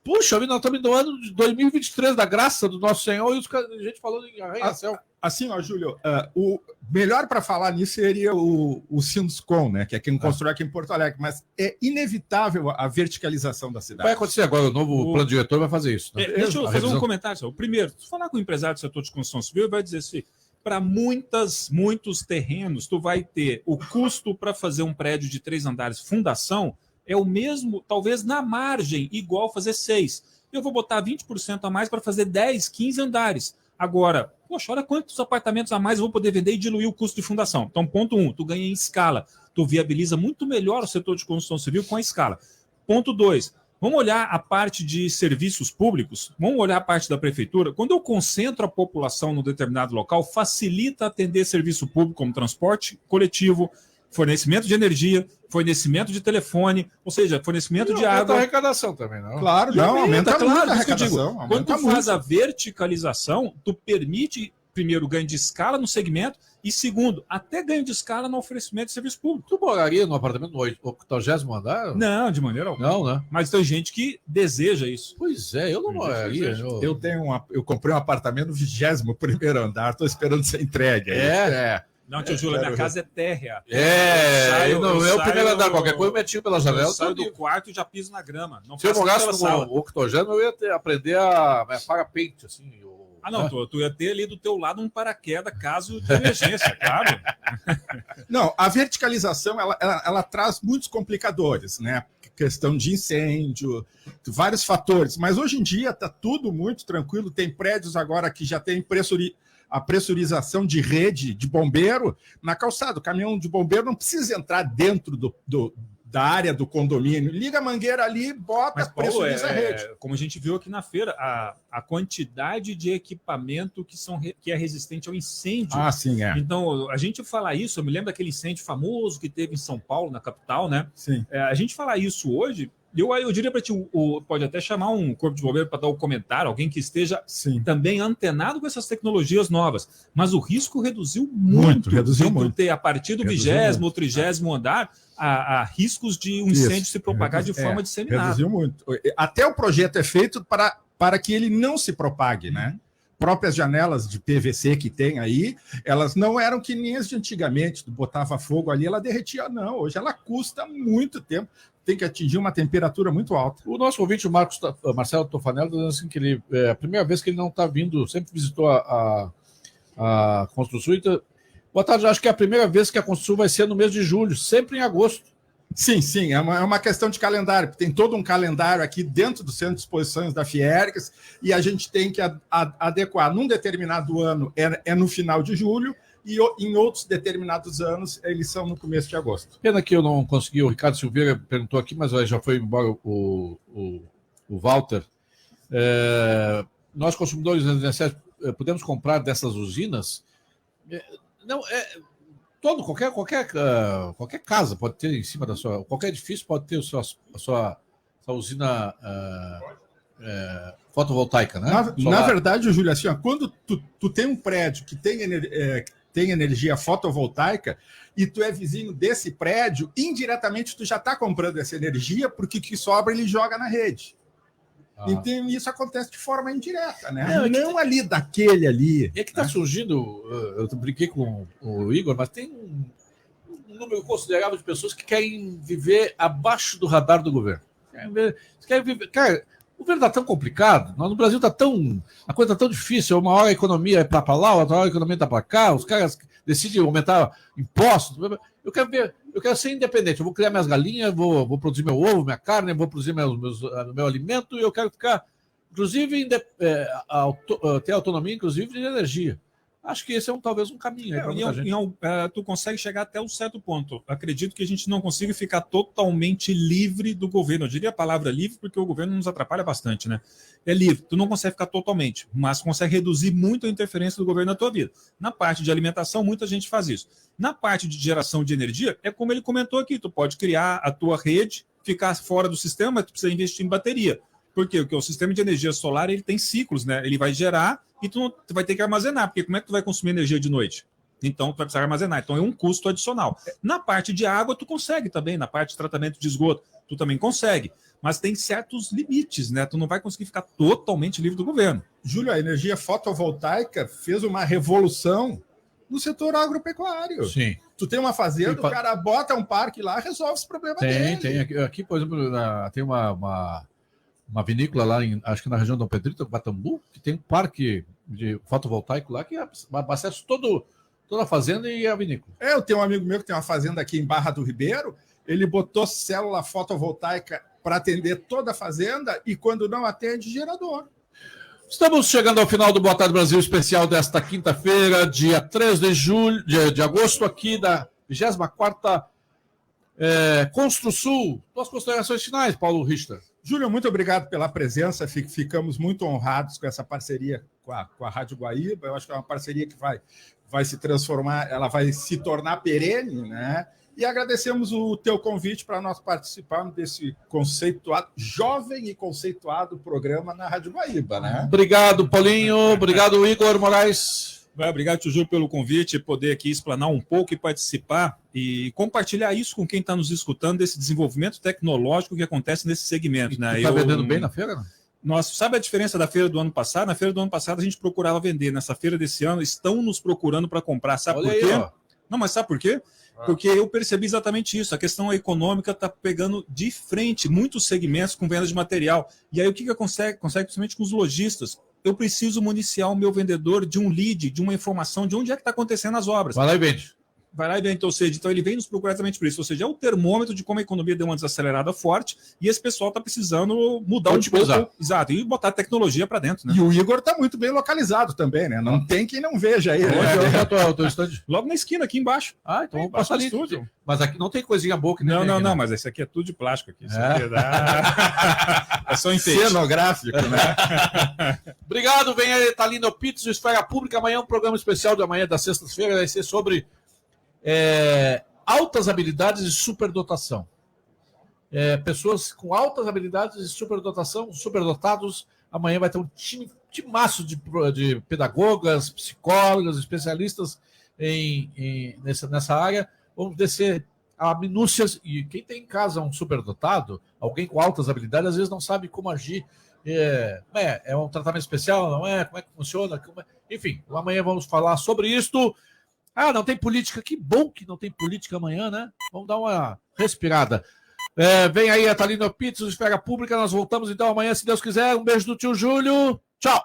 Puxa, nós estamos no ano de 2023, da graça do nosso Senhor, e a gente falando em arranha-céu. Assim, ó, Júlio, o melhor para falar nisso seria o Sinduscom, né? Que é quem constrói aqui em Porto Alegre, mas é inevitável a verticalização da cidade. Vai acontecer agora, o novo plano diretor vai fazer isso. Né? Deixa eu fazer um comentário. Só. O primeiro, se falar com o empresário do setor de construção civil, ele vai dizer assim: para muitos terrenos, tu vai ter o custo para fazer um prédio de 3 andares fundação é o mesmo, talvez na margem, igual fazer 6. Eu vou botar 20% a mais para fazer 10, 15 andares. Agora, poxa, olha quantos apartamentos a mais eu vou poder vender e diluir o custo de fundação. Então, ponto 1, tu ganha em escala. Tu viabiliza muito melhor o setor de construção civil com a escala. Ponto 2, vamos olhar a parte de serviços públicos, vamos olhar a parte da prefeitura. Quando eu concentro a população num determinado local, facilita atender serviço público como transporte coletivo, fornecimento de energia, fornecimento de telefone, ou seja, fornecimento de água. Aumenta a arrecadação também, não? Claro, não, aumenta muito a arrecadação. Quando tu faz a verticalização, tu permite, primeiro, ganho de escala no segmento e, segundo, até ganho de escala no oferecimento de serviço público. Tu moraria no apartamento no 80º andar? Não, de maneira alguma. Não, né? Mas tem gente que deseja isso. Pois é, eu não moraria. Eu comprei um apartamento no 21º andar, estou esperando ser entregue. Não, tio Júlio, minha casa é térrea. É o primeiro andar. Qualquer coisa eu metinho pela janela. Eu saio do quarto e já piso na grama. Não se eu morasse no 80º, eu ia aprender a parapente, assim. Tu ia ter ali do teu lado um paraquedas caso de emergência, claro. Não, a verticalização, ela traz muitos complicadores, né? Questão de incêndio, vários fatores. Mas hoje em dia está tudo muito tranquilo. Tem prédios agora que já tem a pressurização de rede de bombeiro na calçada. O caminhão de bombeiro não precisa entrar dentro da área do condomínio. Liga a mangueira ali, bota, mas, Paulo, pressuriza a rede. Como a gente viu aqui na feira, a quantidade de equipamento que é resistente ao incêndio. Ah, sim, é. Então, a gente fala isso, eu me lembro daquele incêndio famoso que teve em São Paulo, na capital, né? Sim. A gente falar isso hoje, eu diria para ti, pode até chamar um corpo de bombeiro para dar um comentário, alguém que esteja também antenado com essas tecnologias novas. Mas o risco reduziu muito. Reduziu muito. Ter, a partir do 20º ou 30º andar, a riscos de um incêndio se propagar de forma disseminada. Reduziu muito. Até o projeto é feito para que ele não se propague, né? Próprias janelas de PVC que tem aí, elas não eram que nem as de antigamente, tu botava fogo ali, ela derretia. Não, hoje ela custa muito tempo, tem que atingir uma temperatura muito alta. O nosso ouvinte, o Marcelo Tofanello, está dizendo assim que ele, é a primeira vez que ele não está vindo, sempre visitou a Construção. Boa tarde, acho que é a primeira vez que a Construção vai ser no mês de julho, sempre em agosto. Sim, é uma questão de calendário. Tem todo um calendário aqui dentro do Centro de Exposições da Fiergs e a gente tem que adequar. Num determinado ano é no final de julho e em outros determinados anos eles são no começo de agosto. Pena que eu não consegui, o Ricardo Silveira perguntou aqui, mas já foi embora o Walter. Nós, consumidores podemos comprar dessas usinas? Qualquer casa pode ter em cima da sua... Qualquer edifício pode ter a sua usina fotovoltaica, né? Na verdade, Júlio, assim, ó, quando tu tem um prédio que tem energia fotovoltaica e tu é vizinho desse prédio, indiretamente tu já está comprando essa energia, porque o que sobra ele joga na rede. Então isso acontece de forma indireta, né? Não ali daquele ali. É que está surgindo, eu brinquei com o Igor, mas tem um número considerável de pessoas que querem viver abaixo do radar do governo. Querem viver, cara, o governo está tão complicado, nós no Brasil a coisa está tão difícil, uma hora a economia é para lá, outra hora a economia está para cá, os caras decidem aumentar impostos. Eu quero ser independente, eu vou criar minhas galinhas, vou produzir meu ovo, minha carne, vou produzir meu alimento, e eu quero ficar, inclusive, ter autonomia, inclusive, de energia. Acho que esse é talvez um caminho. Tu consegue chegar até um certo ponto. Acredito que a gente não consiga ficar totalmente livre do governo. Eu diria a palavra livre porque o governo nos atrapalha bastante, né? É livre. Tu não consegue ficar totalmente, mas consegue reduzir muito a interferência do governo na tua vida. Na parte de alimentação, muita gente faz isso. Na parte de geração de energia, é como ele comentou aqui. Tu pode criar a tua rede, ficar fora do sistema, mas tu precisa investir em bateria. Por quê? Porque o sistema de energia solar ele tem ciclos, né? Ele vai gerar e tu vai ter que armazenar, porque como é que tu vai consumir energia de noite? Então tu vai precisar armazenar. Então é um custo adicional. Na parte de água tu consegue também, na parte de tratamento de esgoto tu também consegue, mas tem certos limites, né? Tu não vai conseguir ficar totalmente livre do governo. Júlio, a energia fotovoltaica fez uma revolução no setor agropecuário. Sim. Tu tem uma fazenda, o cara bota um parque lá, resolve esse problema dele. Tem. Aqui, por exemplo, tem uma vinícola lá, acho que na região de Dom Pedrito, Batambu, que tem um parque de fotovoltaico lá que abastece toda a fazenda e a vinícola. Eu tenho um amigo meu que tem uma fazenda aqui em Barra do Ribeiro, ele botou célula fotovoltaica para atender toda a fazenda e quando não atende, gerador. Estamos chegando ao final do Boa Tarde Brasil especial desta quinta-feira, dia 3 de agosto, aqui da 24ª Construsul. Tuas considerações finais, Paulo Richter. Júlio, muito obrigado pela presença. Ficamos muito honrados com essa parceria com a Rádio Guaíba. Eu acho que é uma parceria que vai se transformar, ela vai se tornar perene, né? E agradecemos o teu convite para nós participarmos desse jovem e conceituado programa na Rádio Guaíba, né? Obrigado, Paulinho. Obrigado, Igor Moraes. Obrigado, Tio Júlio, pelo convite, poder aqui explanar um pouco e participar e compartilhar isso com quem está nos escutando desse desenvolvimento tecnológico que acontece nesse segmento. Né? Está vendendo bem na feira? Não? Nós, sabe a diferença da feira do ano passado? Na feira do ano passado a gente procurava vender. Nessa feira desse ano estão nos procurando para comprar. Sabe por quê? Não, mas sabe por quê? Porque eu percebi exatamente isso. A questão econômica está pegando de frente muitos segmentos com venda de material. E aí o que consegue principalmente com os lojistas? Eu preciso municiar o meu vendedor de um lead, de uma informação de onde é que está acontecendo as obras. Vai lá e vende. Ou seja, então ele vem nos procurar exatamente por isso. Ou seja, é o termômetro de como a economia deu uma desacelerada forte e esse pessoal está precisando mudar um pouco. Exato, e botar tecnologia para dentro. Né? E o Igor está muito bem localizado também, né? Não tem quem não veja aí. Logo na esquina, aqui embaixo. Ah, então vamos passar ali. Estúdio. Mas aqui não tem coisinha boa que nem Não, mas esse aqui é tudo de plástico. Aqui. É só enfeite. Cenográfico, né? Obrigado, vem aí, Thalino Pitts, Esfera Pública. Amanhã um programa especial de amanhã, da sexta-feira, vai ser sobre altas habilidades e superdotação. Pessoas com altas habilidades e superdotação, superdotados. Amanhã vai ter um timaço de pedagogas, psicólogas, especialistas nessa área. Vamos descer a minúcias. E quem tem em casa um superdotado, alguém com altas habilidades, às vezes não sabe como agir. É um tratamento especial, não é? Como é que funciona? Enfim, amanhã vamos falar sobre isto. Não tem política. Que bom que não tem política amanhã, né? Vamos dar uma respirada. Vem aí a Thalino Pitts, Esfera Pública. Nós voltamos então amanhã, se Deus quiser. Um beijo do tio Júlio. Tchau.